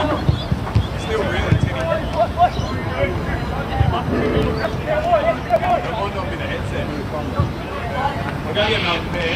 Still really tinny. It might not be the headset. We're going to get another pair.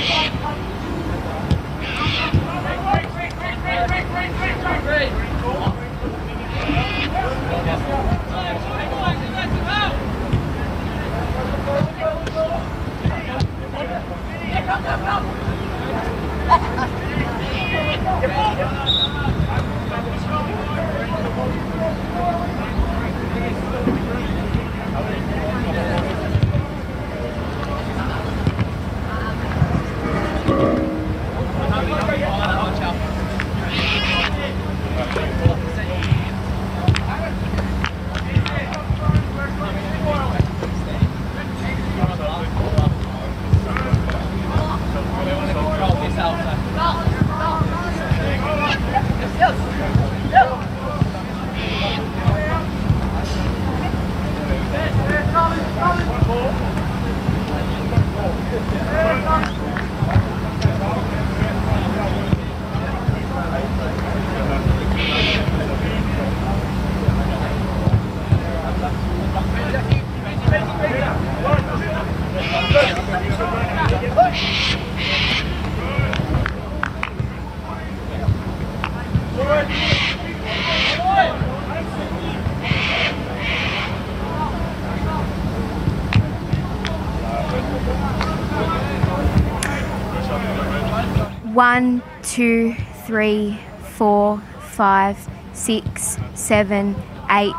One, 2, 3, 4, 5, 6, 7, 8,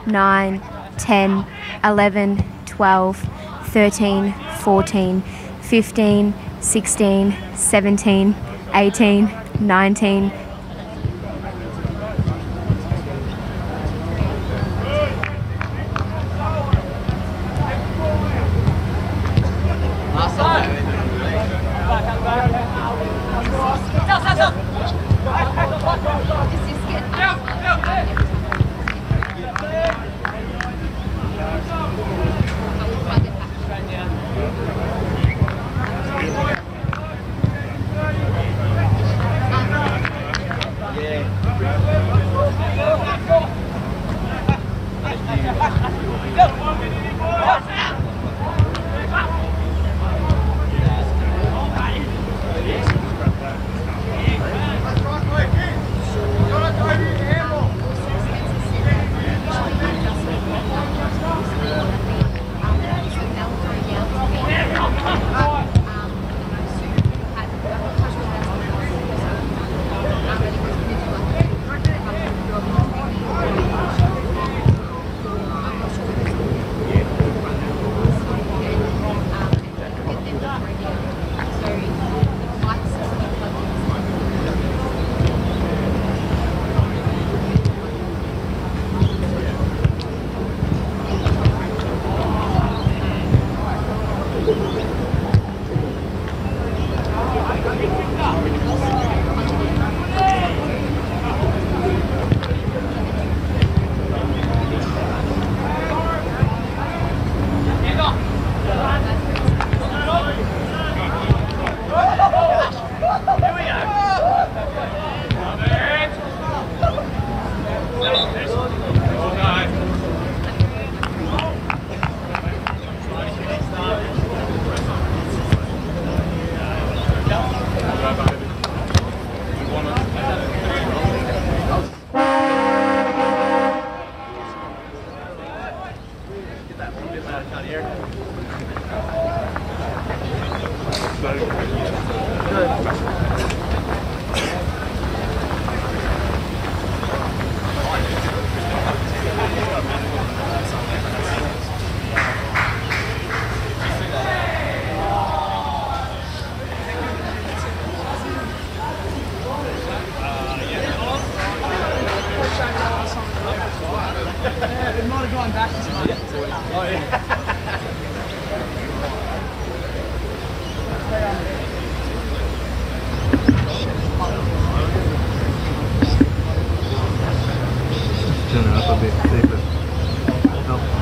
9, 10, 11, 12, 13, 14, 15, 16, 17, 18, 19, It might have gone back to my oh, yeah. Turn it up a bit, see if it helps.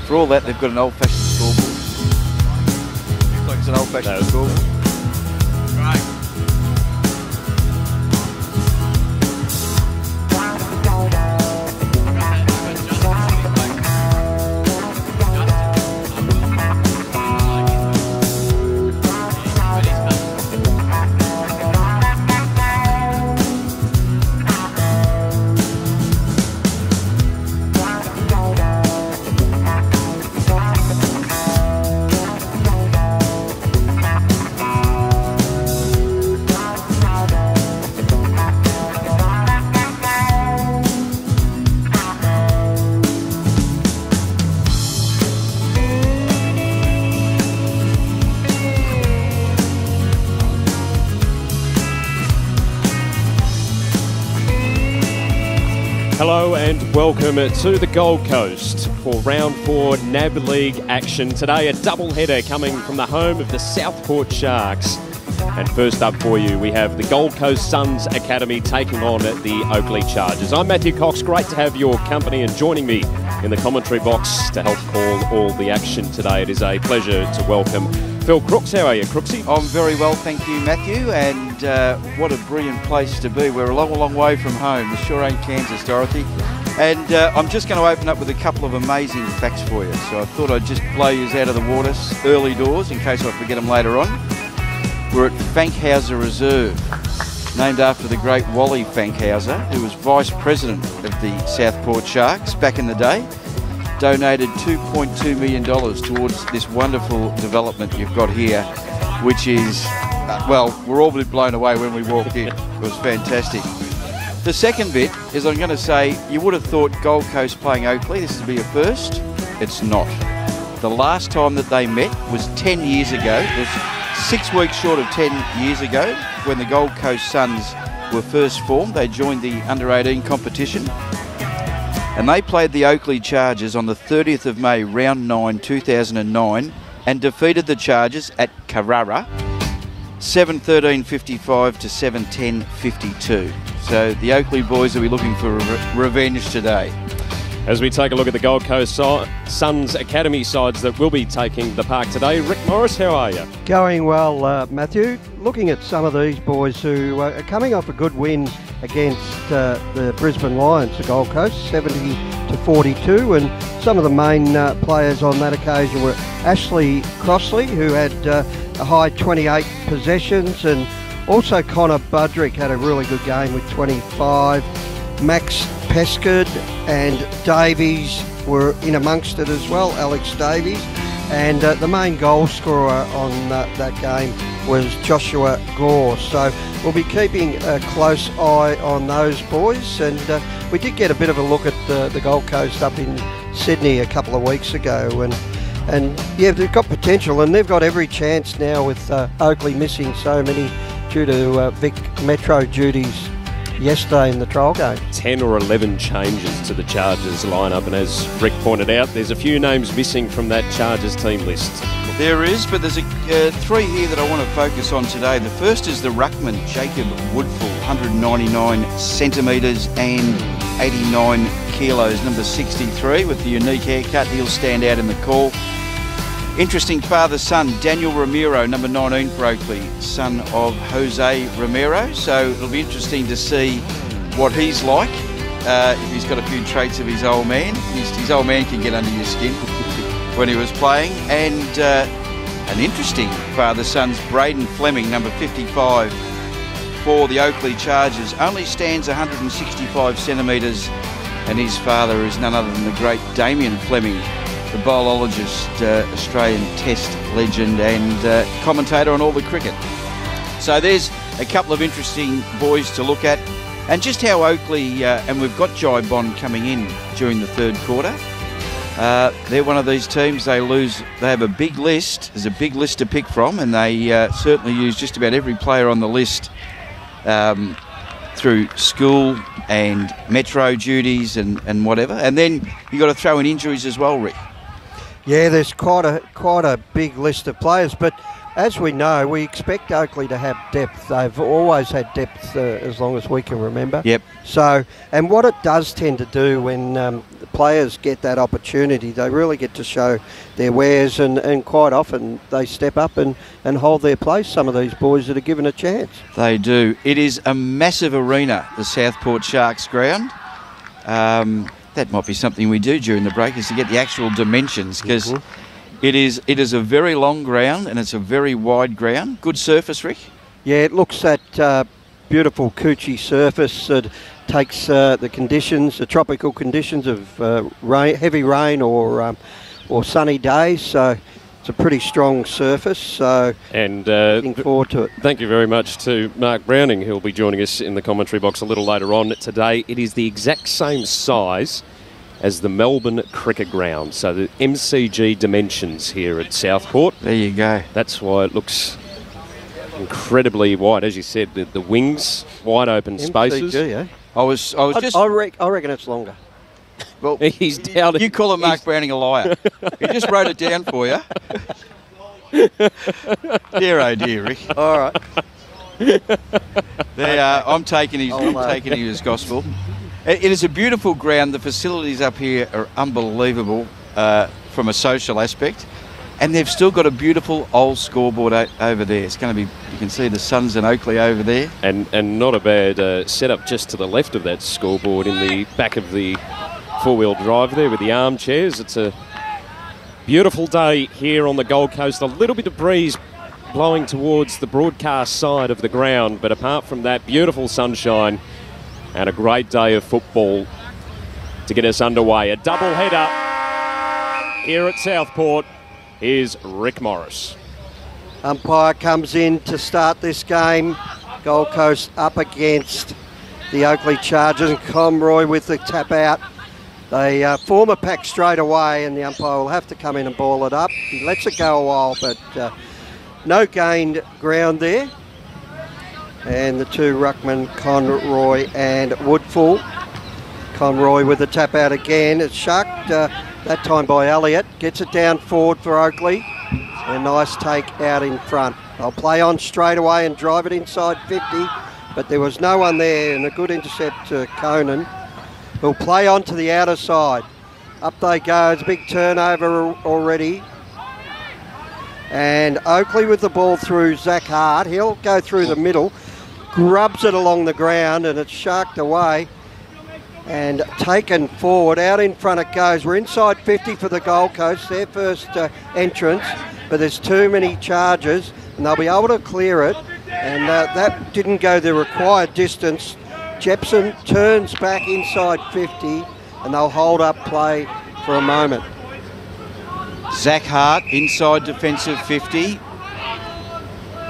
For all that, they've got an old-fashioned scoreboard. Looks like it's an old-fashioned scoreboard. Right. Hello and welcome to the Gold Coast for round 4 NAB League action. Today a double header coming from the home of the Southport Sharks. And first up for you we have the Gold Coast Suns Academy taking on the Oakleigh Chargers. I'm Matthew Cox, great to have your company and joining me in the commentary box to help call all the action today. It is a pleasure to welcome Phil Crooks. How are you, Crooksy? I'm very well, thank you, Matthew, and what a brilliant place to be. We're a long way from home. This sure ain't Kansas, Dorothy. And I'm just going to open up with a couple of amazing facts for you. So I thought I'd just blow you out of the water early doors in case I forget them later on. We're at Fankhauser Reserve, named after the great Wally Fankhauser, who was Vice President of the Southport Sharks back in the day. Donated $2.2 million towards this wonderful development you've got here, which is, well, we're all blown away when we walked in. It was fantastic. The second bit is I'm going to say, you would have thought Gold Coast playing Oakleigh, this would be a first. It's not. The last time that they met was 10 years ago. It was 6 weeks short of 10 years ago when the Gold Coast Suns were first formed. They joined the under-18 competition. And they played the Oakleigh Chargers on the 30th of May, round 9, 2009, and defeated the Chargers at Carrara, 7-13-55 to 7-10-52. So the Oakleigh boys will be looking for revenge today. As we take a look at the Gold Coast Suns Academy sides that will be taking the park today. Rick Morris, how are you? Going well, Matthew. Looking at some of these boys who are coming off a good win against the Brisbane Lions, the Gold Coast, 70-42, and some of the main players on that occasion were Ashley Crossley, who had a high 28 possessions, and also Connor Budrick had a really good game with 25. Max Peskard and Davies were in amongst it as well, Alex Davies, and the main goal scorer on that game was Joshua Gore. So we'll be keeping a close eye on those boys, and we did get a bit of a look at the Gold Coast up in Sydney a couple of weeks ago, and yeah, they've got potential, and they've got every chance now with Oakleigh missing so many due to Vic Metro duties yesterday in the trial game. 10 or 11 changes to the Chargers lineup, and as Rick pointed out, there's a few names missing from that Chargers team list. There is, but there's three here that I want to focus on today. The first is the ruckman, Jacob Woodfull, 199 centimetres and 89 kilos, number 63, with the unique haircut. He'll stand out in the call. Interesting father-son, Daniel Ramiro, number 19 for Oakleigh, son of Jose Ramiro. So it'll be interesting to see what he's like. If he's got a few traits of his old man. His old man can get under your skin when he was playing. And an interesting father-son's Braden Fleming, number 55 for the Oakleigh Chargers. Only stands 165 centimetres, and his father is none other than the great Damien Fleming, the bowlologist, Australian Test legend, and commentator on all the cricket. So there's a couple of interesting boys to look at, and just how Oakleigh, and we've got Jai Bond coming in during the third quarter. They're one of these teams, they have a big list. There's a big list to pick from, and they certainly use just about every player on the list through school and metro duties and whatever. And then you've got to throw in injuries as well, Rick. Yeah, there's quite a big list of players, but as we know, we expect Oakleigh to have depth. They've always had depth as long as we can remember. Yep. So, and what it does tend to do when players get that opportunity, they really get to show their wares, and quite often they step up and hold their place, some of these boys that are given a chance. They do. It is a massive arena, the Southport Sharks ground. That might be something we do during the break, is to get the actual dimensions, because it is a very long ground and it's a very wide ground. Good surface, Rick? Yeah, it looks that beautiful coochie surface that takes the conditions, the tropical conditions of rain, heavy rain or sunny days. So it's a pretty strong surface. So looking forward to it. Thank you very much to Mark Browning, who will be joining us in the commentary box a little later on today. It is the exact same size as the Melbourne Cricket Ground. So the MCG dimensions here at Southport. There you go. That's why it looks incredibly wide, as you said. The wings, wide open spaces. MCG, eh? I reckon it's longer. Well, he's doubting. You call Mark Browning a liar. He just wrote it down for you. Dear, oh dear, Rick. All right. There, I'm taking his as gospel. It is a beautiful ground. The facilities up here are unbelievable from a social aspect. And they've still got a beautiful old scoreboard over there. It's going to be, you can see the Suns and Oakleigh over there. And not a bad setup just to the left of that scoreboard in the back of the four-wheel drive there with the armchairs. It's a beautiful day here on the Gold Coast. A little bit of breeze blowing towards the broadcast side of the ground. But apart from that, beautiful sunshine and a great day of football to get us underway. A double header here at Southport. Here's Rick Morris. Umpire comes in to start this game. Gold Coast up against the Oakleigh Chargers, and Conroy with the tap out. They form a pack straight away, and the umpire will have to come in and ball it up. He lets it go a while, but no gained ground there. And the two ruckmen, Conroy and Woodfull. Conroy with the tap out again. It's shucked. That time by Elliott. Gets it down forward for Oakleigh. A nice take out in front. They'll play on straight away and drive it inside 50, but there was no one there, and a good intercept to Conan, who'll play on to the outer side. Up they go. It's a big turnover already. And Oakleigh with the ball through Zach Hart. He'll go through the middle, grubs it along the ground, and it's sharked away. And taken forward, out in front it goes. We're inside 50 for the Gold Coast, their first entrance, but there's too many charges, and they'll be able to clear it. And that didn't go the required distance. Jepson turns back inside 50, and they'll hold up play for a moment. Zach Hart inside defensive 50.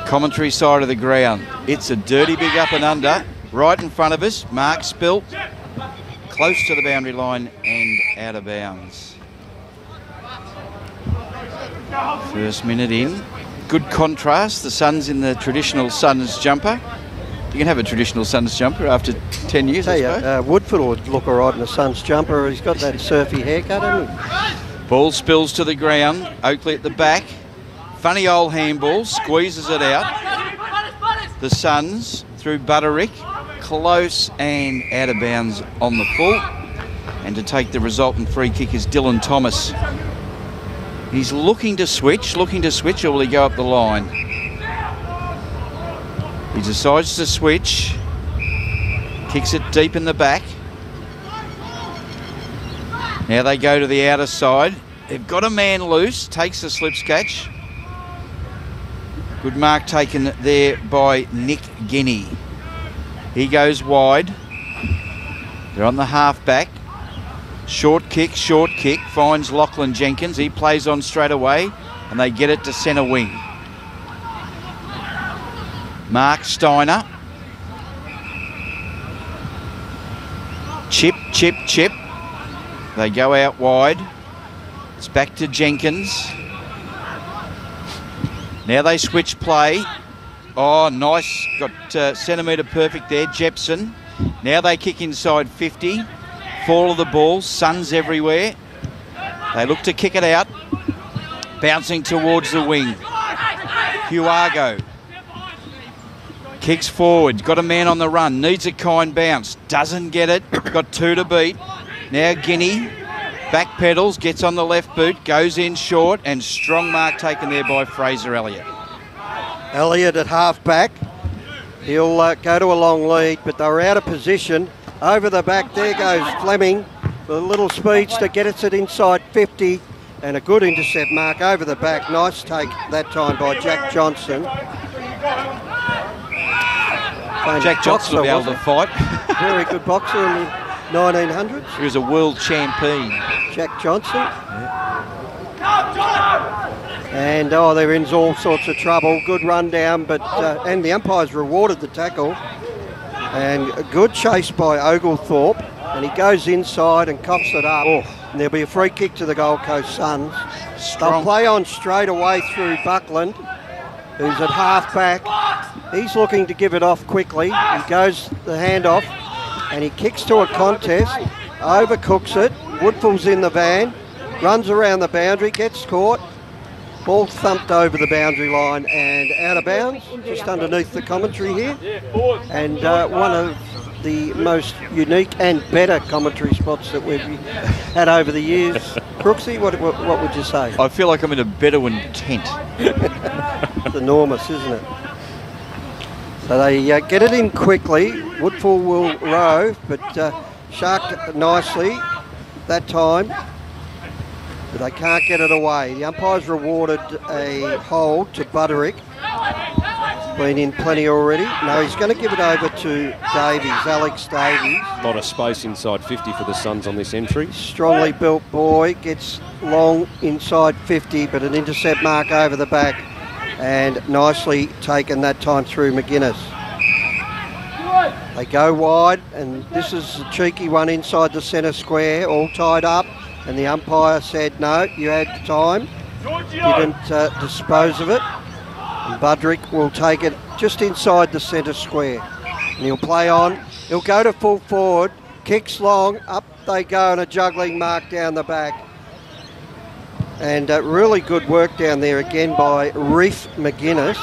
Commentary side of the ground. It's a dirty big up and under. Right in front of us, Mark Spilt. Close to the boundary line and out of bounds. First minute in. Good contrast. The Suns in the traditional Suns jumper. You can have a traditional Suns jumper after 10 years, I suppose. Woodford would look all right in a Suns jumper. He's got that surfy haircut, hasn't he? Ball spills to the ground. Oakleigh at the back. Funny old handball. Squeezes it out. The Suns through Butterick. Close and out of bounds on the full. And to take the resultant free kick is Dylan Thomas. He's looking to switch, or will he go up the line? He decides to switch. Kicks it deep in the back. Now they go to the outer side. They've got a man loose, takes the slips catch. Good mark taken there by Nick Guinea. He goes wide. They're on the half back. Short kick, finds Lachlan Jenkins. He plays on straight away, and they get it to centre wing. Mark Steiner. Chip. They go out wide. It's back to Jenkins. Now they switch play. Oh, nice. Got centimetre perfect there, Jepson. Now they kick inside 50. Fall of the ball, Suns everywhere. They look to kick it out. Bouncing towards the wing. Huago. Kicks forward, got a man on the run, needs a kind bounce. Doesn't get it, got two to beat. Now Guinea Back pedals, gets on the left boot, goes in short, and strong mark taken there by Fraser Elliott. Elliott at half-back. He'll go to a long lead, but they're out of position. Over the back, there goes Fleming with a little speedster, gets it inside 50, and a good intercept mark over the back. Nice take that time by Jack Johnson. Jack Johnson will be able to fight. Very good boxer in the 1900s. He was a world champion. Jack Johnson. And they're in all sorts of trouble. Good run down, but and the umpires rewarded the tackle. And a good chase by Oglethorpe, and he goes inside and coughs it up. And there'll be a free kick to the Gold Coast Suns. They'll play on straight away through Buckland, who's at half back. He's looking to give it off quickly. He goes the handoff, and he kicks to a contest, overcooks it. Woodfull's in the van, runs around the boundary, gets caught. Ball thumped over the boundary line and out of bounds, just underneath the commentary here. And one of the most unique and better commentary spots that we've had over the years. Crooksy, what would you say? I feel like I'm in a Bedouin tent. It's enormous, isn't it? So they get it in quickly. Woodfull will row, but sharked nicely that time. But they can't get it away. The umpire's rewarded a hold to Butterick. Been in plenty already. No, he's going to give it over to Davies, Alex Davies. A lot of space inside 50 for the Suns on this entry. Strongly built boy, gets long inside 50, but an intercept mark over the back. And nicely taken that time through McGuinness. They go wide, and this is a cheeky one inside the centre square, all tied up. And the umpire said, no, you had time, didn't dispose of it. And Budrick will take it just inside the centre square. And he'll play on, he'll go to full forward, kicks long, up they go, and a juggling mark down the back. And really good work down there again by Reef McGuinness.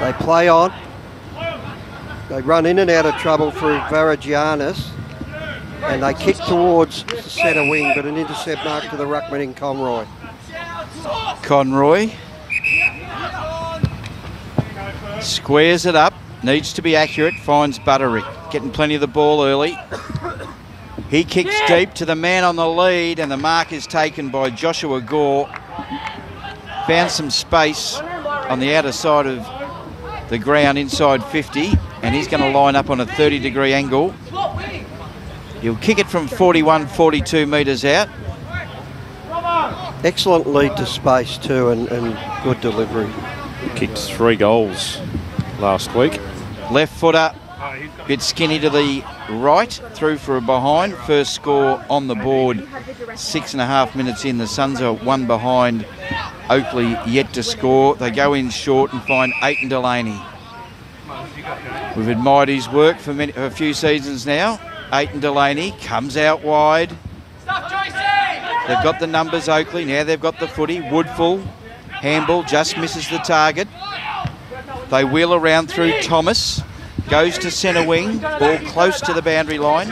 They play on, they run in and out of trouble through Varagianis. And they kick towards the centre wing, but an intercept mark to the ruckman in Conroy. Conroy squares it up, needs to be accurate, finds Butterick, getting plenty of the ball early. He kicks deep to the man on the lead, and the mark is taken by Joshua Gore. Found some space on the outer side of the ground inside 50, and he's going to line up on a 30-degree angle. He'll kick it from 41, 42 metres out. Excellent lead to space too, and good delivery. Kicked 3 goals last week. Left footer, bit skinny to the right, through for a behind. First score on the board, 6.5 minutes in. The Suns are 1 behind. Oakleigh yet to score. They go in short and find Aiton Delaney. We've admired his work for a few seasons now. Aiton Delaney comes out wide. They've got the numbers, Oakleigh. Now they've got the footy. Woodfull, handball, just misses the target. They wheel around through Thomas. Goes to centre wing. Ball close to the boundary line.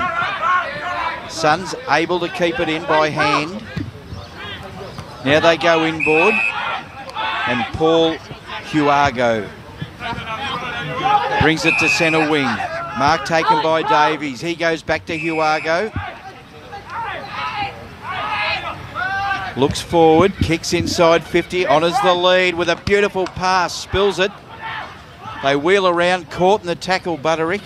Suns able to keep it in by hand. Now they go inboard. And Paul Huago brings it to centre wing. Mark taken by Davies. He goes back to Huago. Looks forward, kicks inside 50, honours the lead with a beautiful pass, spills it. They wheel around, caught in the tackle, Butterick.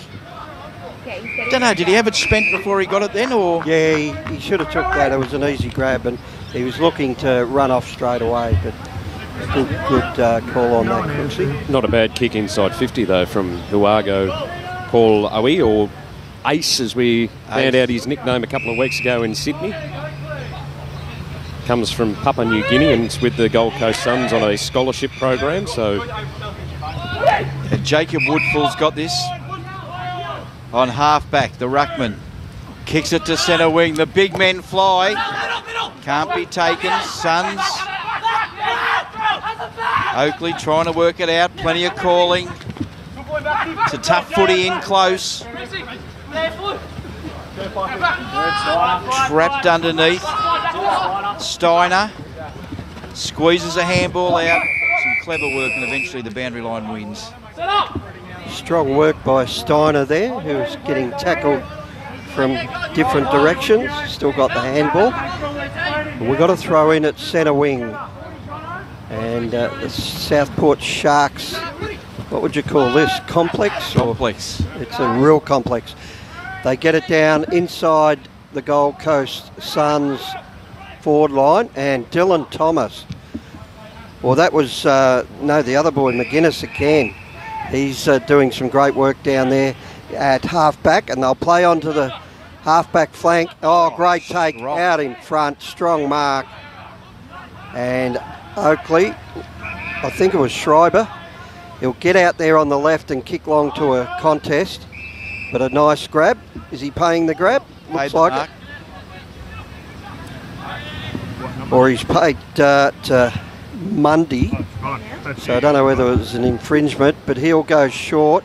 Don't know, did he have it spent before he got it then, or? Yeah, he should have took that. It was an easy grab, and he was looking to run off straight away, but good call on that, Crooksy. Not a bad kick inside 50 though from Huago. Paul Owie, or Ace as we found out his nickname a couple of weeks ago in Sydney. Comes from Papua New Guinea and is with the Gold Coast Suns on a scholarship program, so... And Jacob Woodfull's got this on half-back, the ruckman. Kicks it to centre wing, the big men fly. Can't be taken, Suns. Oakleigh trying to work it out, plenty of calling. It's a tough footy in close. Trapped underneath. Steiner squeezes a handball out. Some clever work, and eventually the boundary line wins. Strong work by Steiner there, who's getting tackled from different directions. Still got the handball. And we've got to throw in at centre wing. And the Southport Sharks, what would you call this? Complex? Complex. It's a real complex. They get it down inside the Gold Coast Suns forward line, and Dylan Thomas. Well, that was, no, the other boy, McGuinness again. He's doing some great work down there at half-back, and they'll play onto the half-back flank. Oh, great take out in front, strong mark. And Oakleigh, I think it was Schreiber, he'll get out there on the left and kick long to a contest, but a nice grab. Is he paying the grab? Looks like it. Or he's paid to Mundy, so I don't know whether it was an infringement, but he'll go short.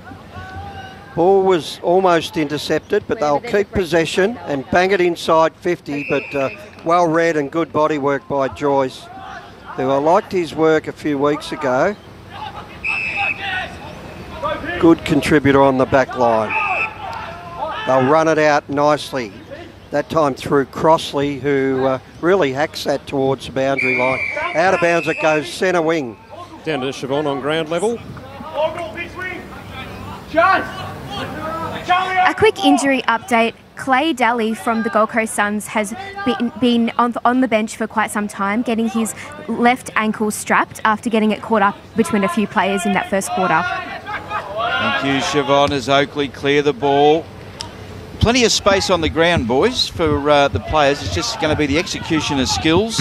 Ball was almost intercepted, but they'll keep possession and bang it inside 50, but well read and good body work by Joyce, who I liked his work a few weeks ago. Good contributor on the back line. They'll run it out nicely. That time through Crossley, who really hacks that towards the boundary line. Out of bounds it goes, centre wing. Down to Siobhan on ground level. A quick injury update. Clay Daly from the Gold Coast Suns has been on the bench for quite some time, getting his left ankle strapped after getting it caught up between a few players in that first quarter. Thank you, Siobhan, as Oakleigh clear the ball. Plenty of space on the ground, boys, for the players. It's just going to be the execution of skills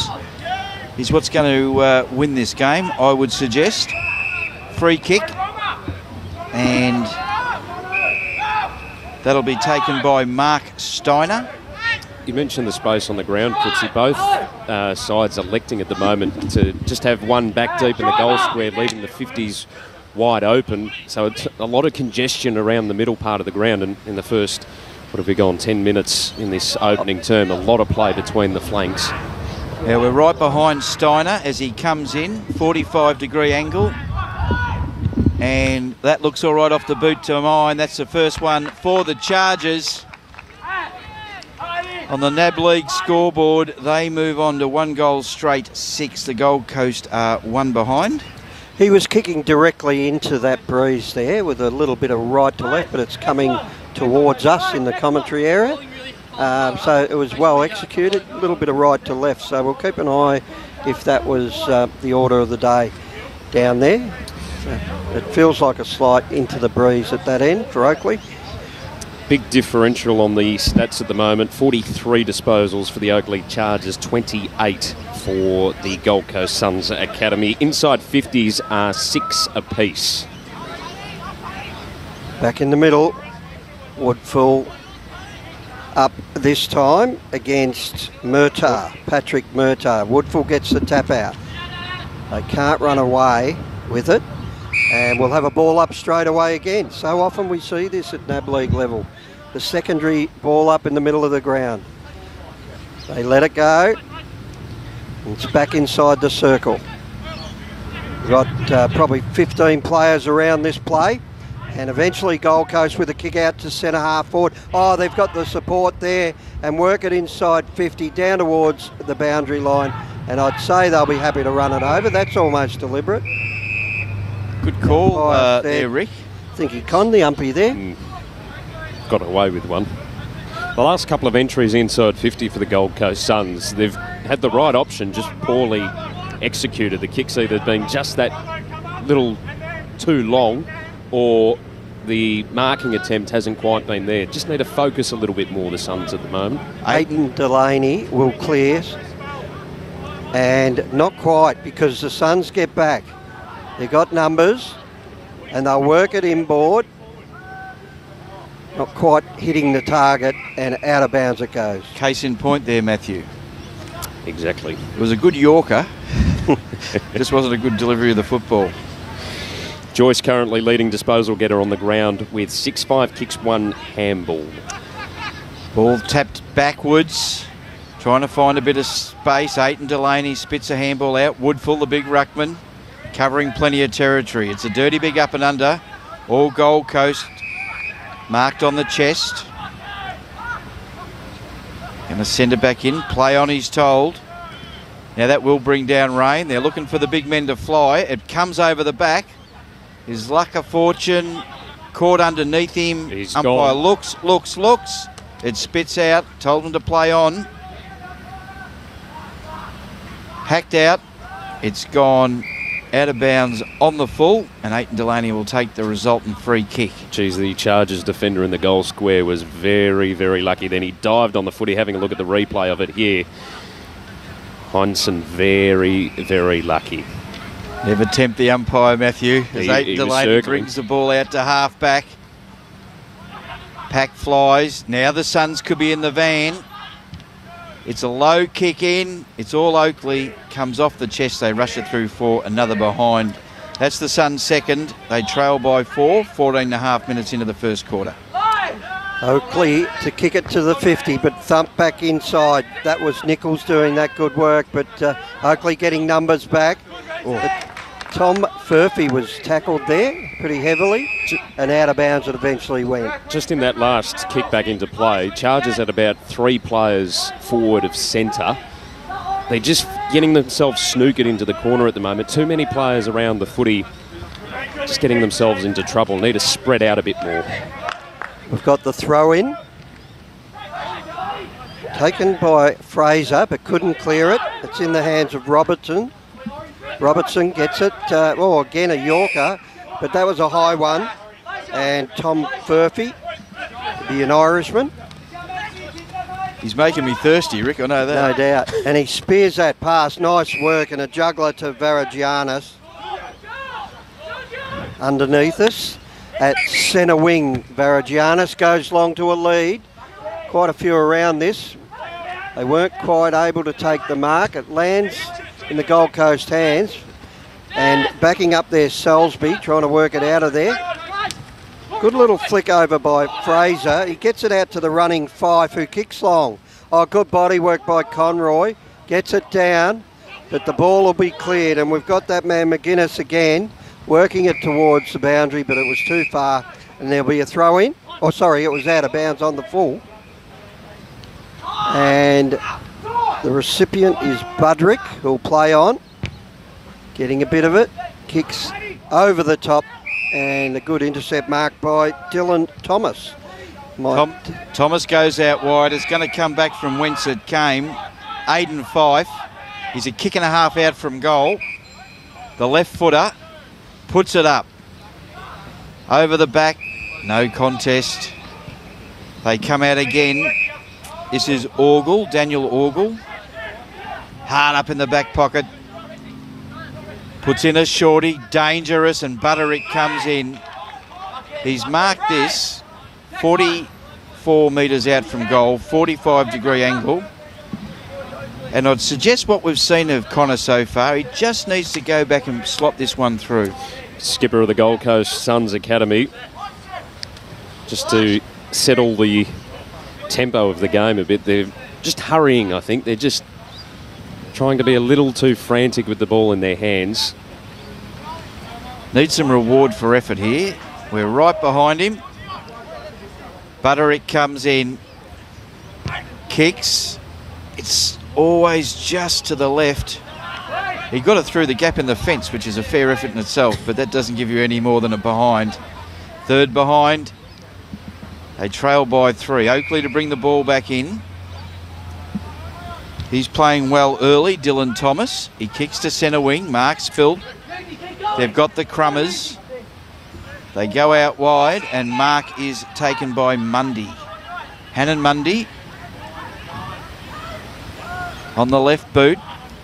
is what's going to win this game, I would suggest. Free kick. And that'll be taken by Mark Steiner. You mentioned the space on the ground, Footsy. Both sides electing at the moment to just have one back deep in the goal square, leaving the 50s wide open. So it's a lot of congestion around the middle part of the ground, and in the first, what have we gone, 10 minutes in this opening term, a lot of play between the flanks. Yeah, we're right behind Steiner as he comes in, 45-degree angle. And that looks all right off the boot to mine. That's the first one for the Chargers. On the NAB League scoreboard, they move on to 1 goal straight 6. The Gold Coast are 1 behind. He was kicking directly into that breeze there with a little bit of right to left, but it's coming towards us in the commentary area. So it was well executed, a little bit of right to left. So we'll keep an eye if that was the order of the day down there. It feels like a slight into the breeze at that end for Oakleigh. Big differential on the stats at the moment. 43 disposals for the Oakleigh Chargers, 28 for the Gold Coast Suns Academy. Inside 50s are 6 apiece. Back in the middle, Woodfull up this time against Murtagh, Patrick Murtagh. Woodfull gets the tap out. They can't run away with it. And we'll have a ball up straight away again. So often we see this at NAB League level. The secondary ball up in the middle of the ground. They let it go. It's back inside the circle. We've got probably 15 players around this play. And eventually Gold Coast with a kick out to centre half forward. Oh, they've got the support there and work it inside 50 down towards the boundary line. And I'd say they'll be happy to run it over. That's almost deliberate. Good call there, Rick. I think he conned the umpy there. Got away with one. The last couple of entries inside 50 for the Gold Coast Suns, they've had the right option, just poorly executed. The kick's either been just that little too long, or the marking attempt hasn't quite been there. Just need to focus a little bit more, the Suns, at the moment. Aidan Delaney will clear. And not quite, because the Suns get back. They've got numbers, and they'll work it inboard. Not quite hitting the target, and out of bounds it goes. Case in point there, Matthew. Exactly. It was a good Yorker. Just wasn't a good delivery of the football. Joyce currently leading disposal getter on the ground with 6-5 kicks, 1 handball. Ball tapped backwards, trying to find a bit of space. Aiton Delaney spits a handball out. Woodfull, the big ruckman, covering plenty of territory. It's a dirty big up and under. All Gold Coast marked on the chest. Going to send it back in. Play on, he's told. Now that will bring down rain. They're looking for the big men to fly. It comes over the back. His luck of fortune caught underneath him. He's Umpire gone. looks. It spits out. Told him to play on. Hacked out. It's gone out of bounds on the full, and Aiton Delaney will take the resultant free kick. Geez, the Chargers defender in the goal square was very, very lucky. Then he dived on the footy, having a look at the replay of it here. Heinsohn very, very lucky. Never tempt the umpire, Matthew, as Aiton Delaney brings the ball out to half-back. Pack flies. Now the Suns could be in the van. It's a low kick in. It's all Oakleigh. Comes off the chest. They rush it through for another behind. That's the Suns' second. They trail by 4, 14 and a half minutes into the first quarter. Oakleigh to kick it to the 50, but thump back inside. That was Nichols doing that good work, but Oakleigh getting numbers back. But Tom Furphy was tackled there pretty heavily, and out of bounds it eventually went. Just in that last kick back into play, Chargers had about 3 players forward of centre. They're just getting themselves snookered into the corner at the moment. Too many players around the footy, just getting themselves into trouble. Need to spread out a bit more. We've got the throw in. Taken by Fraser, but couldn't clear it. It's in the hands of Robertson. Robertson gets it. Again a Yorker, but that was a high one. And Tom Furphy, be an Irishman. He's making me thirsty, Rick, I know that. No doubt. And he spears that pass. Nice work, and a juggler to Varagianis. Underneath us at centre wing, Varagianis goes long to a lead. Quite a few around this. They weren't quite able to take the mark. It lands in the Gold Coast hands, and backing up there Salisbury, trying to work it out of there. Good little flick over by Fraser. He gets it out to the running Fife, who kicks long. Oh, good body work by Conroy. Gets it down, but the ball will be cleared, and we've got that man McGuinness again working it towards the boundary, but it was too far, and there'll be a throw in. Oh, sorry, it was out of bounds on the full. And the recipient is Budrick, who'll play on. Getting a bit of it. Kicks over the top, and a good intercept marked by Dylan Thomas. Thomas goes out wide. It's going to come back from whence it came. Aidan Fife. He's a kick and a half out from goal. The left footer puts it up. Over the back. No contest. They come out again. This is Ogle, Daniel Ogle. Hard up in the back pocket. Puts in a shorty, dangerous, and Butterick comes in. He's marked this 44 metres out from goal, 45-degree angle. And I'd suggest what we've seen of Connor so far, he just needs to go back and slot this one through. Skipper of the Gold Coast Suns Academy, just to settle the tempo of the game a bit. They're just hurrying, I think. They're just trying to be a little too frantic with the ball in their hands. Need some reward for effort here. We're right behind him. Butterick comes in, kicks. It's always just to the left. He got it through the gap in the fence, which is a fair effort in itself, but that doesn't give you any more than a behind. Third behind. They trail by 3. Oakleigh to bring the ball back in. He's playing well early, Dylan Thomas. He kicks to centre wing. Mark's filled. They've got the Crummers. They go out wide, and Mark is taken by Mundy. Hannon Mundy on the left boot.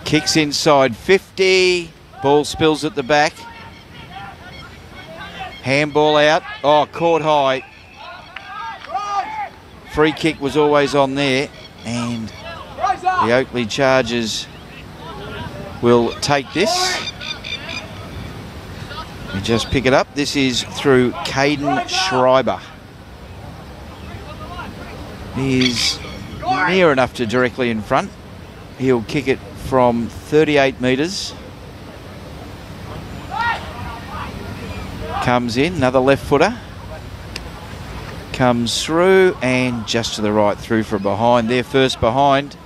Kicks inside 50. Ball spills at the back. Handball out. Oh, caught high. Free kick was always on there, and the Oakleigh Chargers will take this. We just pick it up. This is through Caden Schreiber. is near enough to directly in front. He'll kick it from 38 metres. Comes in, another left footer. Comes through and just to the right through for a behind. Their first behind.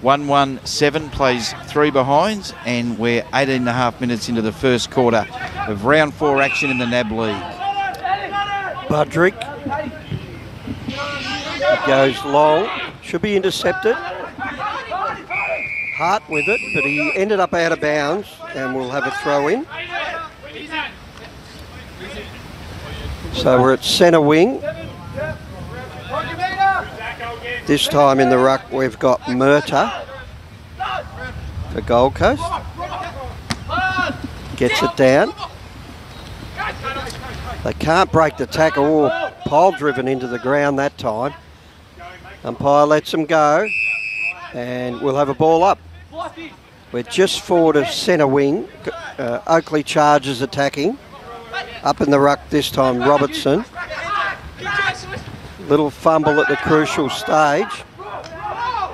1-1-7 plays 3 behinds, and we're 18.5 minutes into the first quarter of round 4 action in the NAB League. Budrick goes long, should be intercepted. Hart with it, but he ended up out of bounds, and we'll have a throw in. So we're at centre wing. This time in the ruck we've got Murta for Gold Coast. Gets it down. They can't break the tackle. Oh, pole driven into the ground that time. Umpire lets them go, and we'll have a ball up. We're just forward of centre wing. Oakleigh charges attacking. Up in the ruck this time, Robertson. Little fumble at the crucial stage.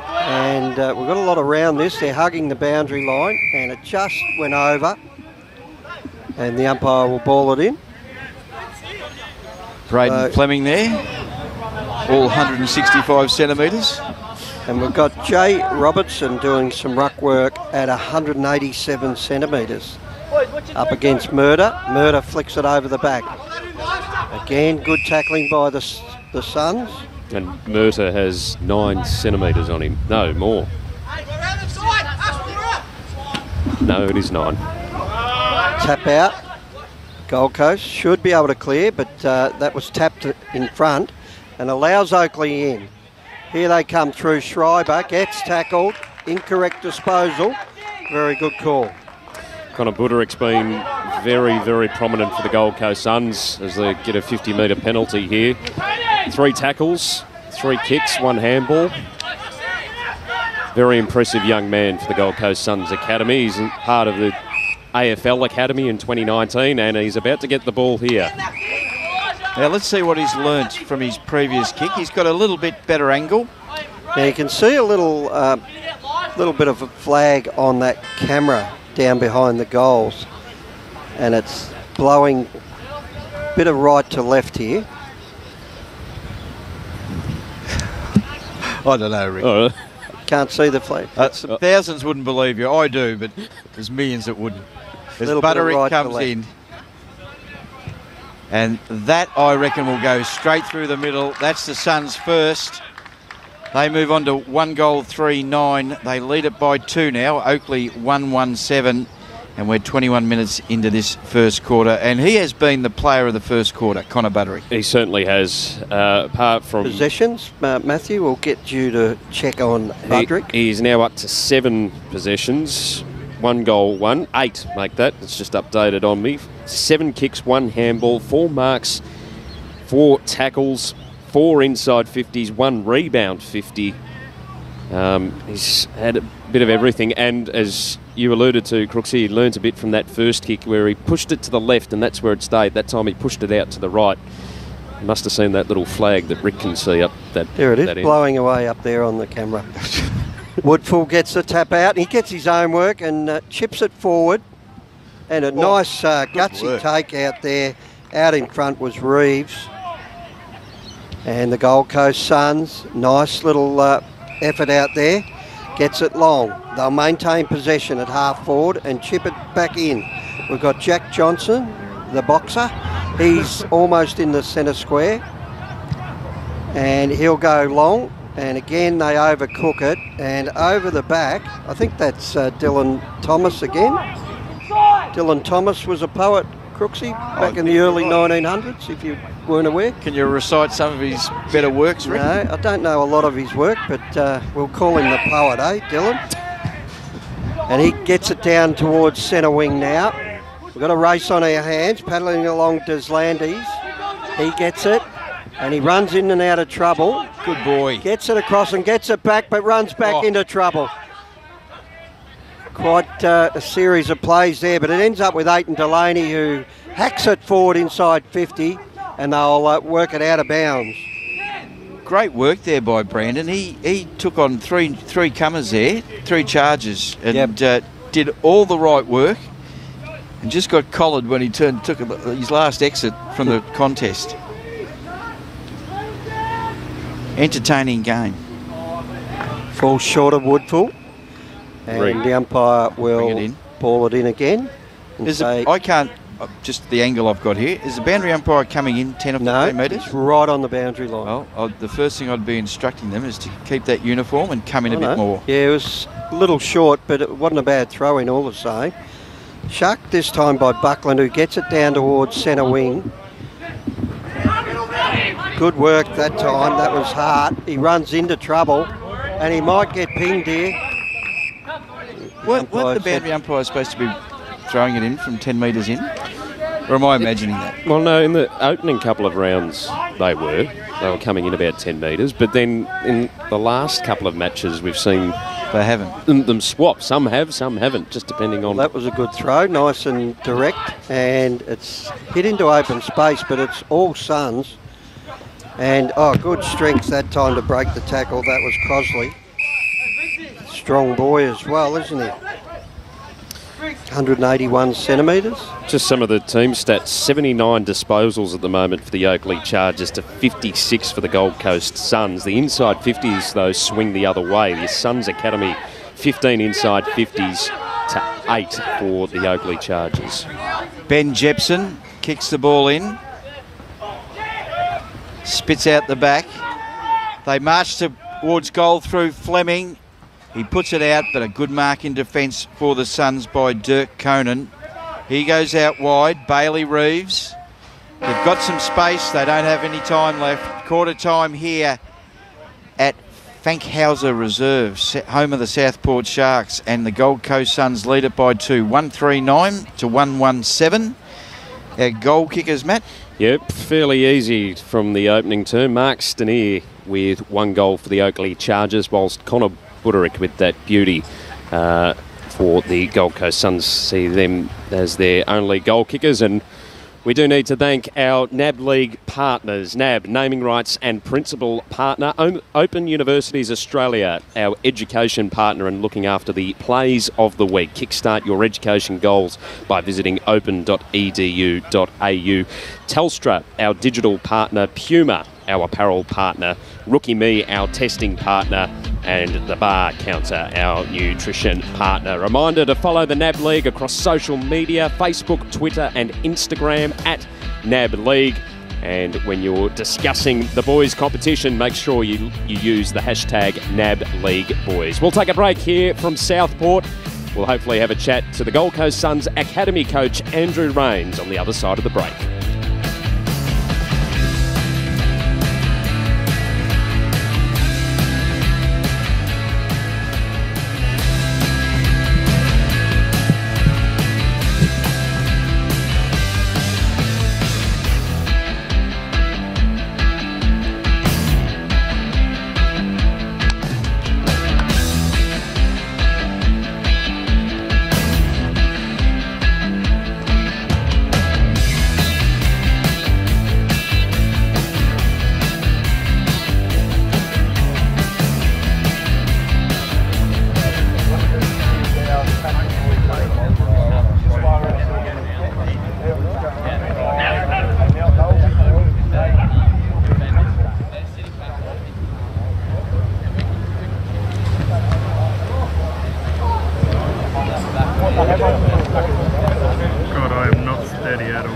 And we've got a lot around this. They're hugging the boundary line, and it just went over. And the umpire will ball it in. Braden Fleming there, all 165 centimetres. And we've got Jay Robertson doing some ruck work at 187 centimetres. Up against Murder. Murder flicks it over the back. Again, good tackling by the Suns. And Murta has 9 centimetres on him. No, more. No, it is 9. Tap out. Gold Coast should be able to clear, but that was tapped in front and allows Oakleigh in. Here they come through. Schreiber gets tackled. Incorrect disposal. Very good call. Connor Buderick's been very, very prominent for the Gold Coast Suns as they get a 50-metre penalty here. 3 tackles, 3 kicks, 1 handball. Very impressive young man for the Gold Coast Suns Academy. He's part of the AFL Academy in 2019, and he's about to get the ball here. Now let's see what he's learnt from his previous kick. He's got a little bit better angle. Now you can see a little bit of a flag on that camera down behind the goals, and it's blowing a bit of right to left here. I don't know, Rick. Oh, really? Can't see the flag. Thousands wouldn't believe you. I do, but there's millions that wouldn't. As Little bit of Buderick right to comes left. in, and that I reckon will go straight through the middle. That's the Suns' first. They move on to 1-3-9. They lead it by 2 now. Oakleigh 1-1-7. And we're 21 minutes into this first quarter. And he has been the player of the first quarter, Connor Buderick. He certainly has. Apart from Possessions, Matthew, will get you to check on Buderick. He's now up to 7 possessions. 1 goal, 1. 8, make that. It's just updated on me. 7 kicks, 1 handball, 4 marks, 4 tackles, 4 inside 50s, 1 rebound 50. He's had a bit of everything, and as you alluded to, Crooksy, he learns a bit from that first kick where he pushed it to the left and that's where it stayed. That time he pushed it out to the right. You must have seen that little flag that Rick can see up that. There it is, that end. blowing away up there on the camera. Woodfull gets the tap out. He gets his own work and chips it forward. And a nice gutsy take out there. Out in front was Reeves. And the Gold Coast Suns, nice little effort out there. Gets it long. They'll maintain possession at half forward and chip it back in. We've got Jack Johnson, the boxer. He's almost in the centre square. And he'll go long. And again, they overcook it. And over the back, I think that's Dylan Thomas again. Dylan Thomas was a poet, Crooksy, back in the early 1900s, if you weren't aware. Can you recite some of his better works, Rick? No, I don't know a lot of his work, but we'll call him the poet, Dylan? And he gets it down towards centre wing now. We've got a race on our hands, paddling along Deslandes. He gets it, and he runs in and out of trouble. Good boy. Gets it across and gets it back, but runs back into trouble. Quite a series of plays there, but it ends up with Aiton Delaney, who hacks it forward inside 50, and they'll work it out of bounds. great work there by Brandon. He took on three comers there, 3 charges, and did all the right work, and just got collared when he took his last exit from the contest. Entertaining game. Falls short of Woodfull, and the umpire will ball it in again. I can't. Just the angle I've got here. Is the boundary umpire coming in 10 or 15 metres? It's right on the boundary line. Well, the first thing I'd be instructing them is to keep that uniform and come in a bit more. Yeah, it was a little short, but it wasn't a bad throw in all the same. Shucked this time by Buckland, who gets it down towards centre wing. Good work that time. That was hard. He runs into trouble, and he might get pinged here. Weren't the boundary umpire supposed to be throwing it in from 10 metres in? Or am I imagining that? Well, no, in the opening couple of rounds they were coming in about 10 metres, but then in the last couple of matches we've seen they haven't them swap. Some have, some haven't, just depending on... That was a good throw, nice and direct, and it's hit into open space, but it's all Suns. And, good strength that time to break the tackle. That was Crosley. Strong boy as well, isn't he? 181 centimetres. Just some of the team stats. 79 disposals at the moment for the Oakleigh Chargers to 56 for the Gold Coast Suns. The inside 50s, though, swing the other way. The Suns Academy, 15 inside 50s to 8 for the Oakleigh Chargers. Ben Jepson kicks the ball in. Spits out the back. They march towards goal through Fleming. He puts it out, but a good mark in defence for the Suns by Dirk Conan. He goes out wide. Bailey Reeves. They've got some space. They don't have any time left. Quarter time here at Fankhauser Reserve, home of the Southport Sharks, and the Gold Coast Suns lead it by 2, 139 to 117. Our goal kickers, Matt. Yep, fairly easy from the opening term. Mark Stenier with 1 goal for the Oakleigh Chargers, whilst Connor Buderick with that beauty for the Gold Coast Suns. See them as their only goal kickers. And we do need to thank our NAB League partners. NAB, naming rights and principal partner. Open Universities Australia, our education partner and looking after the plays of the week. Kickstart your education goals by visiting open.edu.au. Telstra, our digital partner. Puma, our apparel partner. Rookie Me, our testing partner. And the Bar Counter, our nutrition partner. Reminder to follow the NAB League across social media, Facebook, Twitter and Instagram at NAB League. And when you're discussing the boys' competition, make sure you use the hashtag NAB League Boys. We'll take a break here from Southport. We'll hopefully have a chat to the Gold Coast Suns Academy coach Andrew Rains on the other side of the break. God, I am not steady at all.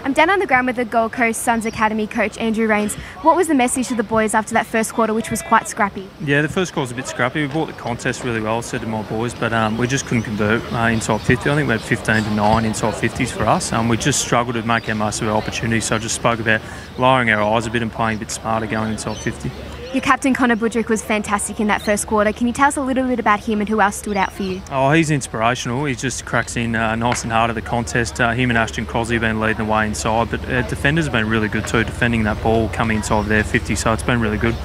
I'm down on the ground with the Gold Coast Suns Academy coach, Andrew Rains. What was the message to the boys after that first quarter, which was quite scrappy? Yeah, the first quarter was a bit scrappy. We brought the contest really well, said to my boys, but we just couldn't convert inside 50. I think we had 15 to 9 inside 50s for us. We just struggled to make our most of our opportunities, so I just spoke about lowering our eyes a bit and playing a bit smarter going inside 50. Your captain, Connor Budrick, was fantastic in that first quarter. Can you tell us a little bit about him and who else stood out for you? Oh, he's inspirational. He just cracks in nice and hard at the contest. Him and Ashton Crosby have been leading the way inside, but defenders have been really good too, defending that ball coming inside their 50, so it's been really good.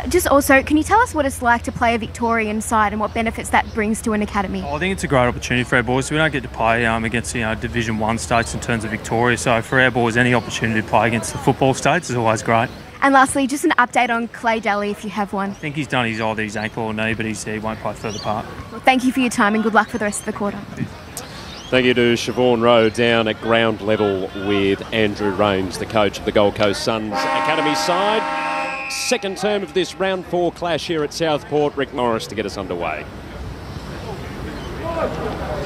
Just also, can you tell us what it's like to play a Victorian side and what benefits that brings to an academy? I think it's a great opportunity for our boys. We don't get to play against Division 1 states in terms of Victoria, so for our boys, any opportunity to play against the football states is always great. And lastly, just an update on Clay Daly, if you have one. I think he's done either his ankle or knee, but he won't play further part. Well, thank you for your time and good luck for the rest of the quarter. Thank you to Siobhan Rowe down at ground level with Andrew Rains, the coach of the Gold Coast Suns Academy side. Second term of this round 4 clash here at Southport. Rick Morris to get us underway.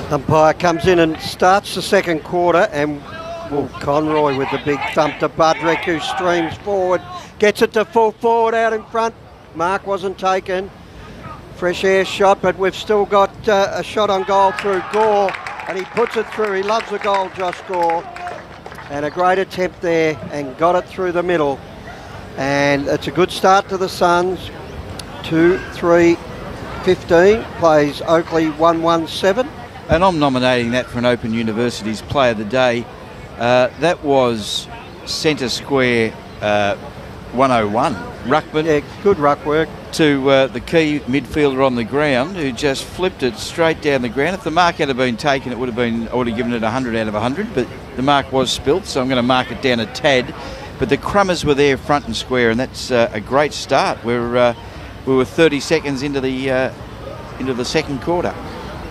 Umpire comes in and starts the second quarter, and Conroy with the big thump to Budrick, who streams forward, gets it to full forward out in front. Mark wasn't taken. Fresh air shot, but we've still got a shot on goal through Gore, and he puts it through. He loves the goal, Josh Gore. And a great attempt there, and got it through the middle. And it's a good start to the Suns. 2-3-15, plays Oakleigh 1-1-7. And I'm nominating that for an Open University's Player of the Day. That was centre square 101. Ruckman. Yeah, good ruck work. To the key midfielder on the ground, who just flipped it straight down the ground. If the mark had been taken, I would have given it 100 out of 100, but the mark was spilt, so I'm going to mark it down a tad. But the Crummers were there front and square, and that's a great start. We were 30 seconds into the second quarter.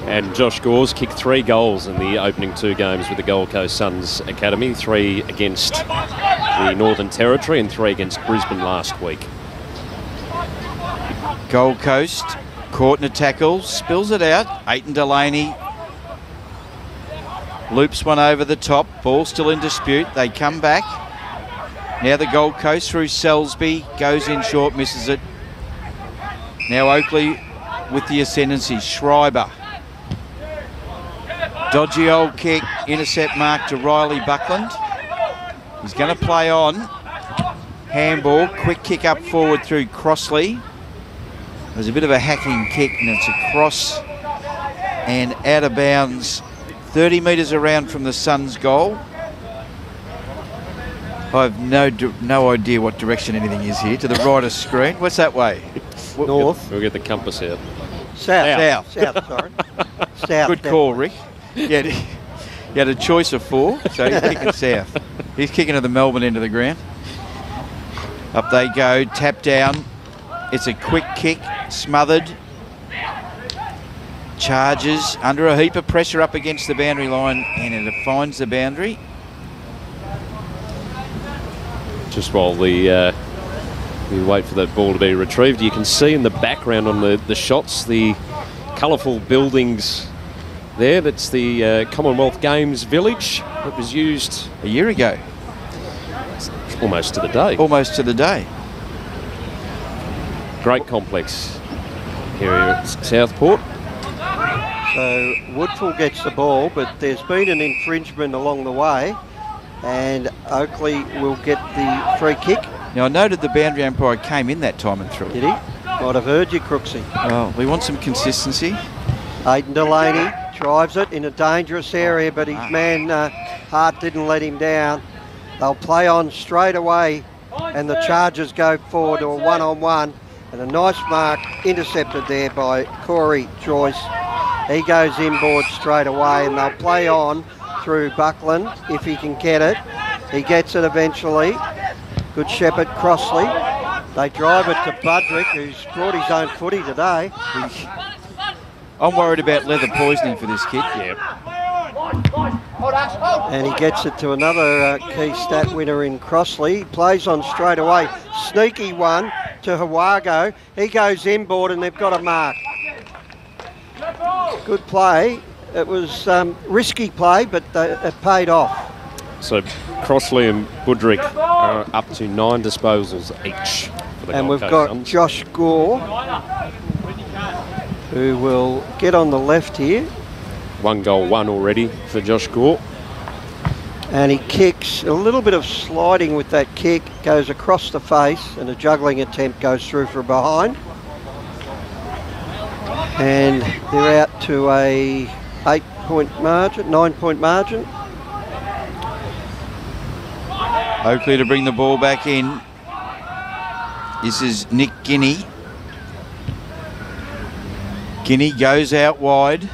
And Josh Gore's kicked 3 goals in the opening 2 games with the Gold Coast Suns Academy, 3 against the Northern Territory and 3 against Brisbane last week. Gold Coast caught in a tackle, spills it out. Aiton Delaney loops one over the top. Ball still in dispute. They come back. Now the Gold Coast through Selsby, goes in short, misses it. Now Oakleigh with the ascendancy. Schreiber. Dodgy old kick, intercept mark to Riley Buckland. He's going to play on. Handball, quick kick up forward through Crossley. There's a bit of a hacking kick, and it's across and out of bounds 30 metres around from the Suns' goal. I have no idea what direction anything is here. To the right of screen. What's that way? North. We'll get the compass out. South, sorry. South. Good call, Rick. Yeah, he had a choice of 4, so he's kicking south. He's kicking to the Melbourne end of the ground. Up they go, tap down. It's a quick kick, smothered. Charges under a heap of pressure up against the boundary line, and it finds the boundary. Just while we wait for that ball to be retrieved, you can see in the background on the shots the colourful buildings there. That's the Commonwealth Games village that was used a year ago. Almost to the day. Almost to the day. Great complex here at Southport. So Woodfull gets the ball, but there's been an infringement along the way, and Oakleigh will get the free kick. Now I noted the boundary umpire came in that time and threw. Did he? Might have heard you, Crooksy. Oh, we want some consistency. Aiton Delaney drives it in a dangerous area, but his man Hart didn't let him down. They'll play on straight away, and the Chargers go forward to a 1-on-1, and a nice mark intercepted there by Corey Joyce. He goes inboard straight away, and they'll play on through Buckland if he can get it. He gets it eventually. Good shepherd, Crossley. They drive it to Budrick, who's brought his own footy today. I'm worried about leather poisoning for this kid. Yeah. And he gets it to another key stat winner in Crossley. He plays on straight away. Sneaky one to Hawago. He goes inboard, and they've got a mark. Good play. It was risky play, but it paid off. So Crossley and Budrick are up to 9 disposals each for the And Gold we've Coast got Suns. Josh Gore, who will get on the left here. 1 goal, 1 already for Josh Gore. And he kicks, a little bit of sliding with that kick, goes across the face, and a juggling attempt goes through from behind. And they're out to a 8-point margin, 9-point margin. Oakleigh to bring the ball back in. This is Nick Guinea. Guinea goes out wide.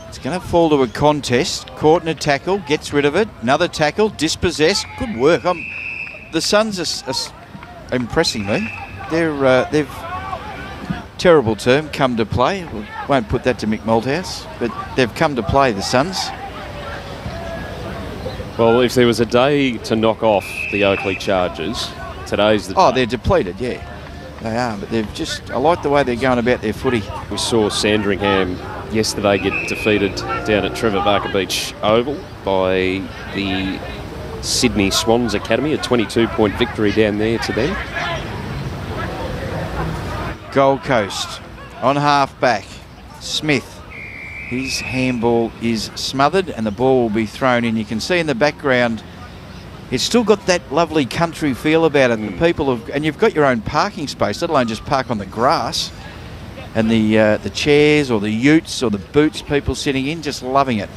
It's going to fall to a contest. Caught in a tackle, gets rid of it. Another tackle, dispossessed. Good work. The Suns are impressing me. They've, terrible term, come to play. We won't put that to Mick Malthouse, but they've come to play, the Suns. Well, if there was a day to knock off the Oakleigh Chargers, today's the day. Oh, they're depleted, yeah. They are, but they've just, I like the way they're going about their footy. We saw Sandringham yesterday get defeated down at Trevor Barker Beach Oval by the Sydney Swans Academy, a 22-point victory down there to them. Gold Coast on half-back. Smith. His handball is smothered and the ball will be thrown in. You can see in the background, it's still got that lovely country feel about it. The people have, and you've got your own parking space, let alone just park on the grass. And the chairs or the utes or the boots people sitting in, just loving it.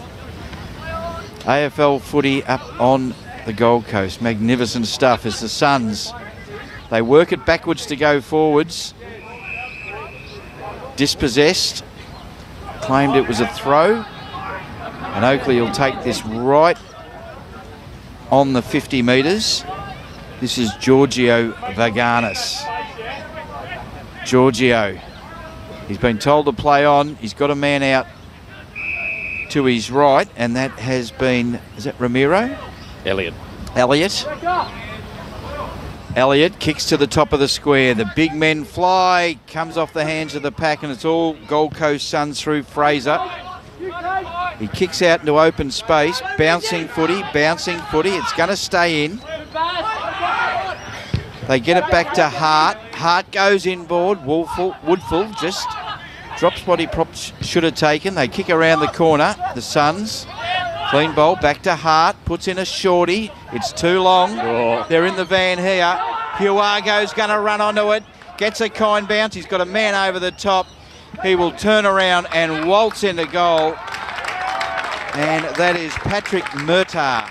AFL footy up on the Gold Coast. Magnificent stuff as the Suns, they work it backwards to go forwards. Dispossessed. Claimed it was a throw. And Oakleigh will take this right on the 50 metres. This is Giorgio Vaganis. Giorgio. He's been told to play on. He's got a man out to his right, and that has been, is that Ramiro? Elliott. Elliott kicks to the top of the square. The big men fly, comes off the hands of the pack, and it's all Gold Coast Suns through Fraser. He kicks out into open space. Bouncing footy. It's going to stay in. They get it back to Hart. Hart goes inboard. Woodfull just drops what he should have taken. They kick around the corner, the Suns. Clean bowl, back to Hart. Puts in a shorty. It's too long. Oh. They're in the van here. Huago's going to run onto it. Gets a kind bounce. He's got a man over the top. He will turn around and waltz into goal. And that is Patrick Murtagh,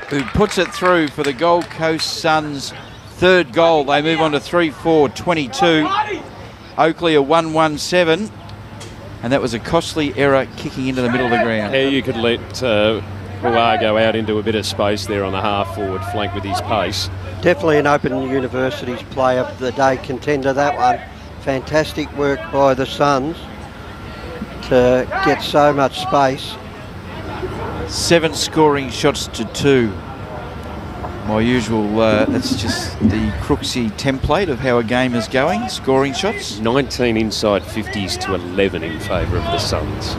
who puts it through for the Gold Coast Suns' third goal. They move on to 3-4-22. Oakleigh a 1-1-7. And that was a costly error kicking into the middle of the ground. How you could let Huago out into a bit of space there on the half-forward flank with his pace. Definitely an Open University's Play of the Day contender, that one. Fantastic work by the Suns to get so much space. 7 scoring shots to 2. My usual, that's just the Crooksy template of how a game is going. Scoring shots. 19 inside 50s to 11 in favour of the Suns.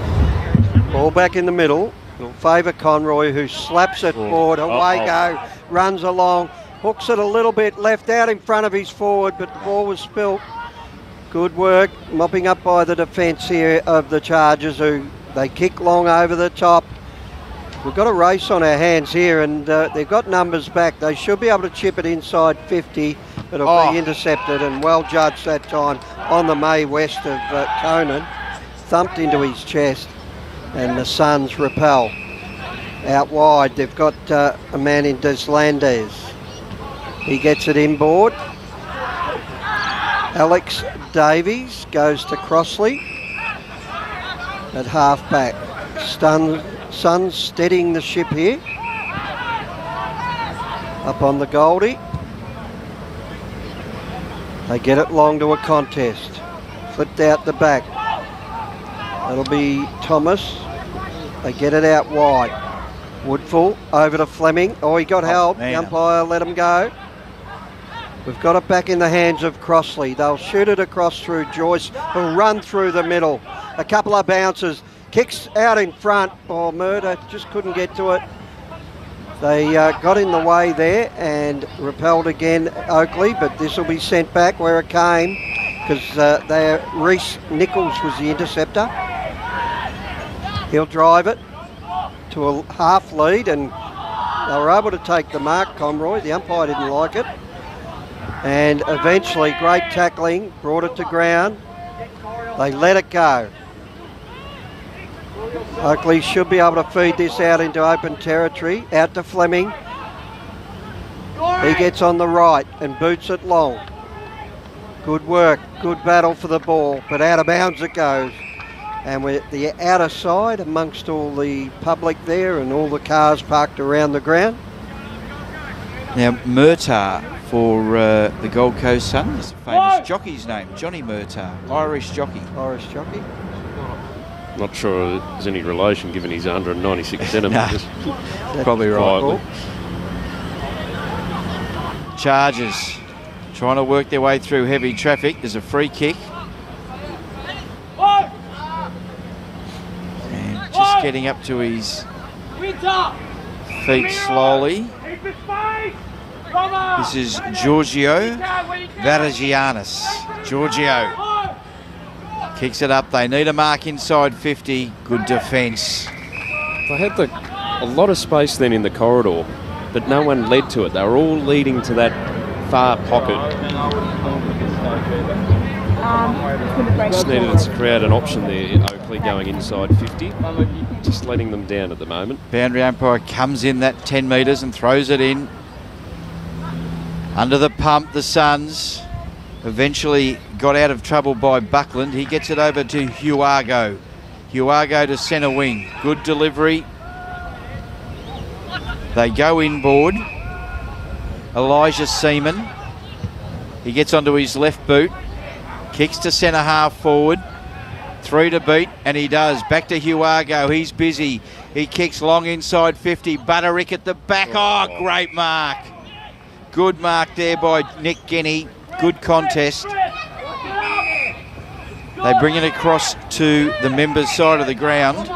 Ball back in the middle. Will favour Conroy, who slaps it forward. Away go, runs along, hooks it a little bit, left out in front of his forward, but the ball was spilt. Good work, mopping up by the defence here of the Chargers, who they kick long over the top. We've got a race on our hands here, and they've got numbers back. They should be able to chip it inside 50, but it'll be intercepted and well judged that time on the May west of Conan. Thumped into his chest, and the Suns repel. Out wide, they've got a man in Deslandes. He gets it inboard. Alex Davies goes to Crossley at half-back. Suns steadying the ship here. Up on the Goldie. They get it long to a contest. Flipped out the back. That'll be Thomas. They get it out wide. Woodfull over to Fleming. Oh, he got held. The umpire let him go. We've got it back in the hands of Crossley. They'll shoot it across through Joyce, who'll run through the middle. A couple of bounces. Kicks out in front. Oh, Murder just couldn't get to it. They got in the way there and repelled again, Oakleigh, but this will be sent back where it came because Reece Nichols was the interceptor. He'll drive it to a half lead, and they were able to take the mark, Conroy. The umpire didn't like it. And eventually, great tackling, brought it to ground. They let it go. Oakleigh should be able to feed this out into open territory. Out to Fleming. He gets on the right and boots it long. Good work, good battle for the ball, but out of bounds it goes. And we're the outer side amongst all the public there and all the cars parked around the ground. Now, Murtagh for the Gold Coast Sun is a famous jockey's name, Johnny Murtagh, Irish jockey. Irish jockey. Not sure there's any relation given he's 196 centimetres. Probably right. Chargers trying to work their way through heavy traffic. There's a free kick. And just getting up to his feet slowly. This is Giorgio Varagianis. Giorgio kicks it up. They need a mark inside 50. Good defence. They had a lot of space then in the corridor, but no one led to it. They were all leading to that far pocket. Just needed to create an option there, Oakleigh going inside 50. Just letting them down at the moment. Boundary umpire comes in that 10 metres and throws it in. Under the pump, the Suns eventually got out of trouble by Buckland. He gets it over to Huago. Huago to centre wing. Good delivery. They go inboard. Elijah Seaman. He gets onto his left boot. Kicks to centre half forward. 3 to beat, and he does. Back to Huago. He's busy. He kicks long inside 50. Butterick at the back. Oh, great mark. Good mark there by Nick Genny. Good contest. They bring it across to the members' side of the ground.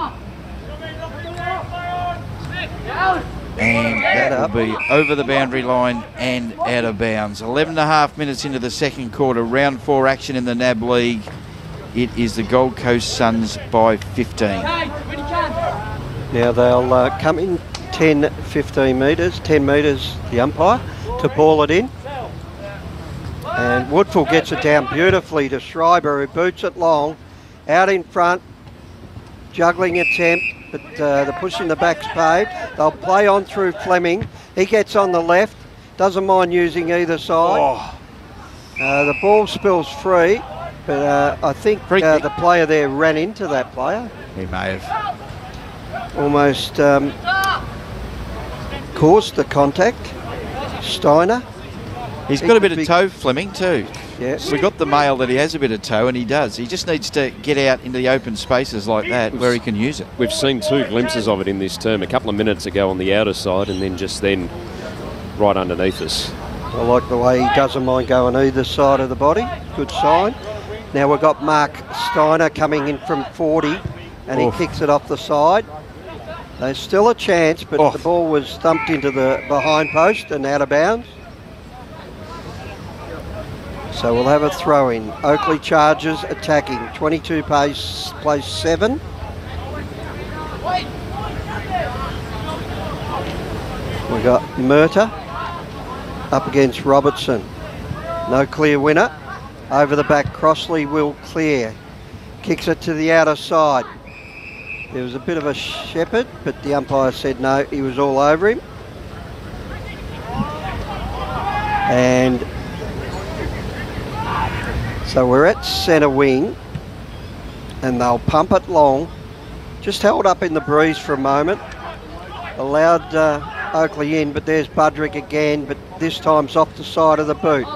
And that will be over the boundary line and out of bounds. 11.5 minutes into the second quarter. Round 4 action in the NAB League. It is the Gold Coast Suns by 15. Now they'll come in 10, 15 metres. 10 metres, the umpire, to ball it in. And Woodfull gets it down beautifully to Schreiber, who boots it long. Out in front, juggling attempt, but the push in the back's paid. They'll play on through Fleming. He gets on the left, doesn't mind using either side. The ball spills free, but I think the player there ran into that player. He may have. Almost caused the contact. Steiner. He's got a bit of toe, Fleming, too. Yes. We got the mail that he has a bit of toe, and he does. He just needs to get out into the open spaces like that where he can use it. We've seen 2 glimpses of it in this term. A couple of minutes ago on the outer side, and then just then right underneath us. I like the way he doesn't mind going either side of the body. Good sign. Now we've got Mark Steiner coming in from 40, and he kicks it off the side. There's still a chance, but the ball was thumped into the behind post and out of bounds. So we'll have a throw in. Oakleigh Chargers attacking. 22 plays 7. We've got Murtagh up against Robertson. No clear winner. Over the back, Crossley will clear. Kicks it to the outer side. There was a bit of a shepherd, but the umpire said no, he was all over him. And so we're at centre wing, and they'll pump it long. Just held up in the breeze for a moment. Allowed Oakleigh in, but there's Budrick again, but this time's off the side of the boot.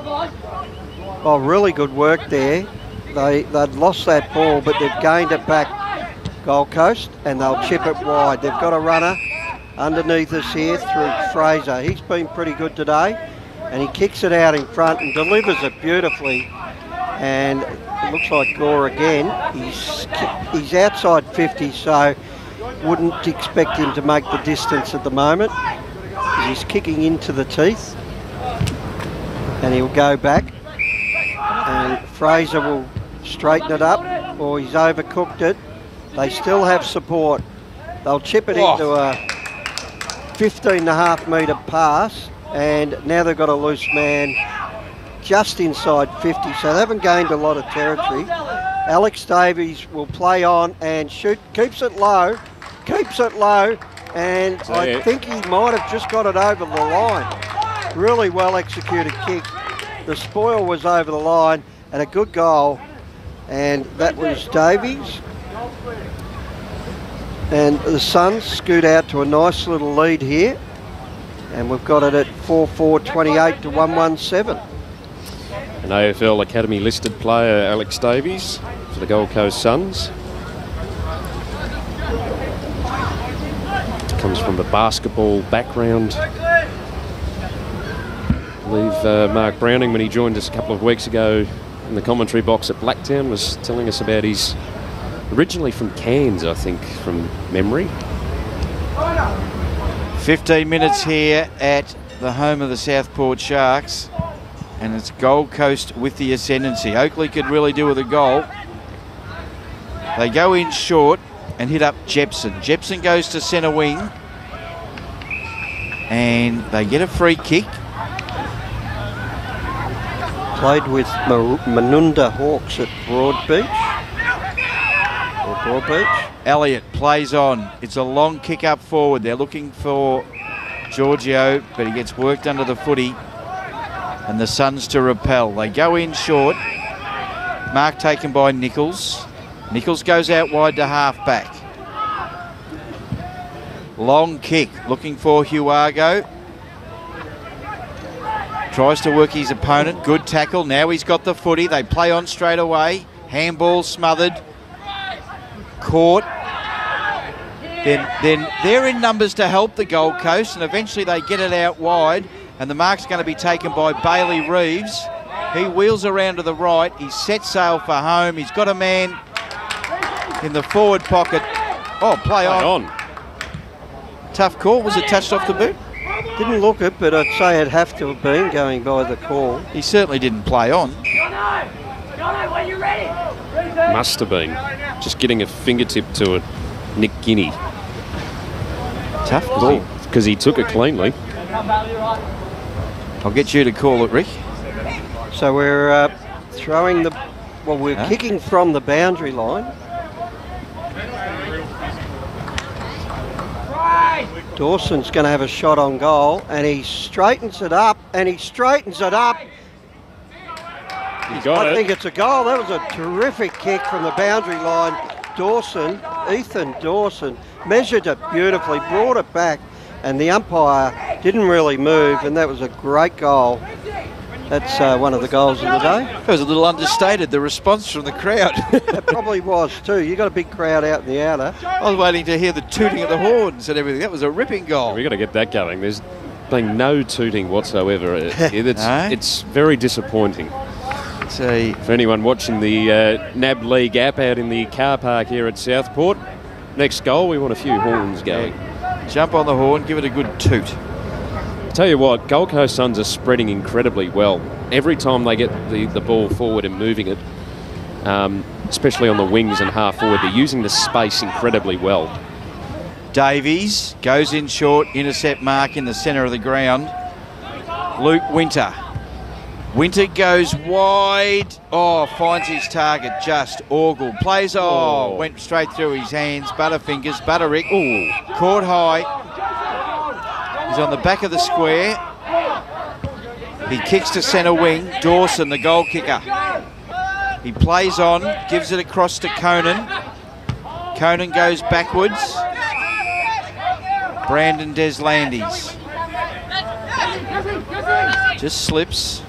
Oh, really good work there. They'd lost that ball, but they've gained it back, Gold Coast, and they'll chip it wide. They've got a runner underneath us here through Fraser. He's been pretty good today, and he kicks it out in front and delivers it beautifully. And it looks like Gore again. He's outside 50, so wouldn't expect him to make the distance at the moment. He's kicking into the teeth. And he'll go back. And Fraser will straighten it up, or he's overcooked it. They still have support. They'll chip it into a 15.5 metre pass, and now they've got a loose man just inside 50, so they haven't gained a lot of territory. Alex Davies will play on and shoot, keeps it low, and I think he might have just got it over the line. Really well executed kick. The spoil was over the line, and a good goal, and that was Davies. And the Suns scoot out to a nice little lead here, and we've got it at 4-4-28 to 117. An AFL Academy listed player, Alex Davies, for the Gold Coast Suns. Comes from a basketball background. I believe Mark Browning, when he joined us a couple of weeks ago in the commentary box at Blacktown, was telling us about his, originally from Cairns, I think, from memory. 15 minutes here at the home of the Southport Sharks, and it's Gold Coast with the ascendancy. Oakleigh could really do with a goal. They go in short and hit up Jepson. Jepson goes to centre wing, and they get a free kick. Played with Manunda Hawks at Broadbeach. Elliott plays on. It's a long kick up forward. They're looking for Giorgio, but he gets worked under the footy, and the Suns to repel. They go in short. Mark taken by Nichols. Nichols goes out wide to half-back. Long kick, looking for Huago. Tries to work his opponent. Good tackle. Now he's got the footy. They play on straight away. Handball smothered. Caught. Then they're in numbers to help the Gold Coast, and eventually they get it out wide, and the mark's going to be taken by Bailey Reeves. He wheels around to the right. He sets sail for home. He's got a man in the forward pocket. Oh, play on. Tough call. Was it touched off the boot? Didn't look it, but I'd say it'd have to have been going by the call. He certainly didn't play on. Jono, when you're ready. Must have been. Just getting a fingertip to it. Nick Guinea. Tough call. Because he took it cleanly. I'll get you to call it, Rick. So we're throwing the... Well, we're kicking from the boundary line. Dawson's going to have a shot on goal, and he straightens it up, I think it's a goal. That was a terrific kick from the boundary line. Ethan Dawson measured it beautifully, brought it back, and the umpire didn't really move, and that was a great goal. That's one of the goals of the day. It was a little understated, the response from the crowd. It probably was too. You got a big crowd out in the outer. I was waiting to hear the tooting of the horns and everything. That was a ripping goal. We've got to get that going. There's been no tooting whatsoever. It's very disappointing. For anyone watching the NAB League app out in the car park here at Southport, next goal, we want a few horns going. Jump on the horn, give it a good toot. Tell you what, Gold Coast Suns are spreading incredibly well. Every time they get the ball forward and moving it, especially on the wings and half forward, they're using the space incredibly well. Davies goes in short, intercept mark in the centre of the ground. Luke Winter. Winter goes wide. Oh, finds his target just. Ogle plays. Oh, went straight through his hands. Butterfingers. Butterick. Oh, caught high. He's on the back of the square. He kicks to centre wing. Dawson, the goal kicker. He plays on, gives it across to Conan. Conan goes backwards. Brandon Deslandes. Just slips.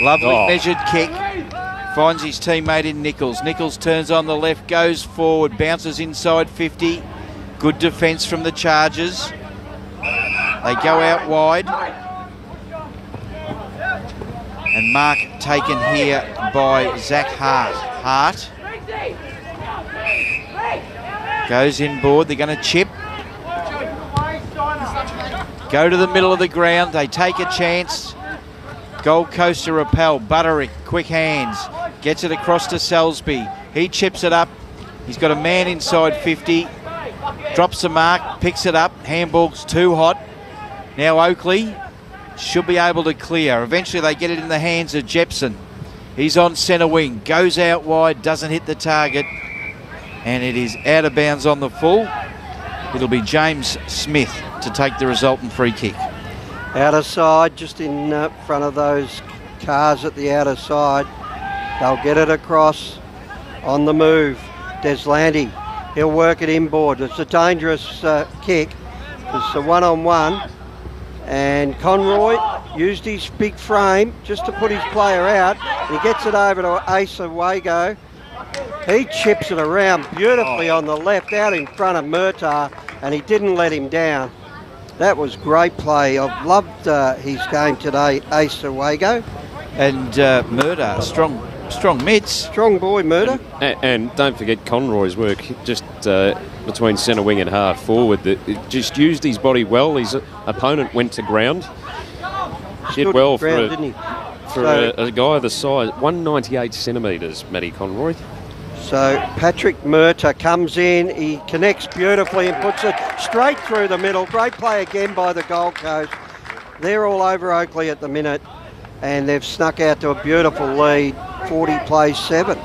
Lovely measured kick. Finds his teammate in Nichols. Nichols turns on the left, goes forward, bounces inside 50. Good defence from the Chargers. They go out wide. And mark taken here by Zach Hart. Hart goes inboard. They're going to chip. go to the middle of the ground. They take a chance. Gold Coast to repel. Butterick, quick hands. Gets it across to Salisbury. He chips it up. He's got a man inside 50. Drops the mark, picks it up. Handball's too hot. Now Oakleigh should be able to clear. Eventually they get it in the hands of Jepson. He's on centre wing. Goes out wide, doesn't hit the target. And it is out of bounds on the full. It'll be James Smith to take the resultant free kick. Outer side, just in front of those cars at the outer side. They'll get it across on the move. Deslandy, he'll work it inboard. It's a dangerous kick. It's a one-on-one. And Conroy used his big frame just to put his player out. He gets it over to Asa Wago. He chips it around beautifully on the left, out in front of Murtagh, and he didn't let him down. That was great play. I've loved his game today, Asa Wago. And Murtagh, strong mids. Strong boy, Murtagh. And don't forget Conroy's work, just between centre wing and half forward. That just used his body well. His opponent went to ground. Did well for a guy of the size, 198 centimetres, Matty Conroy. So Patrick Murtagh comes in, he connects beautifully and puts it straight through the middle. Great play again by the Gold Coast. They're all over Oakleigh at the minute, and they've snuck out to a beautiful lead. 40 plays 7.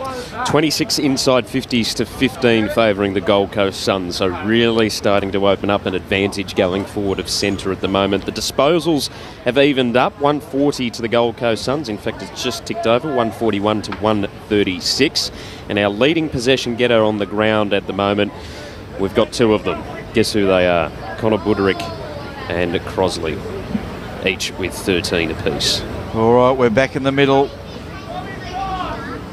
26 inside 50s to 15 favouring the Gold Coast Suns, so really starting to open up an advantage going forward of centre at the moment. The disposals have evened up, 140 to the Gold Coast Suns. In fact, it's just ticked over, 141 to 136. And our leading possession getter on the ground at the moment, we've got 2 of them. Guess who they are? Connor Buderick and Crosley, each with 13 apiece. All right, we're back in the middle.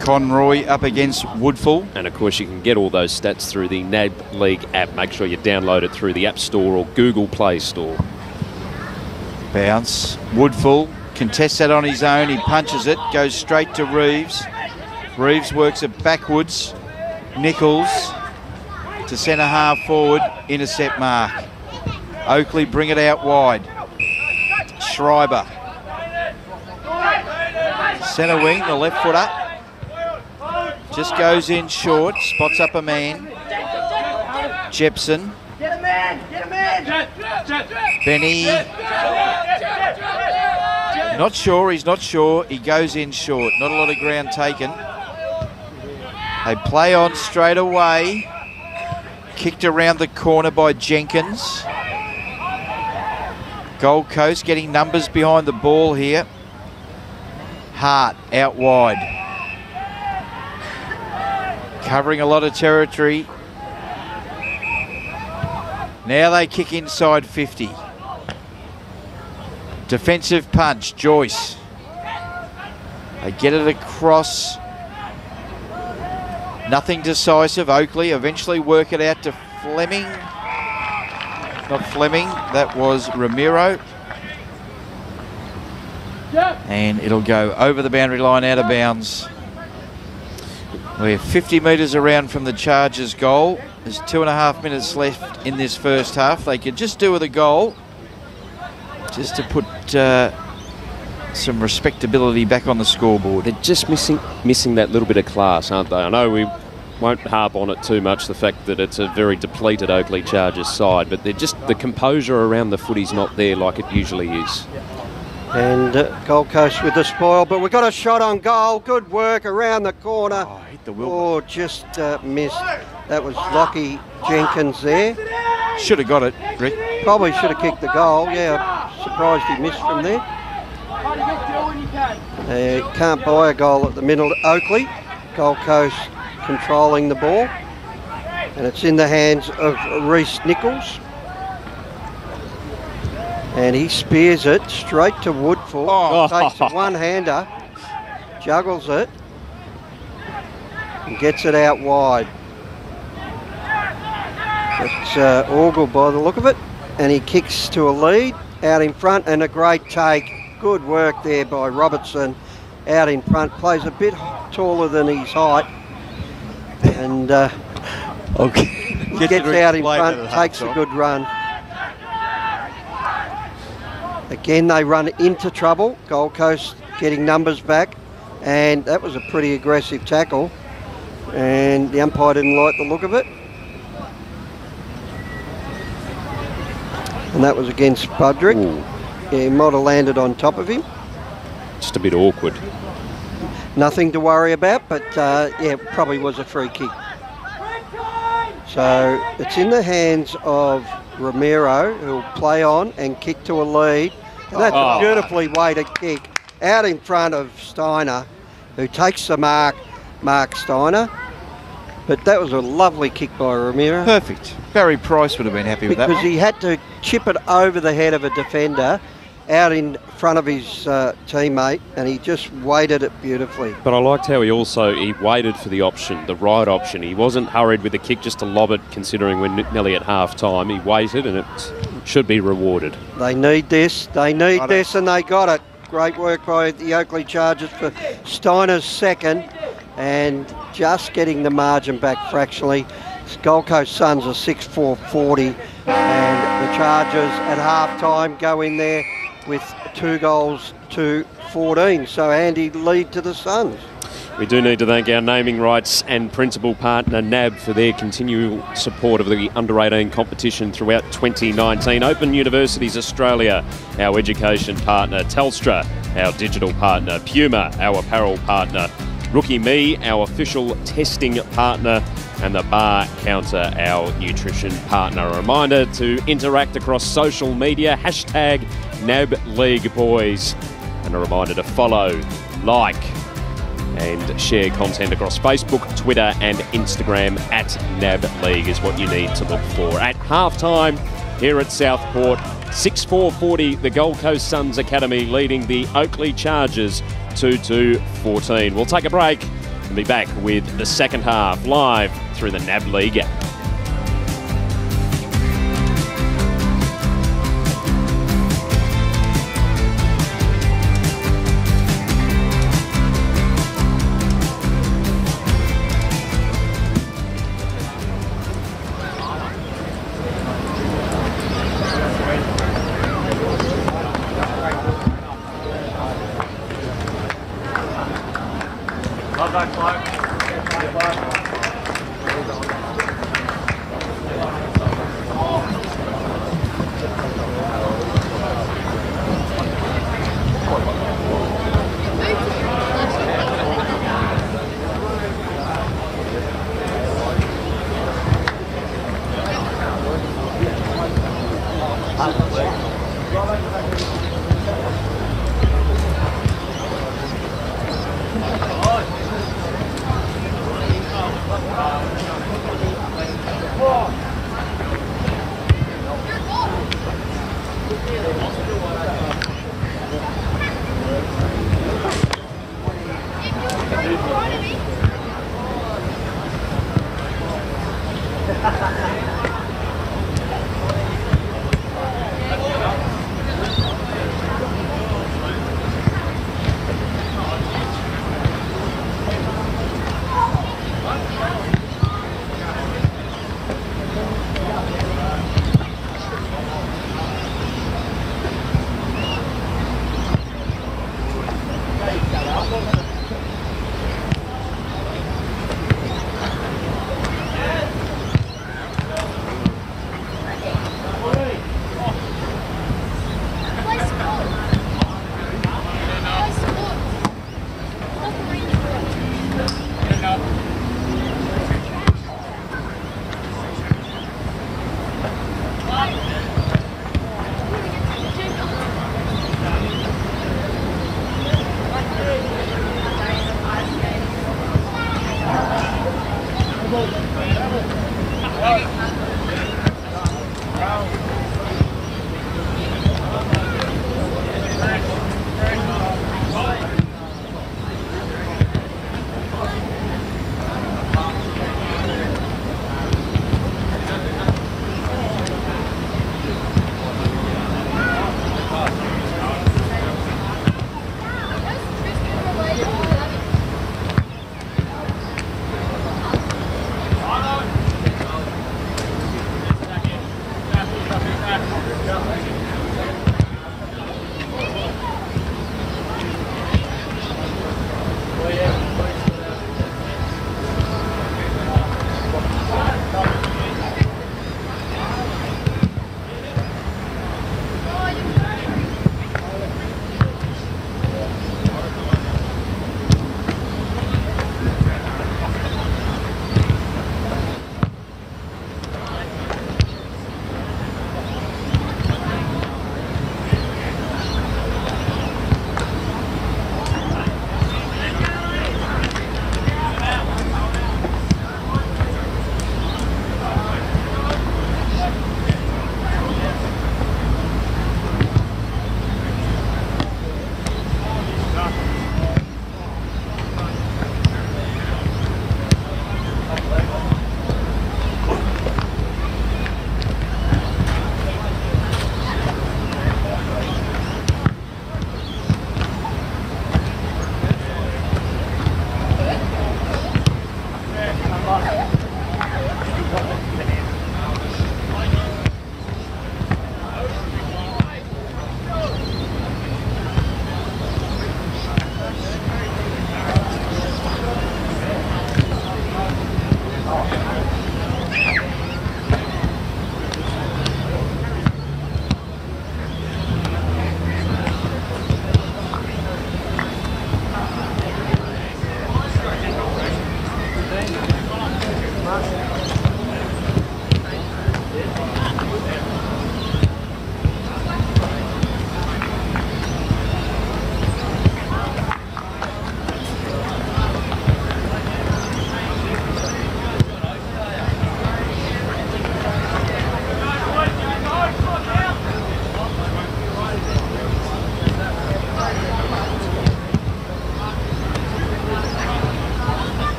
Conroy up against Woodfull. And of course you can get all those stats through the NAB League app. Make sure you download it through the App Store or Google Play Store. Bounce. Woodfull contests that on his own. He punches it, goes straight to Reeves. Reeves works it backwards. Nichols to centre half forward. Intercept mark. Oakleigh bring it out wide. Schreiber. Centre wing, the left foot up. Just goes in short, spots up a man. Jepson. Get a man! Get a man! Benny. Not sure, he's not sure. He goes in short. Not a lot of ground taken. They play on straight away. Kicked around the corner by Jenkins. Gold Coast getting numbers behind the ball here. Hart out wide. Covering a lot of territory. Now they kick inside 50. Defensive punch, Joyce. They get it across. Nothing decisive. Oakleigh eventually work it out to Fleming. Not Fleming, that was Ramiro. And it'll go over the boundary line, out of bounds. We're 50 metres around from the Chargers' goal. There's 2.5 minutes left in this first half. They could just do with a goal, just to put some respectability back on the scoreboard. They're just missing that little bit of class, aren't they? I know we won't harp on it too much, the fact that it's a very depleted Oakleigh Chargers side, but they're just, the composure around the footy's not there like it usually is. And Gold Coast with the spoil, but we've got a shot on goal. Good work around the corner. Oh, hit the wheel. Oh, just missed. That was Lockie Jenkins there. Should have got it, Rick. Probably should have kicked the goal. Yeah, I'm surprised he missed from there. Can't buy a goal at the middle. Oakleigh, Gold Coast controlling the ball. And it's in the hands of Reece Nichols. And he spears it straight to Woodfull. Takes a one-hander, juggles it, and gets it out wide. It's Ogle by the look of it, and he kicks to a lead out in front, and a great take. Good work there by Robertson out in front. Plays a bit taller than his height, and gets out in front, takes a good run. Again, they run into trouble. Gold Coast getting numbers back, and that was a pretty aggressive tackle, and the umpire didn't like the look of it. And that was against Budrick. Yeah, he might have landed on top of him. Just a bit awkward. Nothing to worry about, but yeah, probably was a free kick. So it's in the hands of Romero, who'll play on and kick to a lead. And that's a beautifully weighted kick out in front of Steiner, who takes the mark, Mark Steiner. But that was a lovely kick by Romero. Perfect. Barry Price would have been happy with that Because one. he had to chip it over the head of a defender out in front of his teammate, and he just weighted it beautifully. But I liked how he waited for the option, the right option. He wasn't hurried with the kick just to lob it, considering we're nearly at half time. He waited, and it should be rewarded. They need this, and they got it. Great work by the Oakleigh Chargers for Steiner's second, and just getting the margin back fractionally. Gold Coast Suns are 6-4-40, and the Chargers at half-time go in there with 2 goals to 14. So handy lead to the Suns. We do need to thank our naming rights and principal partner NAB for their continual support of the under-18 competition throughout 2019. Open Universities Australia, our education partner. Telstra, our digital partner. Puma, our apparel partner. Rookie Me, our official testing partner. And the Bar Counter, our nutrition partner. A reminder to interact across social media, hashtag NAB League Boys. And a reminder to follow, like, and share content across Facebook, Twitter and Instagram at NAB League is what you need to look for. At halftime here at Southport, 6-4-40, the Gold Coast Suns Academy leading the Oakleigh Chargers 2-14. We'll take a break and be back with the second half live through the NAB League app.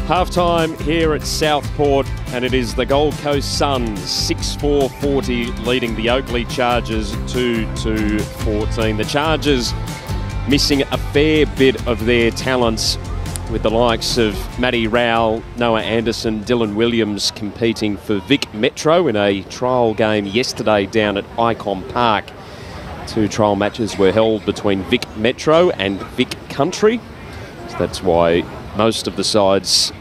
Half-time here at Southport, and it is the Gold Coast Suns 6-4-40 leading the Oakleigh Chargers 2-14. The Chargers missing a fair bit of their talents, with the likes of Matty Rowell, Noah Anderson, Dylan Williams competing for Vic Metro in a trial game yesterday down at Icon Park. 2 trial matches were held between Vic Metro and Vic Country. So that's why most of the sides,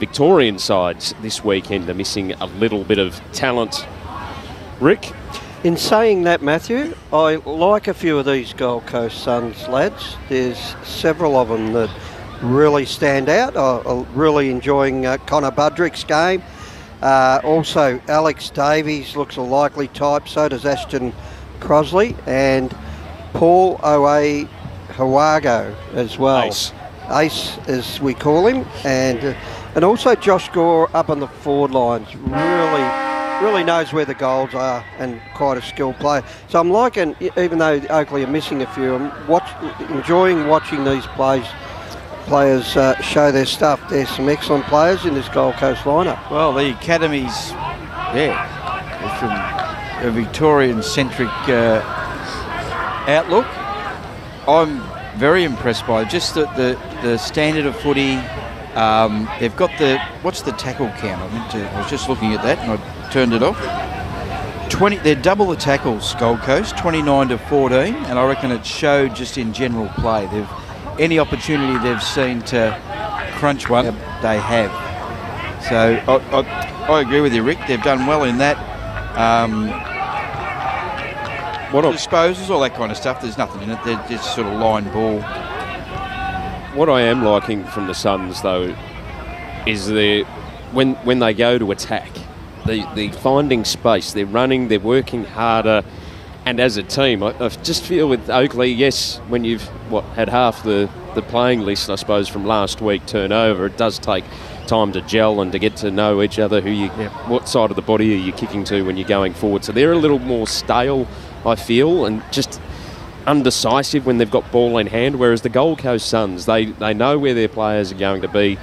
Victorian sides this weekend, are missing a little bit of talent. Rick? In saying that, Matthew, I like a few of these Gold Coast Suns lads. There's several of them that really stand out. I'm really enjoying Connor Budrick's game. Also, Alex Davies looks a likely type. So does Ashton Crosley and Paul Oe Hawago as well. Ace, as we call him, and also Josh Gore up on the forward lines. Really knows where the goals are, and quite a skilled player. So I'm liking, even though Oakleigh are missing a few, I'm enjoying watching these players show their stuff. There's some excellent players in this Gold Coast lineup. Well, the academies, they're from a Victorian-centric outlook. I'm very impressed by just the standard of footy. They've got what's the tackle count? I was just looking at that and I turned it off. 20. They're double the tackles, Gold Coast, 29-14, and I reckon it showed just in general play. Any opportunity they've seen to crunch one, they have. So I agree with you, Rick. They've done well in that. Disposals, all that kind of stuff. There's nothing in it. They're just sort of line ball. What I am liking from the Suns, though, is when they go to attack, the finding space. They're running, they're working harder, and as a team, I just feel with Oakleigh, yes, when you've had half the playing list, I suppose, from last week turn over, it does take time to gel and to get to know each other. What side of the body are you kicking to when you're going forward? So they're a little more stale, I feel, and just undecisive when they've got ball in hand, whereas the Gold Coast Suns, they know where their players are going to be.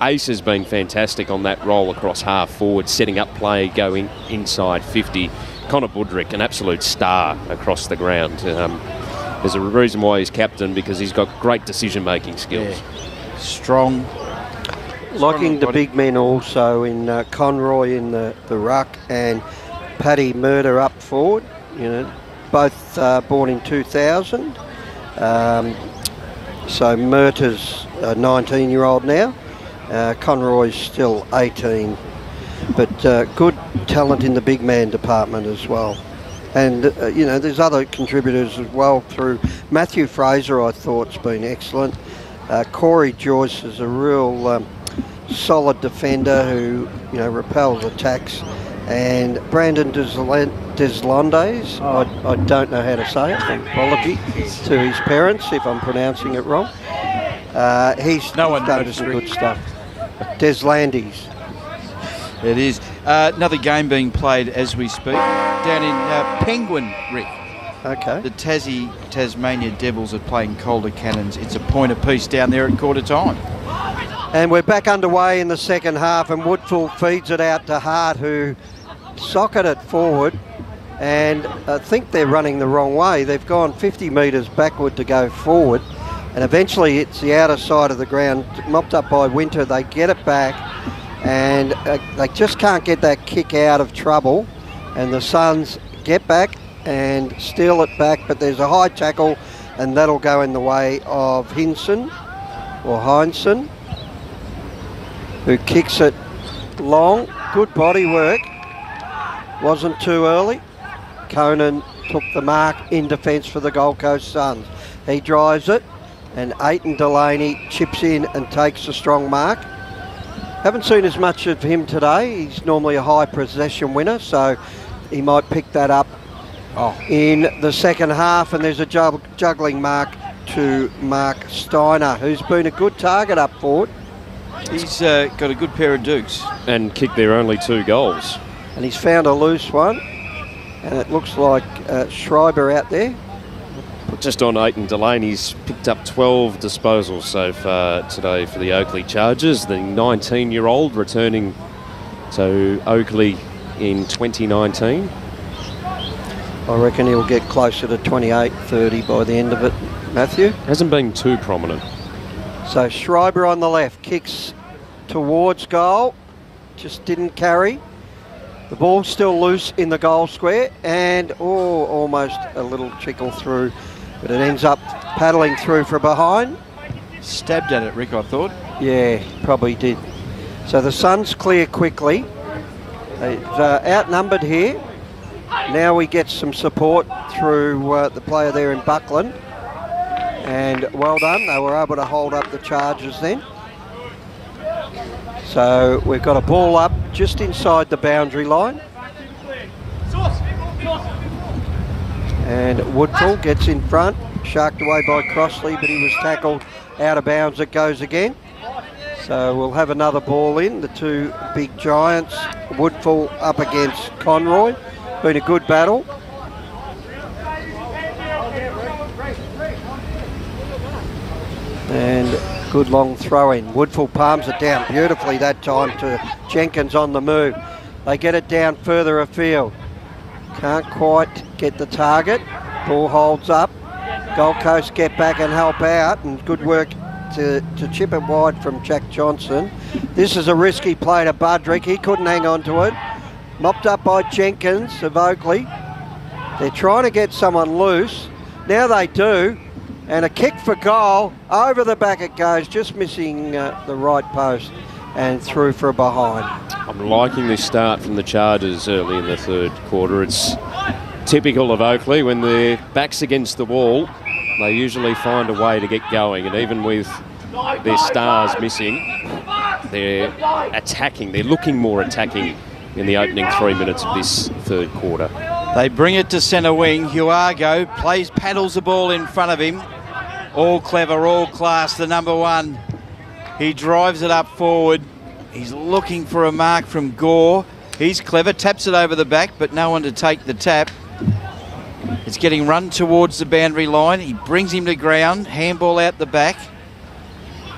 Ace has been fantastic on that roll across half forward, setting up play, going inside 50. Connor Budrick, an absolute star across the ground. There's a reason why he's captain, because he's got great decision-making skills. Yeah. Strong. Liking the big men also in Conroy in the ruck and Paddy Murder up forward. Both born in 2000. So Murta's a 19-year-old now. Conroy's still 18. But good talent in the big man department as well. And, there's other contributors as well through. Matthew Fraser, I thought, has been excellent. Corey Joyce is a real solid defender who, repels attacks. And Brandon Deslondes, I don't know how to say it, apology to his parents if I'm pronouncing it wrong. He's done some good stuff. Deslandes. It is. Another game being played as we speak down in Penguin, Rick. Okay. The Tasmania Devils are playing Calder Cannons. It's a point apiece down there at quarter time. And we're back underway in the second half, and Woodfull feeds it out to Hart, who socket it forward, and I think they're running the wrong way. They've gone 50 metres backward to go forward, and eventually it's the outer side of the ground, mopped up by Winter. They get it back, and they just can't get that kick out of trouble, and the Suns get back and steal it back, but there's a high tackle, and that'll go in the way of Heinsohn, who kicks it long. Good body work. Wasn't too early. Conan took the mark in defence for the Gold Coast Suns. He drives it, and Aiton Delaney chips in and takes a strong mark. Haven't seen as much of him today. He's normally a high possession winner, so he might pick that up in the second half. And there's a juggling mark to Mark Steiner, who's been a good target up forward. He's got a good pair of dukes. And kicked their only 2 goals. And he's found a loose one, and it looks like Schreiber out there. Just on Aiton Delaney's picked up 12 disposals so far today for the Oakleigh Chargers. The 19-year-old returning to Oakleigh in 2019. I reckon he'll get closer to 28, 30 by the end of it, Matthew. Hasn't been too prominent. So Schreiber on the left, kicks towards goal, just didn't carry. The ball's still loose in the goal square, and almost a little trickle through, but it ends up paddling through from behind. Stabbed at it, Rick, I thought. Yeah, probably did. So the Suns clear quickly. They're outnumbered here. Now we get some support through the player there in Buckland. And well done, they were able to hold up the Chargers then. So we've got a ball up just inside the boundary line. And Woodfull gets in front, sharked away by Crossley, but he was tackled out of bounds. It goes again. So we'll have another ball in. The 2 big giants, Woodfull up against Conroy. Been a good battle. And good long throw in. Woodfull palms it down beautifully that time to Jenkins on the move. They get it down further afield. Can't quite get the target. Ball holds up. Gold Coast get back and help out, and good work to chip it wide from Jack Johnson. This is a risky play to Budrick. He couldn't hang on to it. Mopped up by Jenkins of Oakleigh. They're trying to get someone loose. Now they do. And a kick for goal. Over the back it goes, just missing the right post and through for a behind. I'm liking this start from the Chargers early in the third quarter. It's typical of Oakleigh. When their back's against the wall, they usually find a way to get going. And even with their stars missing, they're attacking. They're looking more attacking in the opening 3 minutes of this third quarter. They bring it to centre wing. Huago paddles the ball in front of him. All clever, all class, the number 1. He drives it up forward. He's looking for a mark from Gore. He's clever, taps it over the back, but no one to take the tap. It's getting run towards the boundary line. He brings him to ground, handball out the back.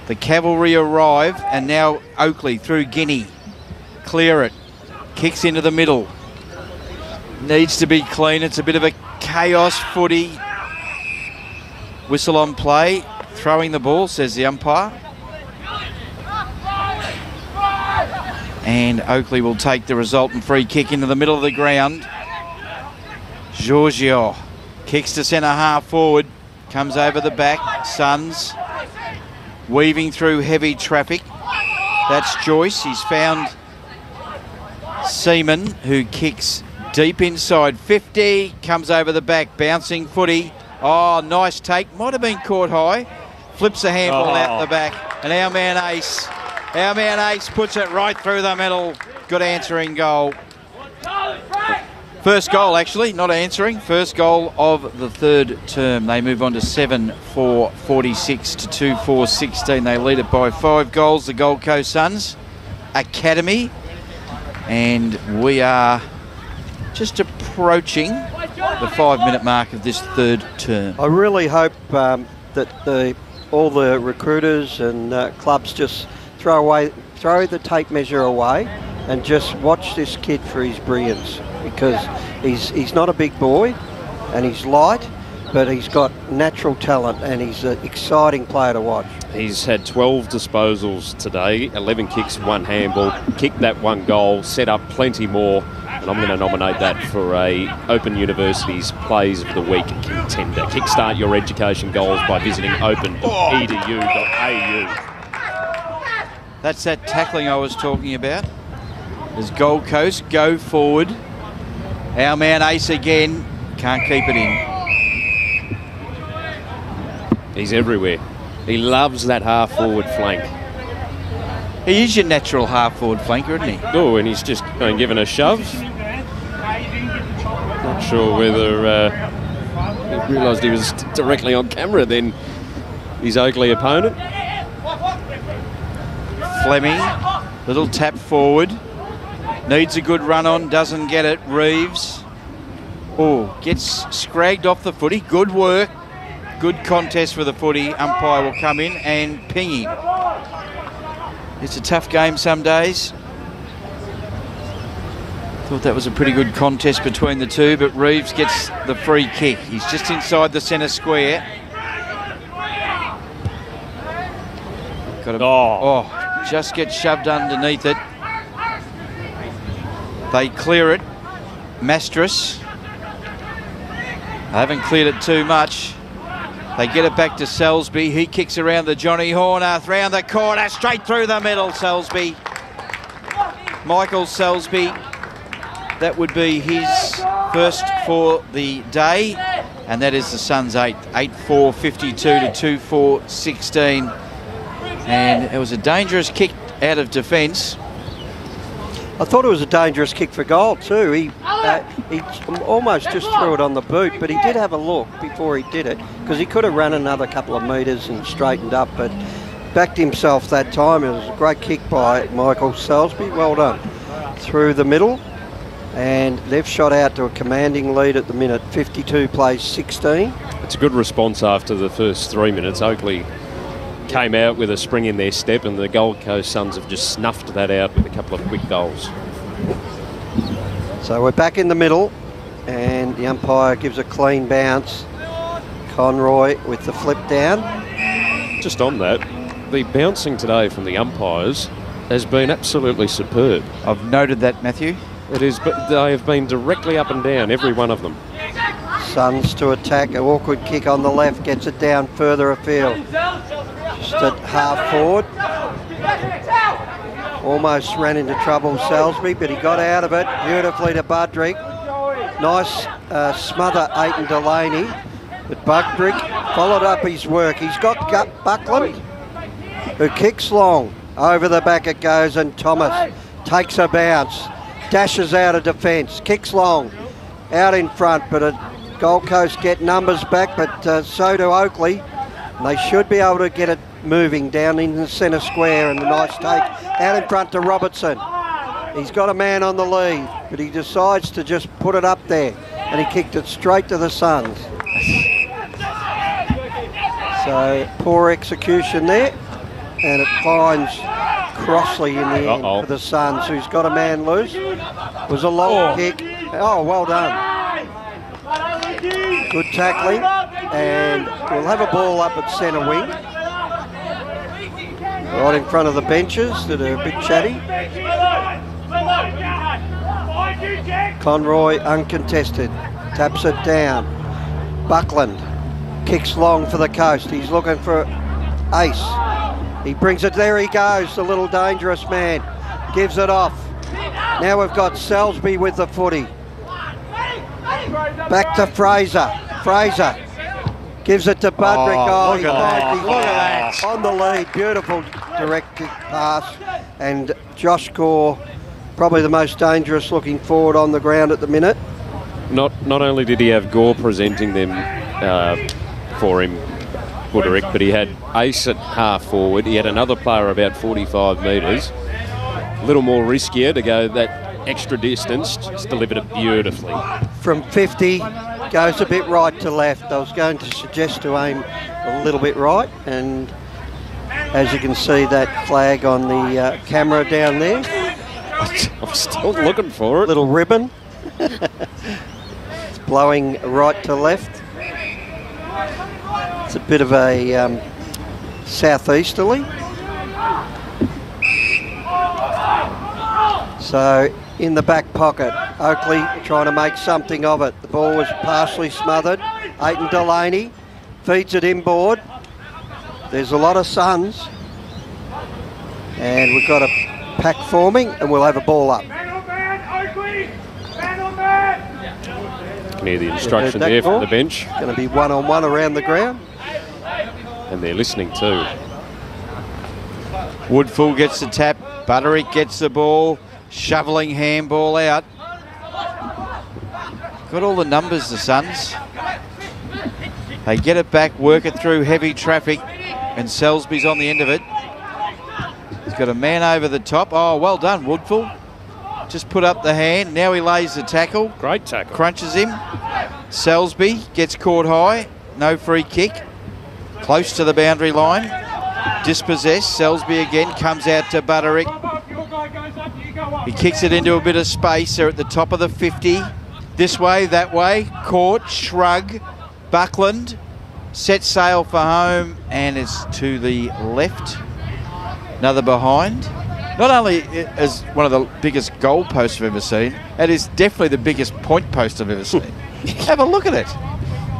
The Cavalry arrive, and now Oakleigh through Guinea. Clear it. Kicks into the middle. Needs to be clean. It's a bit of a chaos footy. Whistle on play. Throwing the ball, says the umpire. And Oakleigh will take the resultant free kick into the middle of the ground. Giorgio kicks to centre half forward. Comes over the back. Suns weaving through heavy traffic. That's Joyce. He's found Seaman, who kicks deep inside 50, comes over the back, bouncing footy. Oh, nice take. Might have been caught high. Flips the handball out the back. And our man Ace puts it right through the middle. Good answering goal. First goal, actually, not answering. First goal of the third term. They move on to 7-4-46 to 2-4-16. They lead it by 5 goals, the Gold Coast Suns Academy. And we are just approaching the 5-minute mark of this third term. I really hope that all the recruiters and clubs just throw the tape measure away and just watch this kid for his brilliance, because he's not a big boy and he's light, but he's got natural talent and he's an exciting player to watch. He's had 12 disposals today, 11 kicks, 1 handball, kicked that 1 goal, set up plenty more, and I'm going to nominate that for a Open University's Plays of the Week contender. Kickstart your education goals by visiting open.edu.au. That's that tackling I was talking about. As Gold Coast go forward. Our man Ace again, can't keep it in. He's everywhere. He loves that half-forward flank. He is your natural half-forward flanker, isn't he? Oh, and he's just been given a shove. Not sure whether he realised he was directly on camera then, his Oakleigh opponent. Fleming, little tap forward. Needs a good run on, doesn't get it. Reeves, gets scragged off the footy. Good work, good contest for the footy. Umpire will come in and ping him. It's a tough game some days. Thought that was a pretty good contest between the two, but Reeves gets the free kick. He's just inside the centre square. Just gets shoved underneath it. They clear it. Mastras. They haven't cleared it too much. They get it back to Selsby. He kicks around the Johnny Horner, round the corner, straight through the middle, Selsby. Michael Selsby. That would be his first for the day. And that is the Suns' 8-4-52 to 2-4-16. And it was a dangerous kick out of defence. I thought it was a dangerous kick for goal too. He almost just threw it on the boot, but he did have a look before he did it, because he could have run another couple of metres and straightened up, but backed himself that time. It was a great kick by Michael Selsby. Well done. Through the middle, and they've shot out to a commanding lead at the minute. 52 plays 16. It's a good response after the first 3 minutes. Oakleigh came out with a spring in their step, and the Gold Coast Suns have just snuffed that out with a couple of quick goals. So we're back in the middle, and the umpire gives a clean bounce. Conroy with the flip down. Just on that, the bouncing today from the umpires has been absolutely superb. I've noted that, Matthew. It is, but they have been directly up and down, every one of them. Suns to attack. An awkward kick on the left, gets it down further afield. Just at half forward. Almost ran into trouble, Selsby, but he got out of it beautifully to Budrick. Nice smother, Aiton Delaney. But Budrick followed up his work. He's got Buckland, who kicks long. Over the back it goes, and Thomas takes a bounce. Dashes out of defence. Kicks long. Out in front, but Gold Coast get numbers back, but so do Oakleigh. And they should be able to get it moving down in the centre square, and a nice take out in front to Robertson. He's got a man on the lead, but he decides to just put it up there, and he kicked it straight to the Suns. So poor execution there, and it finds Crossley in the end for the Suns, who's got a man loose. It was a long kick. Oh, well done. Good tackling, and we'll have a ball up at centre wing, right in front of the benches that are a bit chatty. Conroy uncontested, taps it down. Buckland kicks long for the Coast. He's looking for Ace. He brings it, there he goes, the little dangerous man. Gives it off. Now we've got Selsby with the footy. Back to Fraser. Fraser gives it to Budrick. Look at that. On the lead. Beautiful direct kick pass. And Josh Gore, probably the most dangerous looking forward on the ground at the minute. Not only did he have Gore presenting them for him, Wooderick, but he had Ace at half forward. He had another player about 45 metres. A little more riskier to go that extra distance. Just delivered it beautifully. From 50, goes a bit right to left. I was going to suggest to aim a little bit right, and as you can see that flag on the camera down there. I'm still looking for it. Little ribbon. It's blowing right to left. It's a bit of a southeasterly. So in the back pocket, Oakleigh trying to make something of it. The ball was partially smothered. Aiton Delaney feeds it inboard. There's a lot of Suns. And we've got a pack forming, and we'll have a ball up. Can hear the instruction there from the bench. Going to be one-on-one around the ground. And they're listening too. Woodfull gets the tap. Butterick gets the ball. Shoveling handball out. Got all the numbers, the Suns. They get it back, work it through heavy traffic, and Selsby's on the end of it. He's got a man over the top. Oh, well done, Woodfull. Just put up the hand. Now he lays the tackle. Great tackle. Crunches him. Selsby gets caught high. No free kick. Close to the boundary line. Dispossessed. Selsby again comes out to Butterick. He kicks it into a bit of space. They're at the top of the 50. This way, that way. Caught, shrug. Buckland sets sail for home, and it's to the left. Another behind. Not only as one of the biggest goal posts I've ever seen, it is definitely the biggest point post I've ever seen. Have a look at it.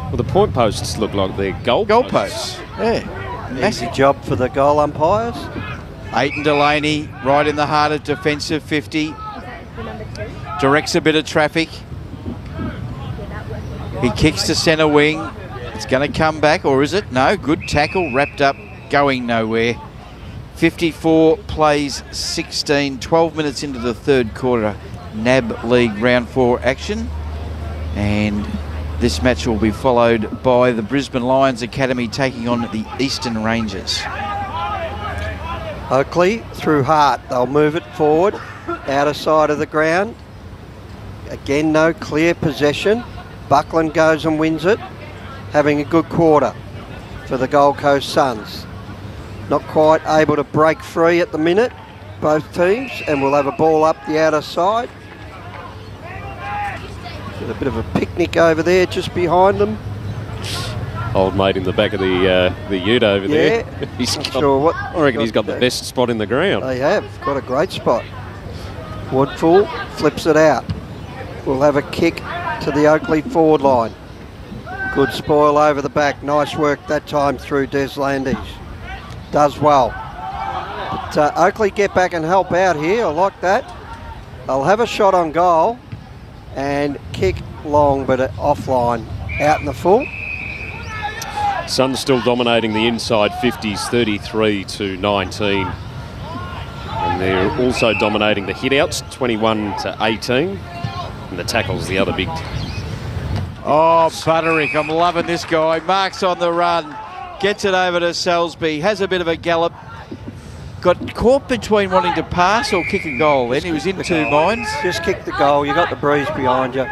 Well, the point posts look like they're goal posts. Yeah. Easy job for the goal umpires. Aiton Delaney right in the heart of defensive 50. Directs a bit of traffic. He kicks to centre wing. It's going to come back, or is it? No, good tackle, wrapped up, going nowhere. 54 plays 16, 12 minutes into the third quarter. NAB League Round 4 action. And this match will be followed by the Brisbane Lions Academy taking on the Eastern Rangers. Oakleigh through Hart. They'll move it forward, outer side of the ground. Again, no clear possession. Buckland goes and wins it, having a good quarter for the Gold Coast Suns. Not quite able to break free at the minute, both teams, and we'll have a ball up the outer side. Got a bit of a picnic over there just behind them. Old mate in the back of the ute over there. He's not got, sure what. I reckon he's got the best spot in the ground. They have got a great spot. Woodfull flips it out. We'll have a kick to the Oakleigh forward line. Good spoil over the back. Nice work that time through Des Landis. Does well. But Oakleigh get back and help out here. I like that. They'll have a shot on goal and kick long, but offline. Out in the full. Suns still dominating the inside 50s, 33-19. And they're also dominating the hit-outs, 21-18. And the tackle's the other big... Oh, Butterick, I'm loving this guy. Mark's on the run. Gets it over to Selsby. Has a bit of a gallop. Got caught between wanting to pass or kick a goal then. He was in two minds. Just kick the goal. You got the breeze behind you.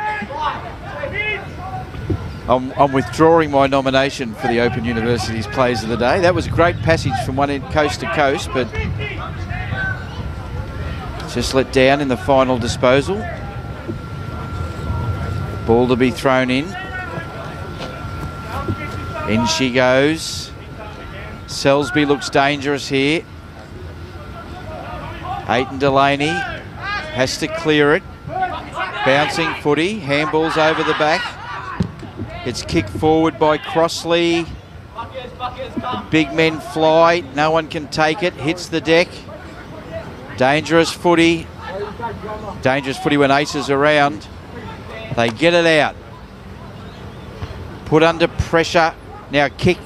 I'm withdrawing my nomination for the Open University's Players of the Day. That was a great passage from one end coast to coast, but just let down in the final disposal. Ball to be thrown in. In she goes. Selsby looks dangerous here. Aiton Delaney has to clear it. Bouncing footy. Handballs over the back. It's kicked forward by Crossley. The big men fly. No one can take it. Hits the deck. Dangerous footy. Dangerous footy when Ace is around. They get it out. Put under pressure. Now kick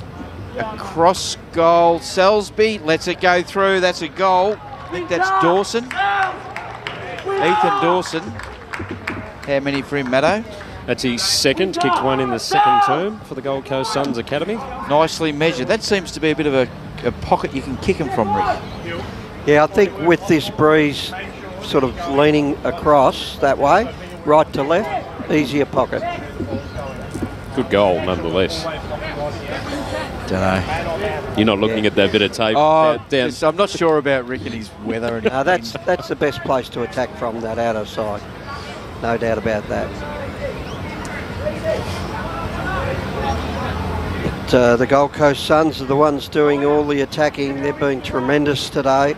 across goal. Selsby lets it go through. That's a goal. I think that's Dawson. Ethan Dawson. How many for him, Matto? That's his second, kicked one in the second term for the Gold Coast Suns Academy. Nicely measured. That seems to be a bit of a pocket you can kick him from, Rick. Yeah, I think with this breeze sort of leaning across that way, right to left, easier pocket. Good goal, nonetheless. Don't know. You're not looking at that bit of tape. I'm not sure about Rick and his weather. And that's the best place to attack from, that outer side. No doubt about that. But the Gold Coast Suns are the ones doing all the attacking. They've been tremendous today.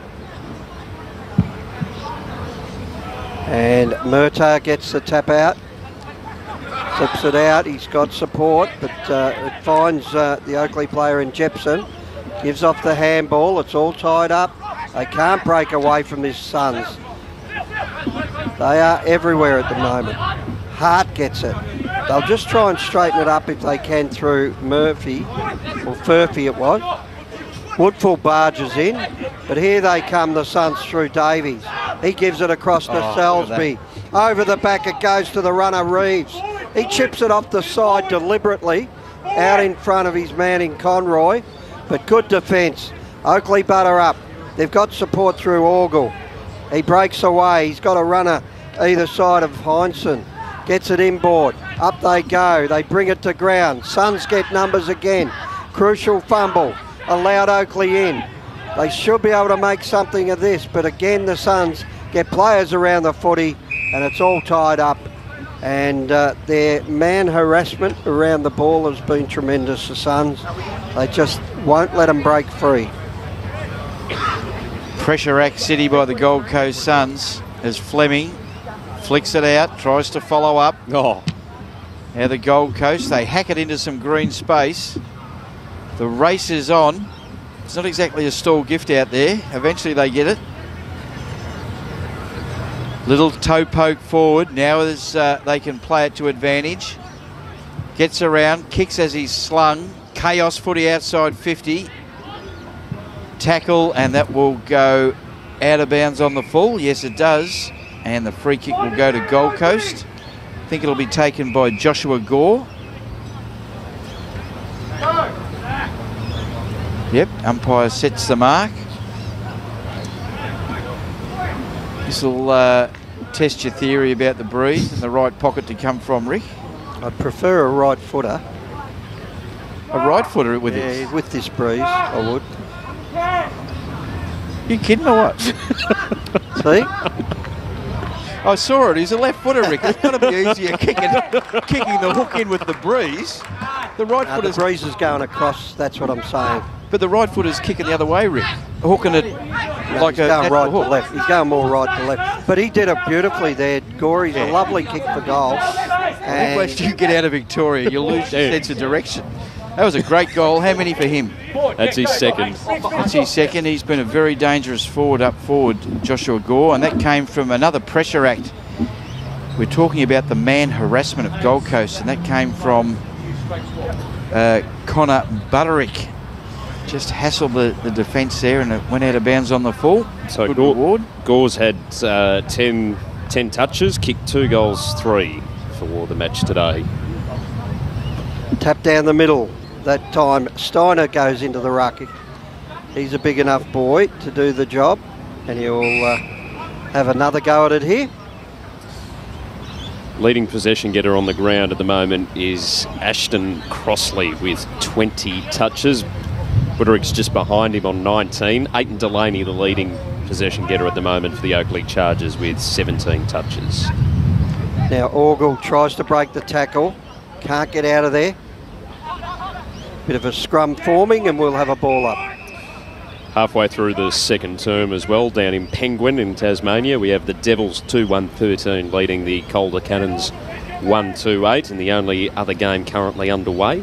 And Murtagh gets the tap out. Flips it out, he's got support, but it finds the Oakleigh player in Jepson. Gives off the handball, it's all tied up. They can't break away from this Suns. They are everywhere at the moment. Hart gets it. They'll just try and straighten it up if they can through Murphy, or Furphy it was. Woodfull barges in, but here they come, the Suns, through Davies. He gives it across to Salisbury. Over the back it goes to the runner, Reeves. He chips it off the side deliberately, out in front of his man in Conroy, but good defence. Oakleigh butter up. They've got support through Oakleigh. He breaks away. He's got a runner either side of Heinsohn. Gets it inboard. Up they go. They bring it to ground. Suns get numbers again. Crucial fumble. Allowed Oakleigh in. They should be able to make something of this, but again the Suns get players around the footy and it's all tied up. And their man harassment around the ball has been tremendous, the Suns. They just won't let them break free. Pressure act city by the Gold Coast Suns as Fleming flicks it out, tries to follow up. Now the Gold Coast, they hack it into some green space. The race is on. It's not exactly a stall gift out there. Eventually they get it. Little toe poke forward. Now as they can play it to advantage. Gets around, kicks as he's slung. Chaos footy outside 50. Tackle, and that will go out of bounds on the full. Yes, it does. And the free kick will go to Gold Coast. I think it'll be taken by Joshua Gore. Yep, umpire sets the mark. This will test your theory about the breeze and the right pocket to come from, Rick. I'd prefer a right footer. A right footer with this? Yeah, with this breeze, I would. You kidding or what? See? I saw it. He's a left footer, Rick. It's got to be easier kicking the hook in with the breeze. The right footer's... The breeze is going across, that's what I'm saying. But the right footer's kicking the other way, Rick. Hooking it like he's a going right hook. to left. He's going more right to left. But he did it beautifully there. Gory's a lovely kick for goal. And once you get out of Victoria, you lose your sense of direction. That was a great goal. How many for him? That's his second. That's his second. He's been a very dangerous forward up forward, Joshua Gore, and that came from another pressure act. We're talking about the man harassment of Gold Coast, and that came from Connor Butterick. Just hassled the defence there, and it went out of bounds on the full. So good reward. Gore's had 10 touches, kicked 2 goals, 3 for the match today. Tap down the middle. That time Steiner goes into the ruck. He's a big enough boy to do the job, and he'll have another go at it here. Leading possession getter on the ground at the moment is Ashton Crossley with 20 touches. Wooderick's just behind him on 19. Aiton Delaney, the leading possession getter at the moment for the Oakleigh Chargers, with 17 touches. Now Oakleigh tries to break the tackle. Can't get out of there. Bit of a scrum forming, and we'll have a ball up. Halfway through the second term as well, down in Penguin in Tasmania, we have the Devils 2-1-13 leading the Calder Cannons 1-2-8, and the only other game currently underway.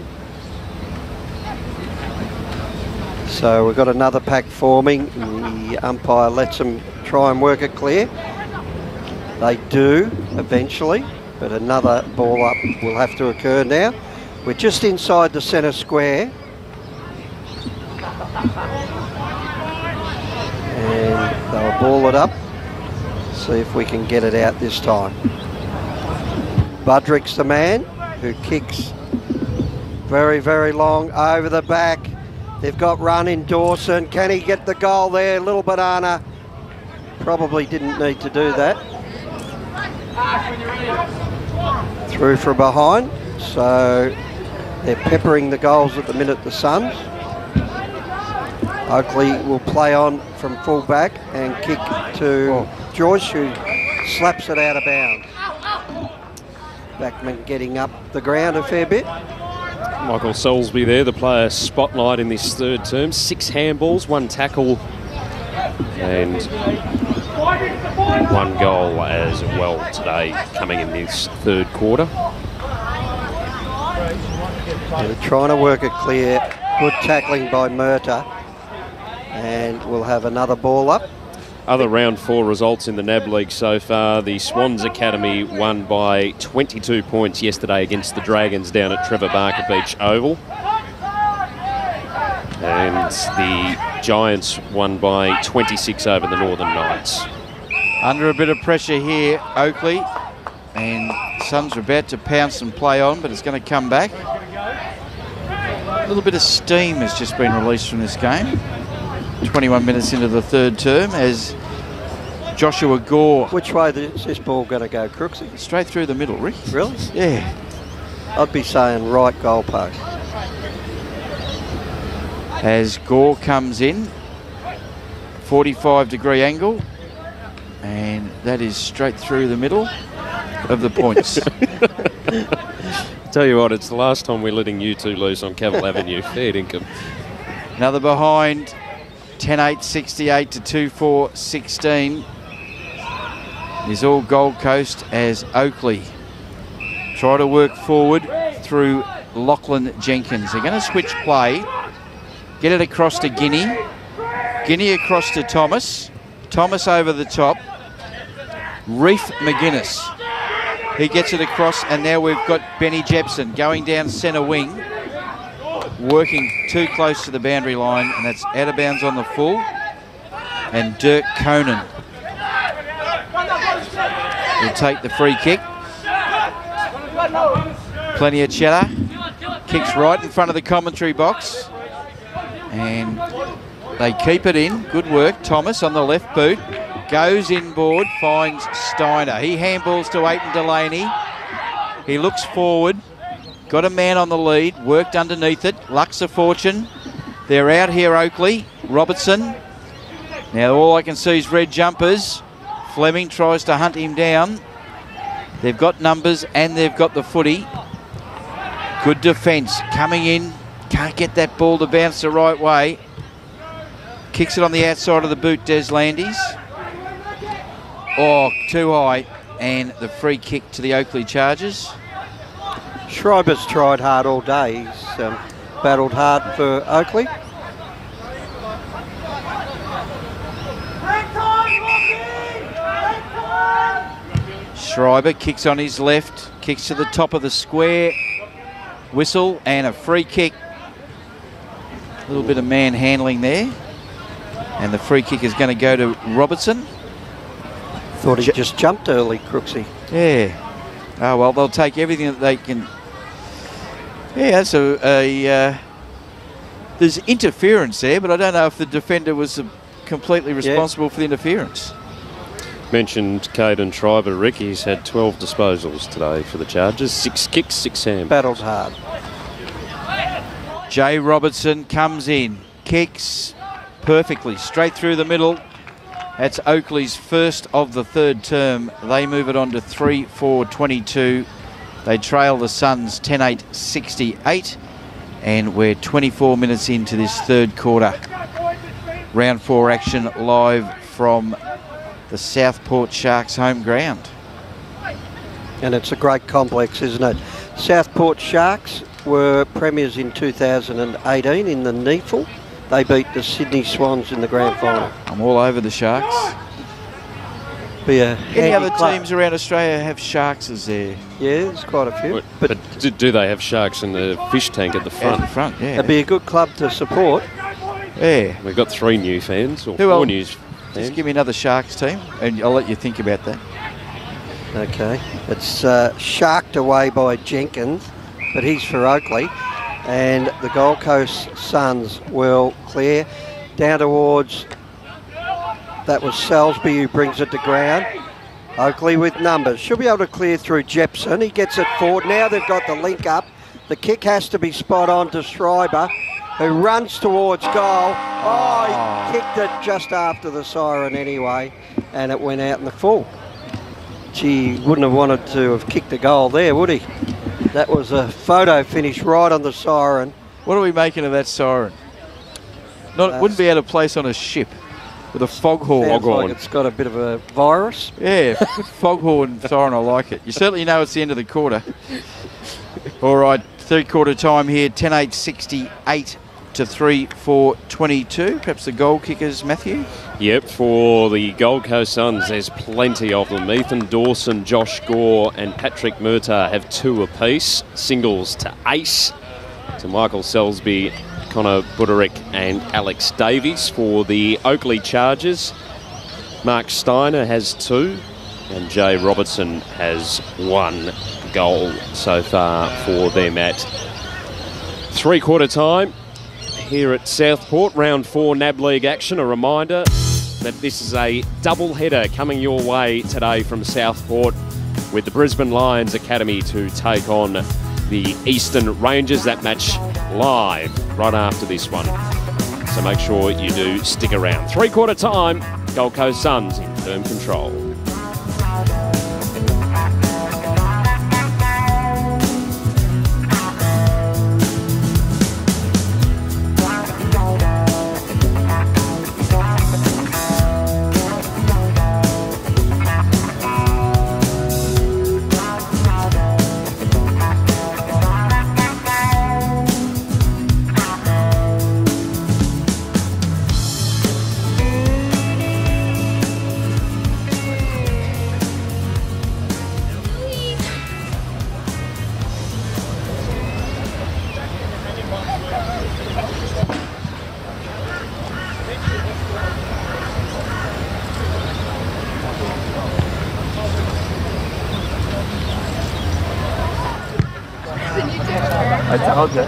So we've got another pack forming. The umpire lets them try and work it clear. They do eventually, but another ball up will have to occur now. We're just inside the centre square. And they'll ball it up. See if we can get it out this time. Budrick's the man who kicks very, very long over the back. They've got run in Dawson. Can he get the goal there? Little Banana probably didn't need to do that. Through from behind. So they're peppering the goals at the minute, the Suns. Oakleigh will play on from full back and kick to Joyce, who slaps it out of bounds. Backman getting up the ground a fair bit. Michael Salisbury there, the player spotlight in this third term. 6 handballs, 1 tackle and 1 goal as well today coming in this third quarter. They're trying to work it clear. Good tackling by Murtagh. And we'll have another ball up. Other round 4 results in the NAB League so far. The Swans Academy won by 22 points yesterday against the Dragons down at Trevor Barker Beach Oval. And the Giants won by 26 over the Northern Knights. Under a bit of pressure here, Oakleigh. And Suns are about to pounce and play on, but it's going to come back. A little bit of steam has just been released from this game. 21 minutes into the third term as Joshua Gore. Which way is this ball going to go, Crooksy? Straight through the middle, Rick. Really? Yeah. I'd be saying right goalpost. As Gore comes in, 45-degree angle, and that is straight through the middle of the points. Tell you what, it's the last time we're letting you two loose on Cavill Avenue. Fair income. Another behind. 10-8, 68 to 2-4, 16 is all Gold Coast as Oakleigh try to work forward through Lachlan Jenkins. They're going to switch play, get it across to Guinea, Guinea across to Thomas, Thomas over the top, Reef McGuinness. He gets it across, and now we've got Benny Jepson going down centre wing, working too close to the boundary line, and that's out of bounds on the full. And Dirk Conan will take the free kick. Plenty of chatter. Kicks right in front of the commentary box. And they keep it in. Good work. Thomas on the left boot. Goes inboard, finds Steiner. He handballs to Aiton Delaney. He looks forward. Got a man on the lead, worked underneath it. Luxa Fortune. They're out here, Oakleigh. Robertson. Now all I can see is red jumpers. Fleming tries to hunt him down. They've got numbers and they've got the footy. Good defence. Coming in. Can't get that ball to bounce the right way. Kicks it on the outside of the boot, Des Landis. Oh, too high. And the free kick to the Oakleigh Chargers. Schreiber's tried hard all day. He's battled hard for Oakleigh. Schreiber kicks on his left, kicks to the top of the square. Whistle and a free kick. A little bit of man-handling there. And the free kick is going to go to Robertson. Thought he just jumped early, Crooksy. Yeah. Oh, well, they'll take everything that they can. Yeah, so there's interference there, but I don't know if the defender was completely responsible for the interference. Mentioned Caden Schreiber, Rick. He's had 12 disposals today for the Chargers. 6 kicks, 6 handballs. Battled hard. Jay Robertson comes in, kicks perfectly, straight through the middle. That's Oakleigh's first of the third term. They move it on to 3-4-22. They trail the Suns 10-8, 68. And we're 24 minutes into this third quarter. Round 4 action live from the Southport Sharks home ground. And it's a great complex, isn't it? Southport Sharks were premiers in 2018 in the NEFL. They beat the Sydney Swans in the grand final. I'm all over the Sharks. Be a Any other club. teams around Australia have Sharks as their... Yeah, there's quite a few. But do they have Sharks in the fish tank at the front? At the front, yeah. It'd be a good club to support. Yeah. We've got 3 new fans, or Who 4 else? new fans. Just give me another Sharks team, and I'll let you think about that. Okay, it's sharked away by Jenkins, but he's for Oakleigh. And the Gold Coast Suns will clear down towards, that was Salisbury who brings it to ground. Oakleigh with numbers. Should be able to clear through Jepson. He gets it forward. Now they've got the link up. The kick has to be spot on to Schreiber, who runs towards goal. Oh, he kicked it just after the siren anyway, and it went out in the full. Gee, wouldn't have wanted to have kicked a goal there, would he? That was a photo finish right on the siren. What are we making of that siren? Wouldn't be out of place on a ship with a foghorn. Sounds like it's got a bit of a virus. Yeah, foghorn siren, I like it. You certainly know it's the end of the quarter. All right, third quarter time here, 10-8, 68-3-4-22. Perhaps the goal kickers, Matthew? Yep, for the Gold Coast Suns, there's plenty of them. Ethan Dawson, Josh Gore and Patrick Murtagh have 2 apiece. Singles to Ace, to Michael Selsby, Connor Buderick and Alex Davies. For the Oakleigh Chargers, Mark Steiner has 2 and Jay Robertson has 1 goal so far for them at three-quarter time here at Southport. Round 4 NAB League action. A reminder that this is a double header coming your way today from Southport, with the Brisbane Lions Academy to take on the Eastern Rangers. That match live right after this one, so make sure you do stick around. Three-quarter time, Gold Coast Suns in firm control. I told you.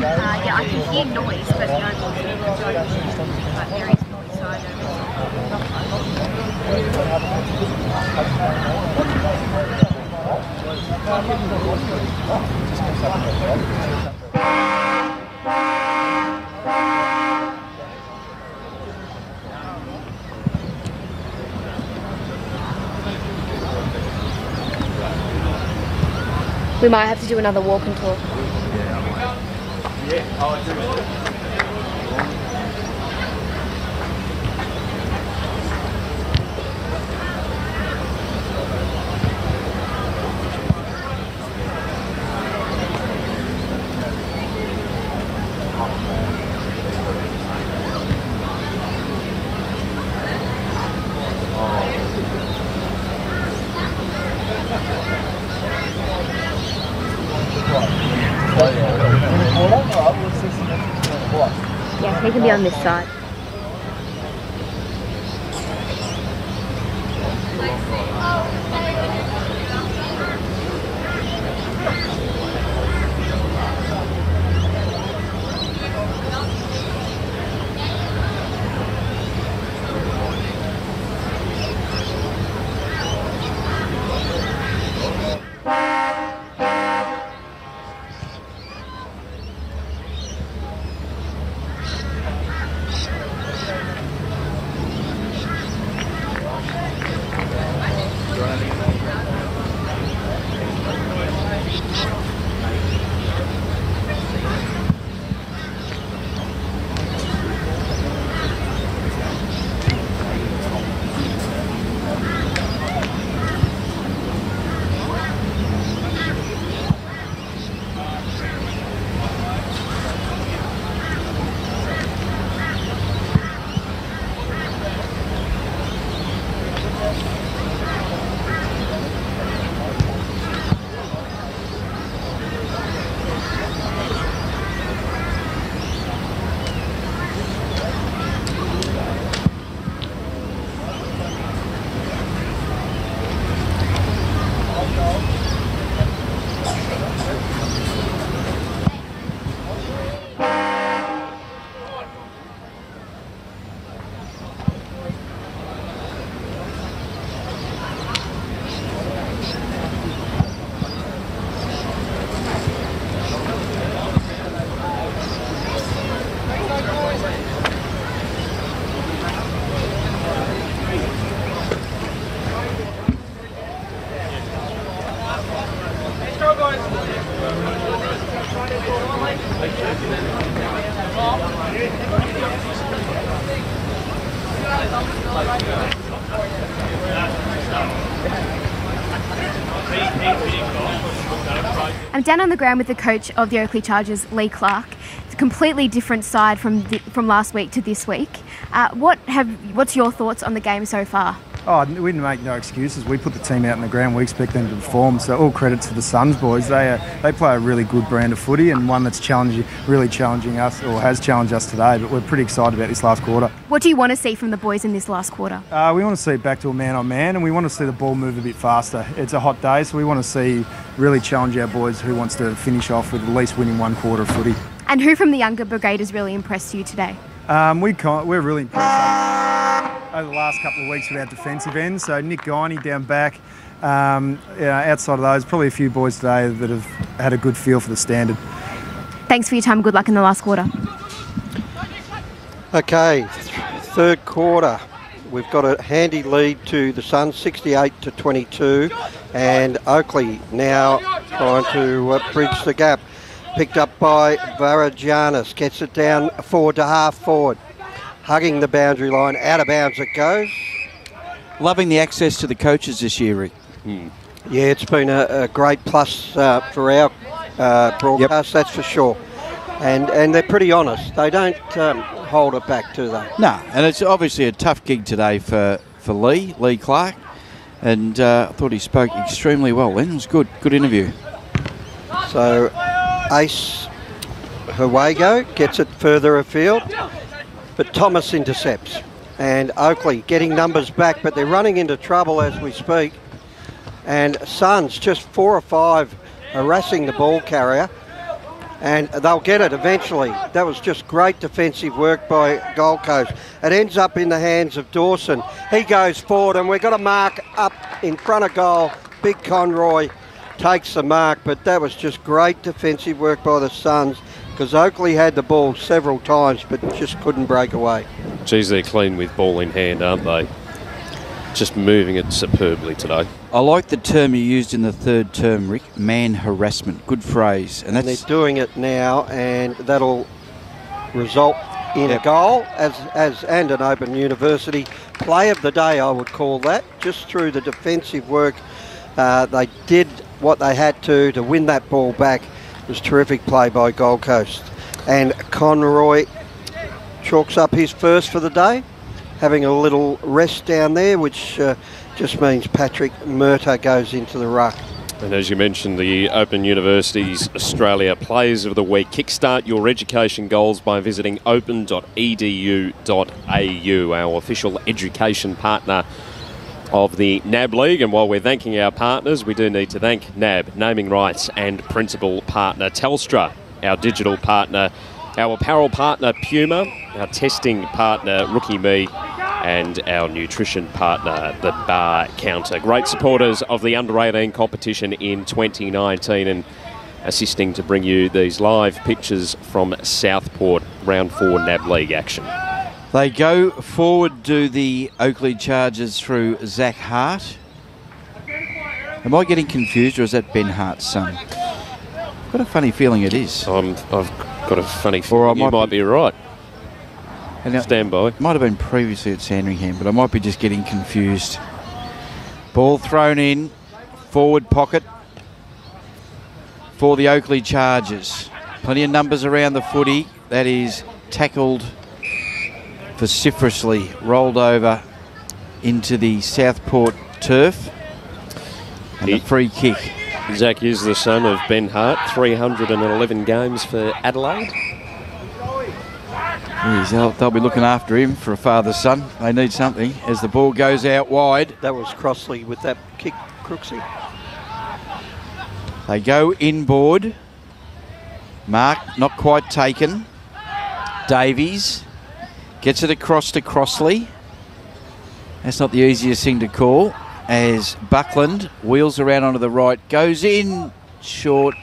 Yeah, I can hear noise, but no, there is noise, so I we might have to do another walk and talk. Yeah, he can be on this side. I'm down on the ground with the coach of the Oakleigh Chargers, Lee Clark. It's a completely different side from last week to this week. What's your thoughts on the game so far? Oh, we didn't make no excuses. We put the team out in the ground. We expect them to perform. So all credit to the Suns boys. They play a really good brand of footy and one that's really challenging us, or has challenged us today. But we're pretty excited about this last quarter. What do you want to see from the boys in this last quarter? We want to see it back to a man-on-man, and we want to see the ball move a bit faster. It's a hot day, so we want to see really challenge our boys who wants to finish off with at least winning one quarter of footy. And who from the younger brigade has really impressed you today? We're really impressed over the last couple of weeks with our defensive end. So Nick Guiney down back. Outside of those, probably a few boys today that have had a good feel for the standard. Thanks for your time. Good luck in the last quarter. Okay, third quarter. We've got a handy lead to the Suns, 68-22, and Oakleigh now trying to bridge the gap. Picked up by Varajanis, gets it down forward to half forward. Hugging the boundary line, out of bounds it goes. Loving the access to the coaches this year, Rick. Yeah, it's been a great plus for our broadcast, that's for sure. And they're pretty honest. They don't hold it back, do they? No, and it's obviously a tough gig today for Lee Clark. And I thought he spoke extremely well then. It was good interview. So Ace Huago gets it further afield, but Thomas intercepts. And Oakleigh getting numbers back, but they're running into trouble as we speak. And Suns just 4 or 5 harassing the ball carrier, and they'll get it eventually. That was just great defensive work by Gold Coast. It ends up in the hands of Dawson. He goes forward, and we've got a mark up in front of goal. Big Conroy takes the mark, but that was just great defensive work by the Suns, because Oakleigh had the ball several times but just couldn't break away. Geez, they're clean with ball in hand, aren't they? Just moving it superbly today. I like the term you used in the third term, Rick, man harassment. Good phrase. And they're doing it now, and that'll result in a goal and an Open University play of the day, I would call that, just through the defensive work. They did what they had to win that ball back. It was terrific play by Gold Coast. And Conroy chalks up his first for the day, having a little rest down there, which just means Patrick Murtagh goes into the ruck. And as you mentioned, the Open University's Australia Players of the Week. Kickstart your education goals by visiting open.edu.au, our official education partner of the NAB League. And while we're thanking our partners, we do need to thank NAB, naming rights and principal partner Telstra, our digital partner, our apparel partner Puma, our testing partner Rookie Me, and our nutrition partner, the Bar Counter. Great supporters of the Under-18 competition in 2019 and assisting to bring you these live pictures from Southport Round 4 NAB League action. They go forward to the Oakleigh Chargers through Zach Hart. Am I getting confused, or is that Ben Hart's son? I've got a funny feeling it is. I've got a funny feeling you might be right. Stand by. It might have been previously at Sandringham, but I might be just getting confused. Ball thrown in, forward pocket for the Oakleigh Chargers. Plenty of numbers around the footy. That is tackled vociferously, rolled over into the Southport turf. And a free kick. Zach is the son of Ben Hart, 311 games for Adelaide. Jeez, they'll be looking after him for a father-son. They need something as the ball goes out wide. That was Crossley with that kick, Crooksy. They go inboard. Mark not quite taken. Davies gets it across to Crossley. That's not the easiest thing to call, as Buckland wheels around onto the right, goes in short.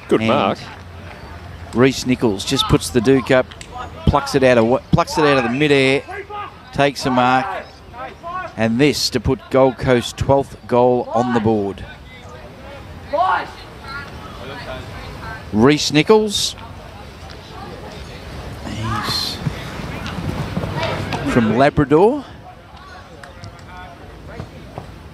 Good mark. Reece Nichols just puts the Duke up, plucks it out of the mid-air, takes a mark, and this to put Gold Coast 12th goal on the board. Reece Nichols. He's from Labrador.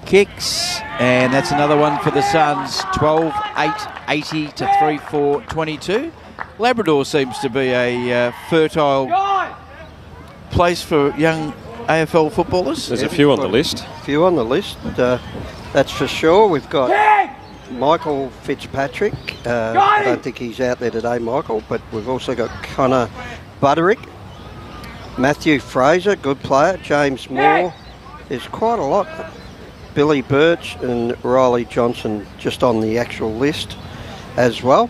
Kicks, and that's another one for the Suns. 12-8, 80 to 3-4, 22. Labrador seems to be a fertile place for young AFL footballers. There's a few on the list. A few on the list, that's for sure. We've got Michael Fitzpatrick. I don't think he's out there today, Michael, but we've also got Connor Butterick. Matthew Fraser, good player. James Moore. There's quite a lot. Billy Birch and Riley Johnson just on the actual list as well.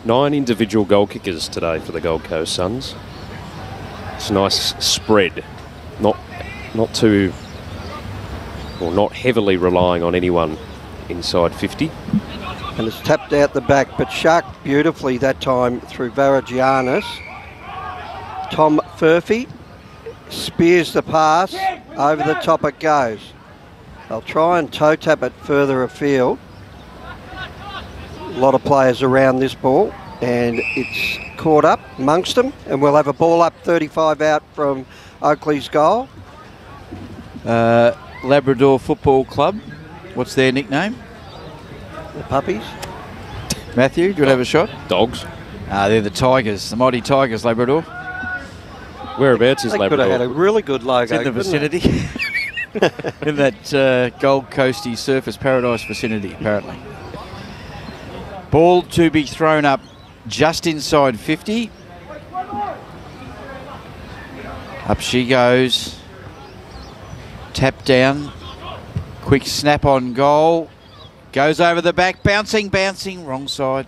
9 individual goal kickers today for the Gold Coast Suns. It's a nice spread. Not too, or not heavily relying on anyone inside 50. And it's tapped out the back, but sharked beautifully that time through Varagianis. Tom Furphy spears the pass. Over the top it goes. They'll try and toe tap it further afield. A lot of players around this ball, and it's caught up amongst them, and we'll have a ball up 35 out from Oakleigh's goal. Labrador Football Club. What's their nickname? The Puppies. Matthew, do you want to have a shot? Dogs. They're the Tigers, the mighty Tigers, Labrador. Whereabouts is They Labrador? could have had a really good logo. It's in the vicinity. In that Gold Coasty Surfers Paradise vicinity, apparently. Ball to be thrown up just inside 50. Up she goes. Tap down. Quick snap on goal. Goes over the back. Bouncing. Wrong side.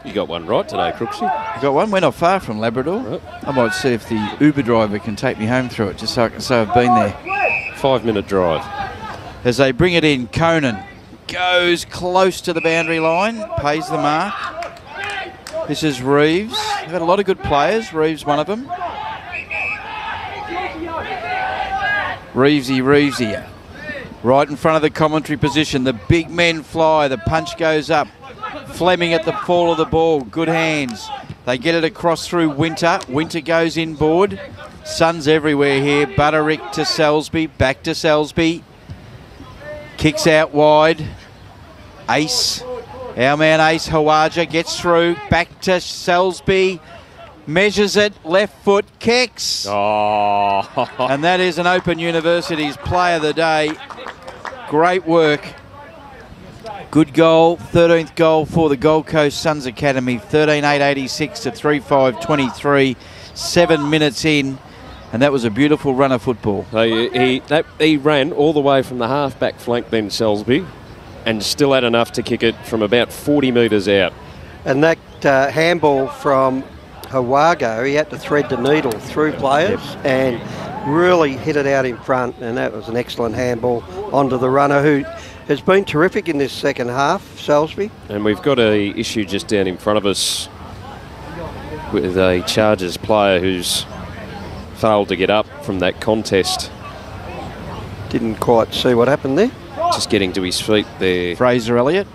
You got one right today, Crooksy. You got one. We're not far from Labrador. Right. I might see if the Uber driver can take me home through it, just so I can say I've been there. 5-minute drive. As they bring it in, Conan goes close to the boundary line, pays the mark. This is Reeves. They've got a lot of good players. Reeves, one of them. Reevesy. Right in front of the commentary position. The big men fly. The punch goes up. Fleming at the fall of the ball. Good hands. They get it across through Winter. Winter goes inboard. Suns everywhere here. Butterick to Salisbury. Back to Salisbury. Kicks out wide. Ace. Our man Ace Hawaja gets through. Back to Salisbury. Measures it. Left foot. Kicks. Oh. And that is an Open University's Player of the Day. Great work. Good goal. 13th goal for the Gold Coast Suns Academy. 13-8-86 to 3-5-23. 7 minutes in. And that was a beautiful run of football. He ran all the way from the half-back flank then, Salisbury, and still had enough to kick it from about 40 metres out. And that handball from Hawago, he had to thread the needle through players and really hit it out in front, and that was an excellent handball onto the runner, who has been terrific in this second half, Salisbury. And we've got an issue just down in front of us with a Chargers player who's failed to get up from that contest. Didn't quite see what happened there. Just getting to his feet there. Fraser Elliott.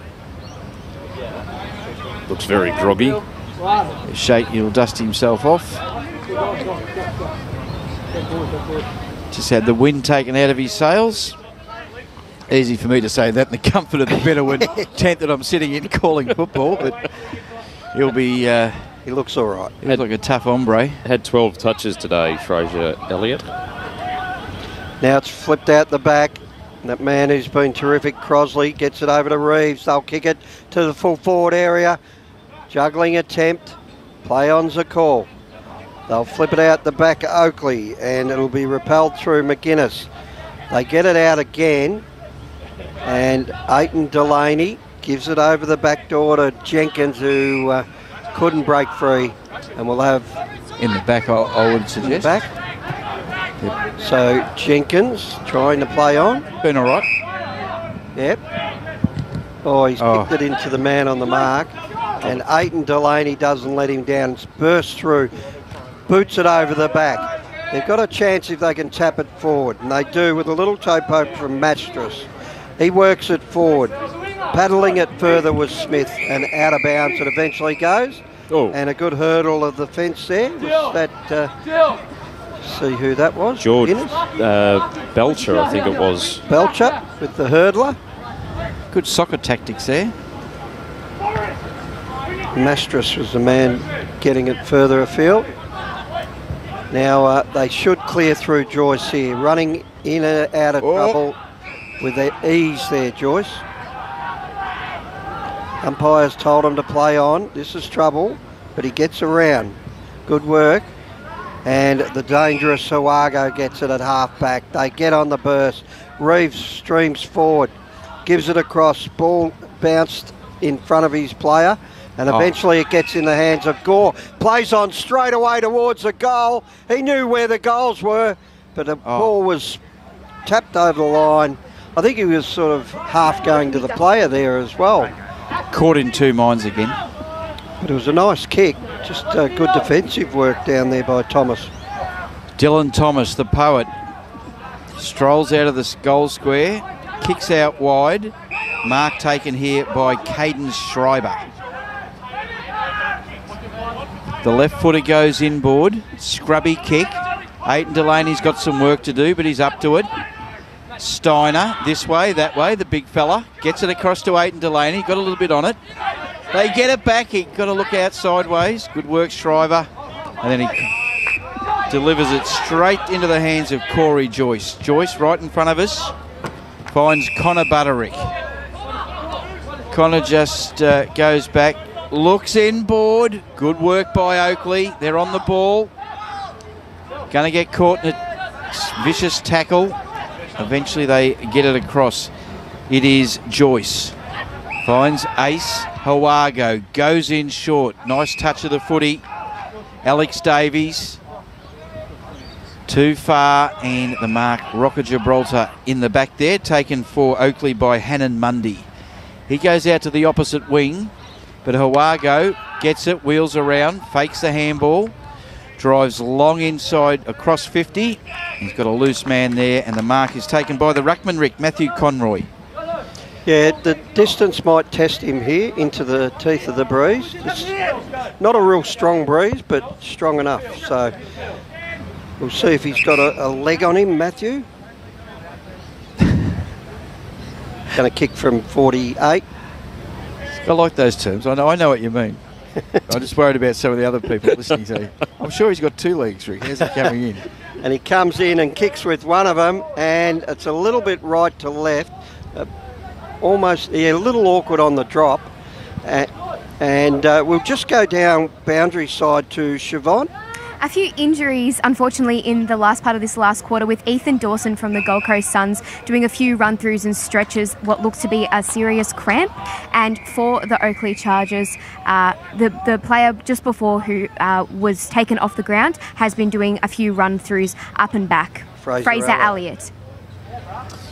Looks very groggy. He'll dust himself off. Just had the wind taken out of his sails. Easy for me to say that in the comfort of the Bedouin tent that I'm sitting in calling football, but he'll be... he looks all right. He looks like a tough hombre. Had 12 touches today, Fraser Elliott. Now it's flipped out the back. That man who's been terrific, Crosley, gets it over to Reeves. They'll kick it to the full forward area. Juggling attempt. Play on's a call. They'll flip it out the back, Oakleigh, and it'll be repelled through McGuinness. They get it out again, and Aiton Delaney gives it over the back door to Jenkins, who couldn't break free, and we'll have... In the back, I would suggest. In the back. Yep. So Jenkins trying to play on. Been all right. Yep. Oh, he's kicked it into the man on the mark. And Aiton Delaney doesn't let him down. It's burst through. Boots it over the back. They've got a chance if they can tap it forward. And they do with a little toe poke from Matstress. He works it forward. Battling it further was Smith, and out of bounds it eventually goes. Oh. And a good hurdle of the fence there. Was that, see who that was? George Guinness? Belcher, I think it was. Belcher with the hurdler. Good soccer tactics there. Mastras was the man getting it further afield. Now they should clear through Joyce here. Running in and out of trouble with their ease there, Joyce. Umpires told him to play on. This is trouble, but he gets around. Good work. And the dangerous Hawago gets it at half back. They get on the burst. Reeves streams forward, gives it across. Ball bounced in front of his player, and eventually it gets in the hands of Gore. Plays on straight away towards the goal. He knew where the goals were, but the ball was tapped over the line. I think he was sort of half going to the player there as well. Caught in two minds again. But it was a nice kick. Just good defensive work down there by Thomas. Dylan Thomas, the poet, strolls out of the goal square, kicks out wide. Mark taken here by Caden Schreiber. The left footer goes inboard. Scrubby kick. Aiton Delaney's got some work to do, but he's up to it. Steiner, this way, that way, the big fella. Gets it across to Aiton Delaney. Got a little bit on it. They get it back. He got to look out sideways. Good work, Shriver. And then he delivers it straight into the hands of Corey Joyce. Joyce right in front of us finds Connor Butterick. Connor just goes back, looks inboard. Good work by Oakleigh. They're on the ball. Going to get caught in a vicious tackle. Eventually they get it across. It is Joyce. Finds Ace. Hawago goes in short. Nice touch of the footy. Alex Davies. Too far, and the mark, Rocker Gibraltar in the back there, taken for Oakleigh by Hannon Mundy. He goes out to the opposite wing, but Hawago gets it, wheels around, fakes the handball, drives long inside across 50. He's got a loose man there, and the mark is taken by the ruckman, Rick, Matthew Conroy. Yeah, the distance might test him here into the teeth of the breeze. It's not a real strong breeze, but strong enough. So we'll see if he's got a leg on him, Matthew. Going to kick from 48. I like those terms. I know what you mean. I'm just worried about some of the other people listening to you. I'm sure he's got two legs, Rick. How's he coming in? And he comes in and kicks with one of them, and it's a little bit right to left. Almost a little awkward on the drop. And we'll just go down boundary side to Siobhan. A few injuries, unfortunately, in the last part of this last quarter, with Ethan Dawson from the Gold Coast Suns doing a few run-throughs and stretches, what looks to be a serious cramp. And for the Oakleigh Chargers, the player just before who was taken off the ground has been doing a few run-throughs up and back. Fraser Elliott.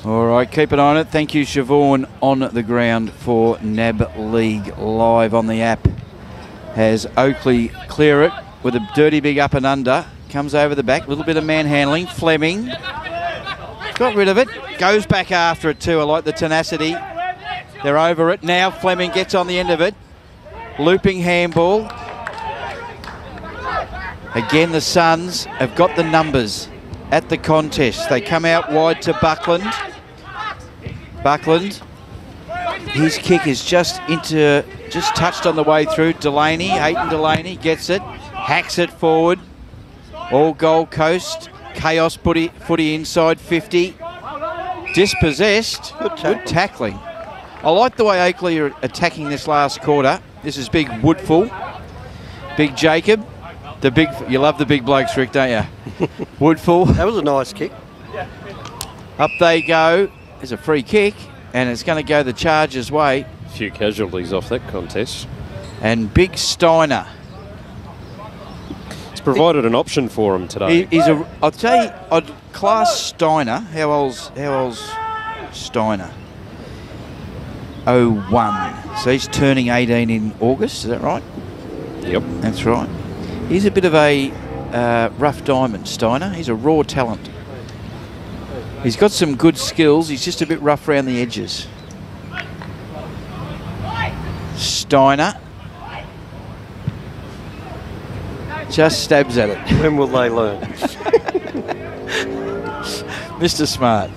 All right, keep an eye on it. Thank you, Siobhan, on the ground for NAB League live on the app. Has Oakleigh clear it with a dirty big up and under. Comes over the back, a little bit of manhandling. Fleming got rid of it. Goes back after it too. I like the tenacity. They're over it. Now Fleming gets on the end of it. Looping handball. Again, the Suns have got the numbers at the contest. They come out wide to Buckland. Buckland, his kick is just touched on the way through. Delaney, Aiton Delaney gets it, hacks it forward. All Gold Coast. Chaos footy inside 50. Dispossessed. Good tackling. I like the way Oakleigh are attacking this last quarter. This is big Woodfull. Big Jacob. You love the big blokes, Rick, don't you? Woodfull. That was a nice kick. Up they go. There's a free kick, and it's going to go the Chargers' way. A few casualties off that contest. And Big Steiner. It's provided an option for him today. I'll tell you, I'd class Steiner. How old's Steiner? 01. So he's turning 18 in August, is that right? Yep. That's right. He's a bit of a rough diamond, Steiner. He's a raw talent. He's got some good skills. He's just a bit rough around the edges. Steiner. Just stabs at it. When will they learn? Mr. Smart.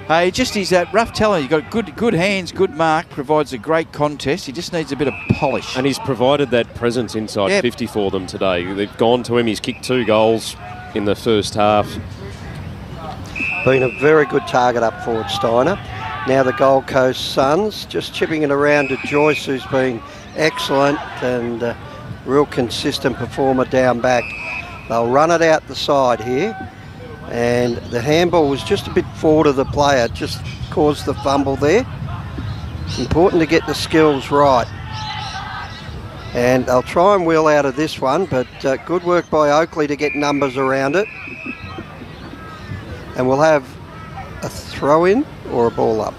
Hey, just he's that rough talent. He's got good hands, good mark, provides a great contest. He just needs a bit of polish. And he's provided that presence inside 50 for them today. They've gone to him. He's kicked 2 goals in the first half. Been a very good target up forward, Steiner. Now the Gold Coast Suns just chipping it around to Joyce, who's been excellent and a real consistent performer down back. They'll run it out the side here. And the handball was just a bit forward of the player, just caused the fumble there. It's important to get the skills right. And they'll try and wheel out of this one, but good work by Oakleigh to get numbers around it. And we'll have a throw-in or a ball up.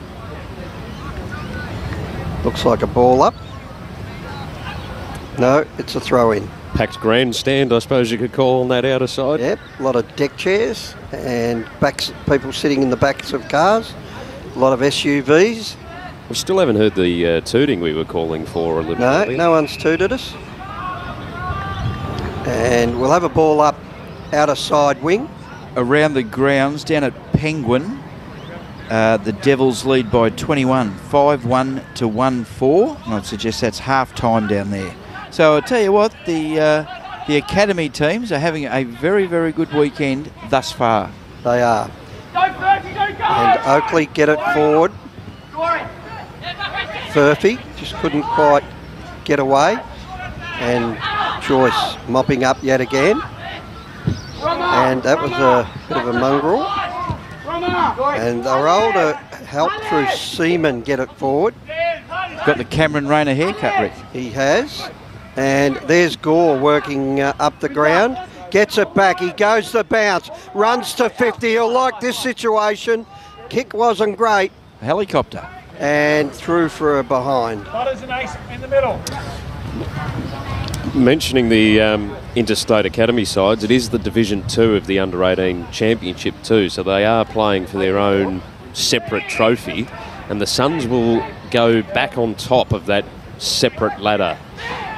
Looks like a ball up. No, it's a throw-in. Packed grandstand, I suppose you could call on that outer side. Yep, a lot of deck chairs and people sitting in the backs of cars. A lot of SUVs. We still haven't heard the tooting we were calling for a little earlier. No one's tooted us. And we'll have a ball up outer side wing. Around the grounds, down at Penguin, the Devils lead by 21, 5-1 to 1-4. I'd suggest that's half time down there. So I'll tell you what, the academy teams are having a very, very good weekend thus far. They are. And Oakleigh get it forward. Furphy just couldn't quite get away. And Joyce mopping up yet again. And that was a bit of a mongrel. And they were able to help through Seaman get it forward. Got the Cameron Rayner haircut, Rick. He has. And there's Gore working up the ground. Gets it back. He goes the bounce. Runs to 50. He'll like this situation. Kick wasn't great. Helicopter. And through for a behind. Butters and Ace in the middle. Mentioning the interstate academy sides, it is the Division 2 of the Under-18 Championship too, so they are playing for their own separate trophy, and the Suns will go back on top of that separate ladder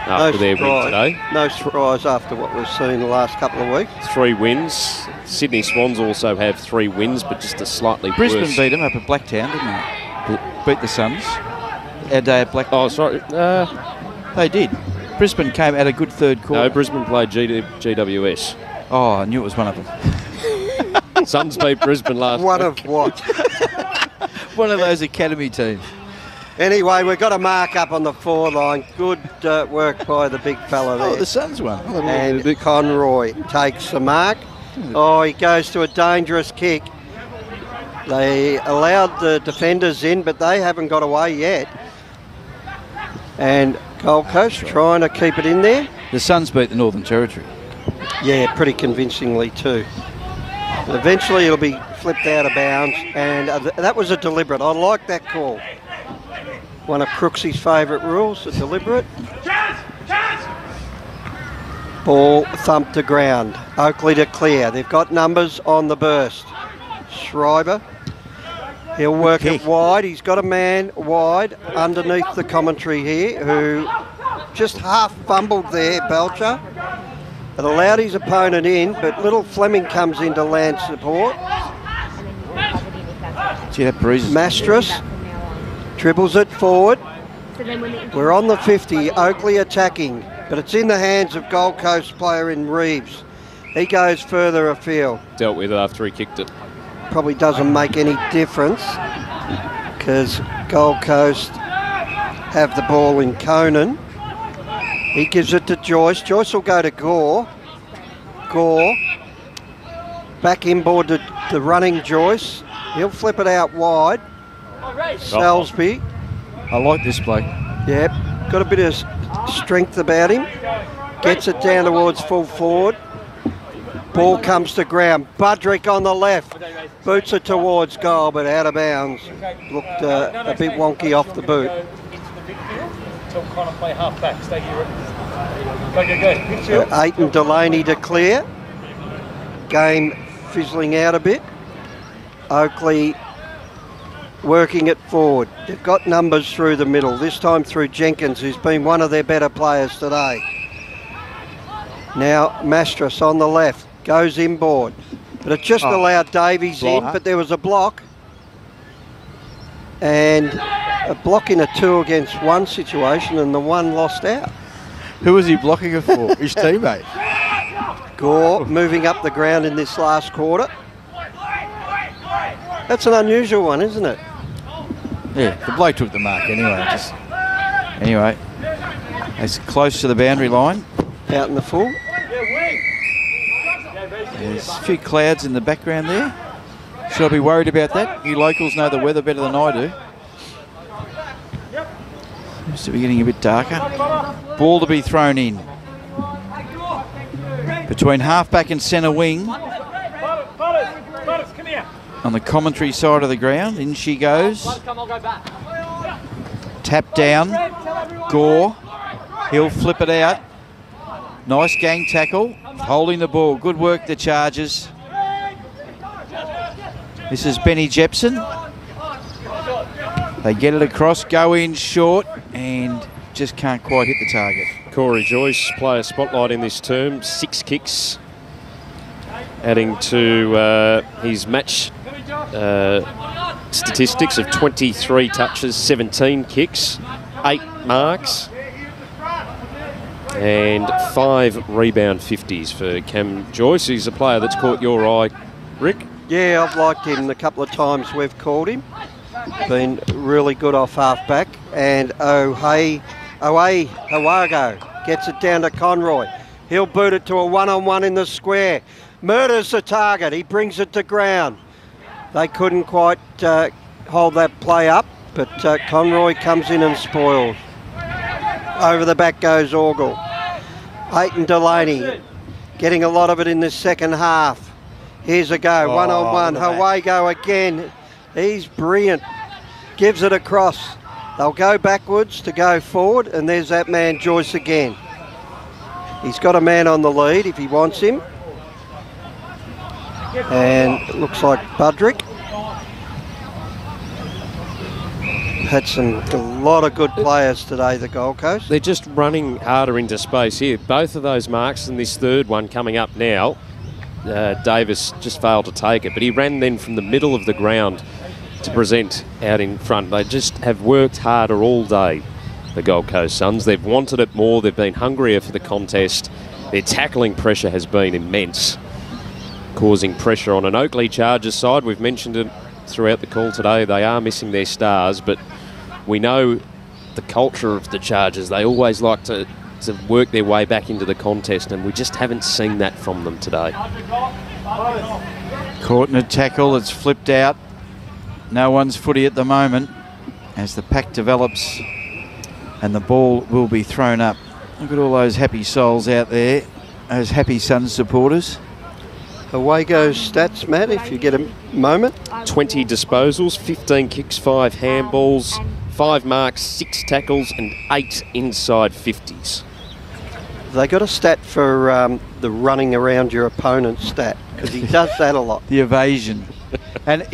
after their win today. No surprise after what we've seen the last couple of weeks. 3 wins. Sydney Swans also have 3 wins, but just a slightly Brisbane worse. beat them up at Blacktown, didn't they? Beat the Suns. Our day at Blacktown. Oh, sorry. They did. Brisbane came at a good third quarter. No, Brisbane played GWS. Oh, I knew it was one of them. Suns beat Brisbane last week. One of what? One of those academy teams. Anyway, we've got a mark up on the 4 line. Good work by the big fella there. Oh, the Suns won. And Conroy takes the mark. Oh, he goes to a dangerous kick. They allowed the defenders in, but they haven't got away yet. And Gold Coast trying to keep it in there. The Suns beat the Northern Territory. Yeah, pretty convincingly too. But eventually it'll be flipped out of bounds, and that was a deliberate. I like that call. One of Crooksy's favourite rules, a deliberate. Ball thumped to ground. Oakleigh to clear. They've got numbers on the burst. Schreiber. He'll work it wide. He's got a man wide underneath the commentary here who just half fumbled there, Belcher. It allowed his opponent in, but little Fleming comes in to land support. Mastras dribbles it forward. We're on the 50, Oakleigh attacking, but it's in the hands of Gold Coast player in Reeves. He goes further afield. Dealt with it after he kicked it. Probably doesn't make any difference because Gold Coast have the ball in Conan. He gives it to Joyce. Joyce will go to Gore. Gore back inboard to the running Joyce. He'll flip it out wide. Salisbury. I like this bloke. Yep, got a bit of strength about him. Gets it down towards full forward. Ball comes to ground. Budrick on the left. Boots it towards goal, but out of bounds. Looked a bit wonky off the boot. Aiton Delaney to clear. Game fizzling out a bit. Oakleigh working it forward. They've got numbers through the middle, this time through Jenkins, who's been one of their better players today. Now Mastras on the left, goes inboard. But it just allowed Davies in, but there was a block. And a block in a 2 against 1 situation, and the one lost out. Who was he blocking it for? His teammate. Gore moving up the ground in this last quarter. That's an unusual one, isn't it? Yeah, the bloke took the mark anyway. It's close to the boundary line. Out in the full. There's a few clouds in the background there. Should I be worried about that? You locals know the weather better than I do. Seems to be getting a bit darker. Ball to be thrown in. Between half-back and centre wing. On the commentary side of the ground. In she goes. Tap down. Gore. He'll flip it out. Nice gang tackle. Holding the ball. Good work, the Chargers. This is Benny Jepson. They get it across, go in short, and just can't quite hit the target. Corey Joyce, player spotlight in this term. 6 kicks. Adding to his match statistics of 23 touches, 17 kicks, 8 marks, and 5 rebound 50s for Cam Joyce. He's a player that's caught your eye, Rick. Yeah, I've liked him the couple of times we've called him. Been really good off half-back. And Hawago gets it down to Conroy. He'll boot it to a one-on-one in the square. Murders the target. He brings it to ground. They couldn't quite hold that play up, but Conroy comes in and spoils. Over the back goes Oakleigh. Aiton Delaney getting a lot of it in the second half. Here's a go, one-on-one. Hawago again. He's brilliant. Gives it across. They'll go backwards to go forward, and there's that man Joyce again. He's got a man on the lead if he wants him. And it looks like Budrick. Had a lot of good players today, the Gold Coast. They're just running harder into space here. Both of those marks and this third one coming up now. Davis just failed to take it, but he ran then from the middle of the ground to present out in front. They just have worked harder all day, the Gold Coast Suns. They've wanted it more. They've been hungrier for the contest. Their tackling pressure has been immense, causing pressure on an Oakleigh Chargers side. We've mentioned it throughout the call today. They are missing their stars, but we know the culture of the Chargers. They always like to work their way back into the contest, and we just haven't seen that from them today. Caught in a tackle, it's flipped out. No one's footy at the moment as the pack develops, and the ball will be thrown up. Look at all those happy souls out there, those happy Suns supporters. Hawago's stats, Matt, if you get a moment. 20 disposals, 15 kicks, 5 handballs, 5 marks, 6 tackles, and 8 inside 50s. They got a stat for the running around your opponent stat, because he does that a lot. The evasion. And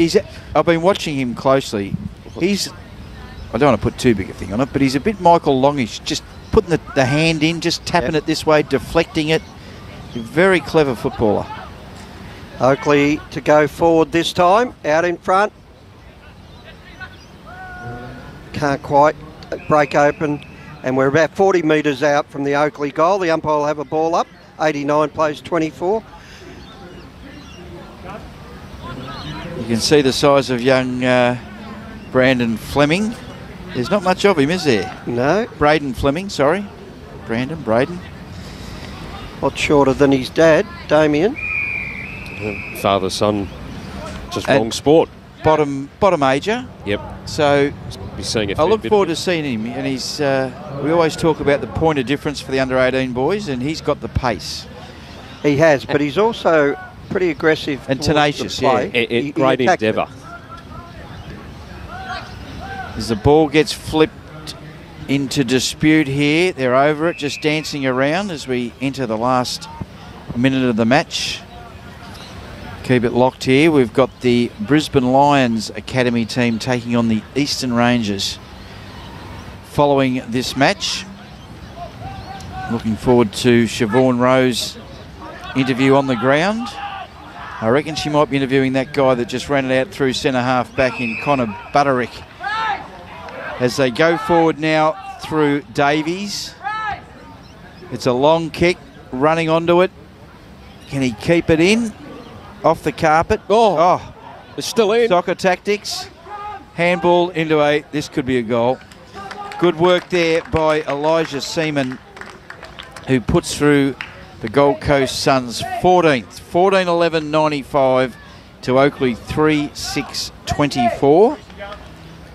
I've been watching him closely. I don't want to put too big a thing on it, but he's a bit Michael Longish, just putting the hand in, just tapping it this way, deflecting it. He's a very clever footballer. Oakleigh to go forward this time, out in front. Can't quite break open, and we're about 40 metres out from the Oakleigh goal. The umpire will have a ball up. 89 plays 24. You can see the size of young Brandon Fleming. There's not much of him, is there? No. Braden Fleming, sorry. Braden. A lot shorter than his dad, Damien. Father, son, just wrong sport. Bottom major. Yep. So be seeing I look forward to seeing him, and he's. We always talk about the point of difference for the under-18 boys, and he's got the pace. He has, but he's also pretty aggressive and tenacious. Yeah, great endeavour. As the ball gets flipped into dispute here, they're over it, just dancing around as we enter the last minute of the match. Keep it locked here. We've got the Brisbane Lions Academy team taking on the Eastern Rangers following this match. Looking forward to Siobhan Rowe's interview on the ground. I reckon she might be interviewing that guy that just ran it out through centre half back in Connor Butterick. As they go forward now through Davies. It's a long kick, running onto it. Can he keep it in? Off the carpet. Oh, it's still in. Soccer tactics. Handball into a, this could be a goal. Good work there by Elijah Seaman, who puts through the Gold Coast Suns 14th. 14-11-95 to Oakleigh 3-6-24.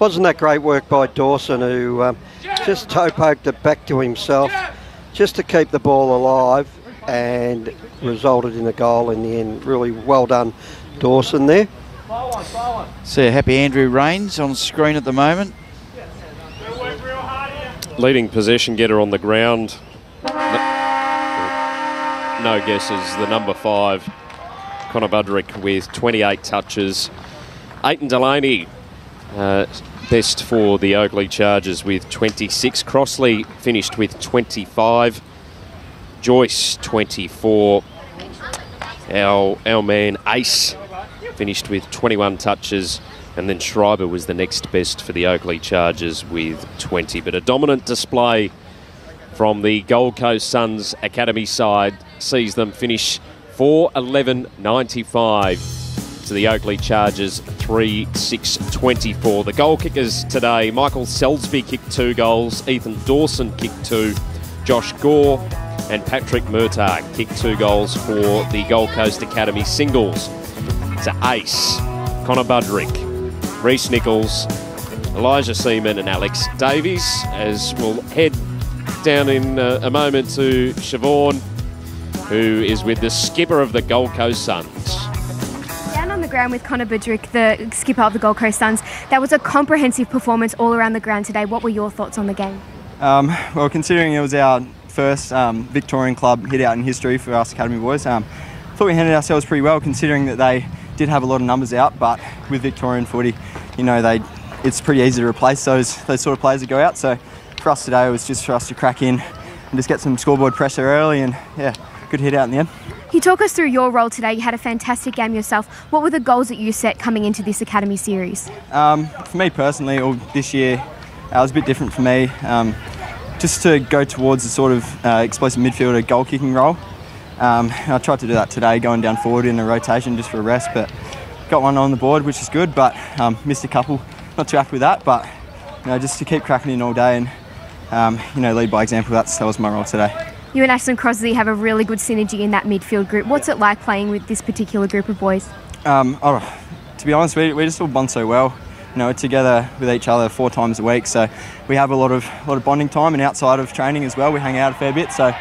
Wasn't that great work by Dawson, who just toe poked it back to himself just to keep the ball alive, and resulted in a goal in the end. Really well done, Dawson, there. See a happy Andrew Rains on screen at the moment. Leading possession getter on the ground. No guesses. The number 5, Connor Budrick, with 28 touches. Aiton Delaney, best for the Oakleigh Chargers with 26. Crossley finished with 25. Joyce 24. Our man Ace finished with 21 touches, and then Schreiber was the next best for the Oakleigh Chargers with 20. But a dominant display from the Gold Coast Suns Academy side sees them finish 4-11-95 to the Oakleigh Chargers 3-6-24. The goal kickers today: Michael Selsby kicked 2 goals, Ethan Dawson kicked 2, Josh Gore and Patrick Murtagh kicked 2 goals for the Gold Coast Academy singles. To Ace, Connor Budrick, Reece Nichols, Elijah Seaman and Alex Davies, as we'll head down in a moment to Siobhan, who is with the skipper of the Gold Coast Suns. Down on the ground with Connor Budrick, the skipper of the Gold Coast Suns. That was a comprehensive performance all around the ground today. What were your thoughts on the game? Well, considering it was our first Victorian club hit out in history for us Academy boys, thought we handled ourselves pretty well, considering that they did have a lot of numbers out, but with Victorian footy, you know, it's pretty easy to replace those sort of players that go out. So for us today, it was just for us to crack in and just get some scoreboard pressure early, and yeah, good hit out in the end. Can you talk us through your role today? You had a fantastic game yourself. What were the goals that you set coming into this Academy series? For me personally, this year, it was a bit different for me. Just to go towards the sort of explosive midfielder goal kicking role. I tried to do that today, going down forward in a rotation just for a rest, but got one on the board, which is good, but missed a couple. Not too happy with that, but you know, just to keep cracking in all day and you know, lead by example. That was my role today. You and Ashton Crossley have a really good synergy in that midfield group. What's it like playing with this particular group of boys? To be honest, we just all bond so well. You know, we're together with each other 4 times a week, so we have a lot of bonding time, and outside of training as well, we hang out a fair bit. So,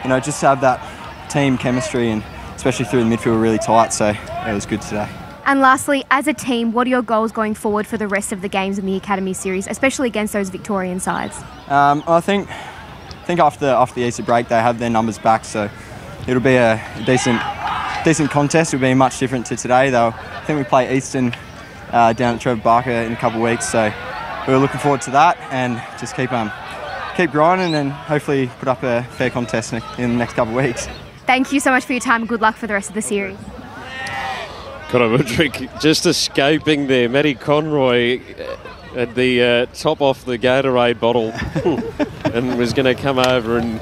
you know, just to have that team chemistry, and especially through the midfield, really tight. So it was good today. And lastly, as a team, what are your goals going forward for the rest of the games in the Academy series, especially against those Victorian sides? I think after the Easter break, they have their numbers back, so it'll be a decent contest. It'll be much different to today, though. I think we play Eastern down at Trevor Barker in a couple of weeks, so we're looking forward to that, and just keep grinding and hopefully put up a fair contest in the next couple of weeks. Thank you so much for your time. Good luck for the rest of the series. Connor Budrick just escaping there. Matty Conroy at the top off the Gatorade bottle and was going to come over and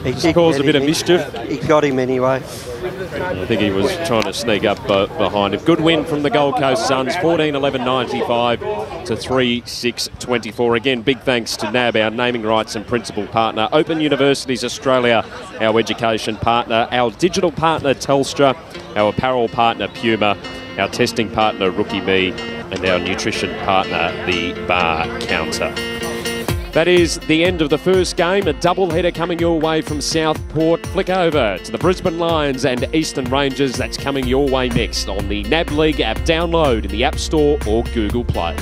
just cause a bit of mischief. He got him anyway. I think he was trying to sneak up behind him. Good win from the Gold Coast Suns, 14-11-95 to 3-6-24. Again, big thanks to NAB, our naming rights and principal partner, Open Universities Australia, our education partner, our digital partner Telstra, our apparel partner Puma, our testing partner Rookie Me, and our nutrition partner The Bar Counter. That is the end of the first game. A double-header coming your way from Southport. Flick over to the Brisbane Lions and Eastern Rangers. That's coming your way next on the NAB League app. Download in the App Store or Google Play.